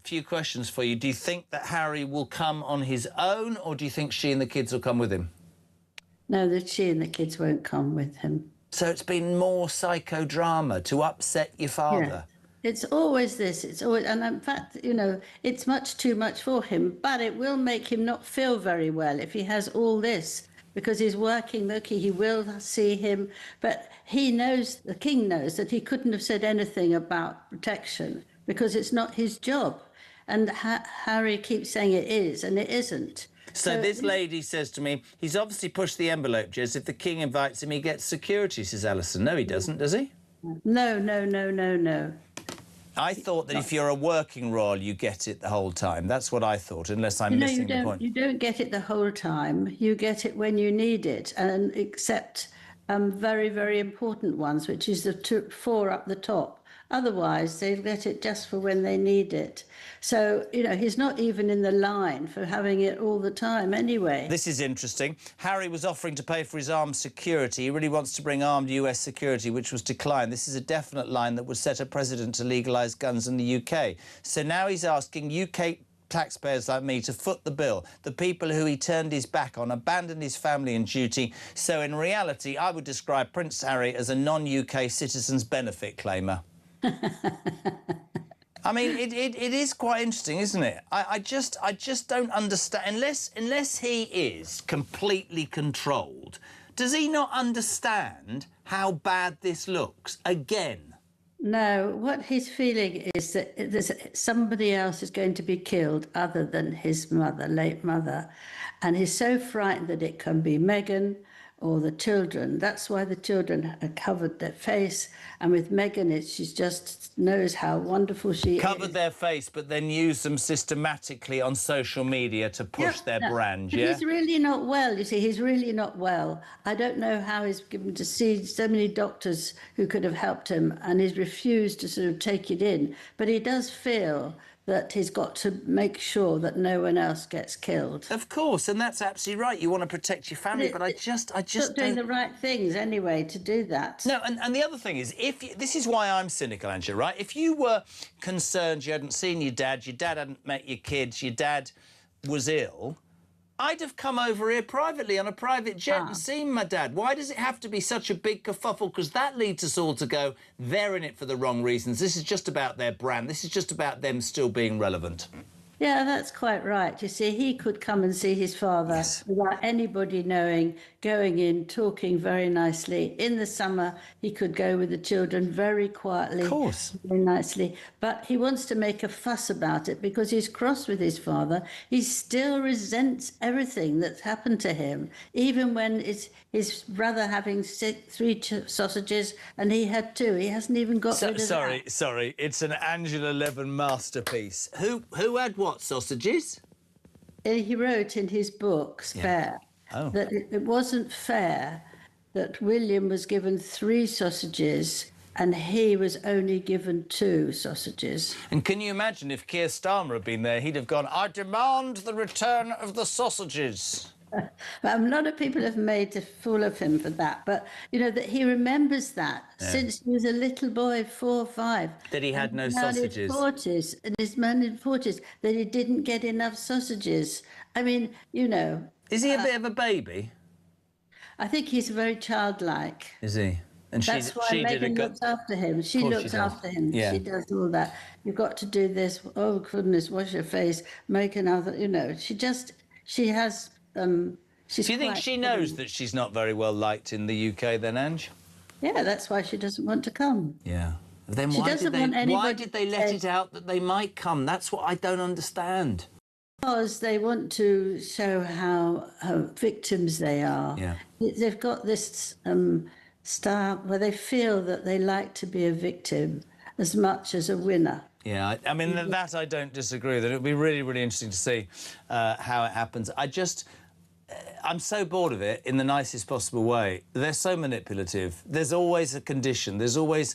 Few questions for you. Do you think that Harry will come on his own, or do you think she and the kids will come with him? No, that she and the kids won't come with him. So it's been more psychodrama to upset your father. Yeah. It's always this. It's always, and in fact, you know, it's much too much for him. But it will make him not feel very well if he has all this, because he's working. Okay, he will see him, but he knows, the king knows, that he couldn't have said anything about protection because it's not his job. And Harry keeps saying it is, and it isn't. So this lady says to me, he's obviously pushed the envelope, Jez. If the king invites him, he gets security, says Alison. No, he doesn't, does he? No, no, no, no, no. I thought that if you're a working royal, you get it the whole time. That's what I thought, unless I'm missing the point. You don't get it the whole time. You get it when you need it, and except very, very important ones, which is the 4 up the top. Otherwise, they'll get it just for when they need it. So, you know, he's not even in the line for having it all the time anyway. This is interesting. Harry was offering to pay for his armed security. He really wants to bring armed US security, which was declined. This is a definite line that would set a precedent to legalise guns in the UK. So now he's asking UK taxpayers like me to foot the bill, the people who he turned his back on, abandoned his family and duty. So in reality, I would describe Prince Harry as a non-UK citizen's benefit claimer. I mean, it is quite interesting, isn't it? I just don't understand. Unless he is completely controlled, does he not understand how bad this looks again? No, what he's feeling is that somebody else is going to be killed other than his mother, late mother. And he's so frightened that it can be Meghan or the children. That's why the children have covered their face. And with Meghan, she just knows how wonderful she is. Covered their face, but then use them systematically on social media to push their brand, yeah? He's really not well, you see. He's really not well. I don't know how he's given to see so many doctors who could have helped him, and he's refused to sort of take it in. But he does feel that he's got to make sure that no one else gets killed. Of course, and that's absolutely right. You want to protect your family, but I just not doing the right things anyway to do that. No, and the other thing is, this is why I'm cynical, Angela, right? If you were concerned you hadn't seen your dad hadn't met your kids, your dad was ill, I'd have come over here privately on a private jet and seen my dad. Why does it have to be such a big kerfuffle? Because that leads us all to go, they're in it for the wrong reasons. This is just about their brand. This is just about them still being relevant. Yeah, that's quite right. You see, he could come and see his father without anybody knowing, going in, talking very nicely. In the summer, he could go with the children very quietly. Of course. Very nicely. But he wants to make a fuss about it because he's cross with his father. He still resents everything that's happened to him, even when it's his brother having 3 sausages and he had 2. He hasn't even got rid of that. Sorry, it's an Angela Levin masterpiece. Who had what sausages? He wrote in his book, Spare, that it wasn't fair that William was given 3 sausages and he was only given 2 sausages. And can you imagine if Keir Starmer had been there, he'd have gone, I demand the return of the sausages. A lot of people have made a fool of him for that, but you know that he remembers that since he was a little boy, 4 or 5. That he had no sausages. In his man in 40s, that he didn't get enough sausages. I mean, you know. Is he a bit of a baby? I think he's very childlike. Is he? And that's why Meghan looks after him. She looks after him. Yeah. She does all that. You've got to do this. Oh goodness, wash your face. Make another. You know, she has. Do you think she knows that she's not very well liked in the UK then, Ange? Yeah, that's why she doesn't want to come. Yeah. Then why did they let it out that they might come? That's what I don't understand. Because they want to show how victims they are. Yeah. They've got this style where they feel that they like to be a victim as much as a winner. Yeah, I mean, that I don't disagree. That it would be really, really interesting to see how it happens. I'm so bored of it in the nicest possible way. They're so manipulative. There's always a condition. There's always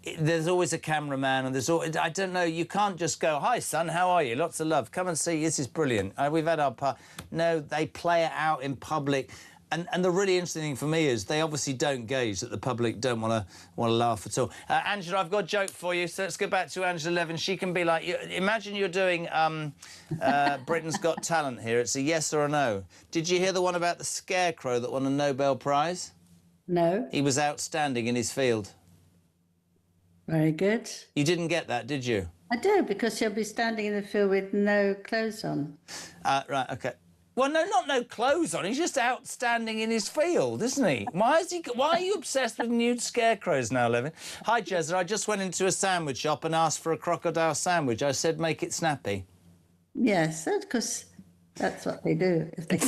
a cameraman, and I don't know. You can't just go, "Hi, son, how are you? Lots of love. Come and see. This is brilliant. We've had our part." No, they play it out in public. And the really interesting thing for me is they obviously don't gauge that the public don't want to laugh at all. Angela, I've got a joke for you, so let's go back to Angela Levin. She can be like, imagine you're doing Britain's Got Talent here. It's a yes or a no. Did you hear the one about the scarecrow that won a Nobel Prize? No. He was outstanding in his field. Very good. You didn't get that, did you? I do, because he'll be standing in the field with no clothes on. Right, OK. Well, no, not no clothes on. He's just outstanding in his field, isn't he? Why are you obsessed with nude scarecrows now, Levin? Hi, Jezza. I just went into a sandwich shop and asked for a crocodile sandwich. I said, make it snappy. Yes, because that's what they do. If they...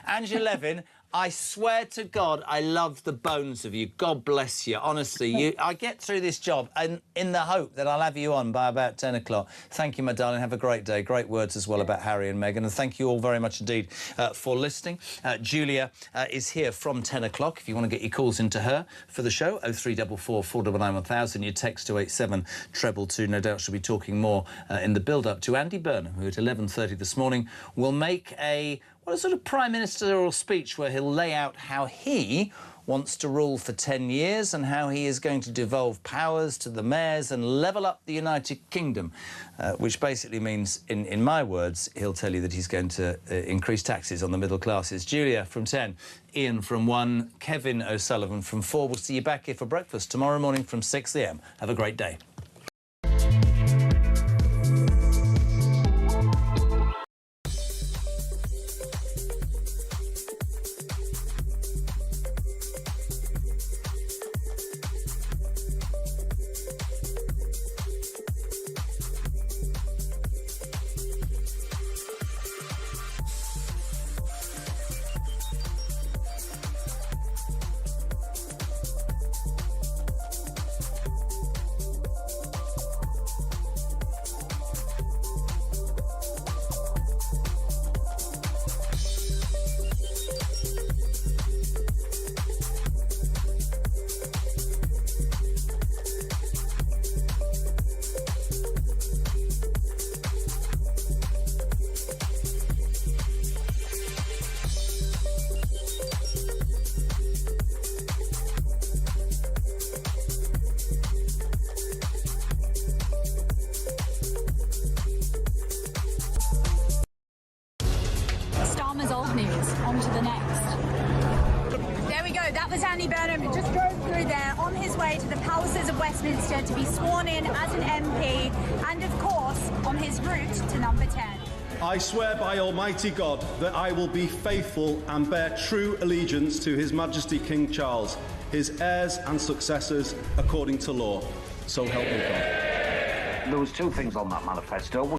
Angela Levin, I swear to God, I love the bones of you. God bless you. Honestly, I get through this job and in the hope that I'll have you on by about 10 o'clock. Thank you, my darling. Have a great day. Great words as well about Harry and Meghan. And thank you all very much indeed for listening. Julia is here from 10 o'clock. If you want to get your calls into her for the show, 0344 499 1000. Your text to 87222. No doubt she'll be talking more in the build-up to Andy Burnham, who at 11:30 this morning will make a sort of prime ministerial speech where he'll lay out how he wants to rule for 10 years and how he is going to devolve powers to the mayors and level up the United Kingdom, which basically means, in my words, he'll tell you that he's going to increase taxes on the middle classes. Julia from 10, Ian from 1, Kevin O'Sullivan from 4. We'll see you back here for breakfast tomorrow morning from 6 a.m. Have a great day. Andy Burnham just drove through there on his way to the palaces of Westminster to be sworn in as an MP and, of course, on his route to number 10. I swear by Almighty God that I will be faithful and bear true allegiance to His Majesty King Charles, his heirs and successors, according to law. So help me God. There was two things on that manifesto.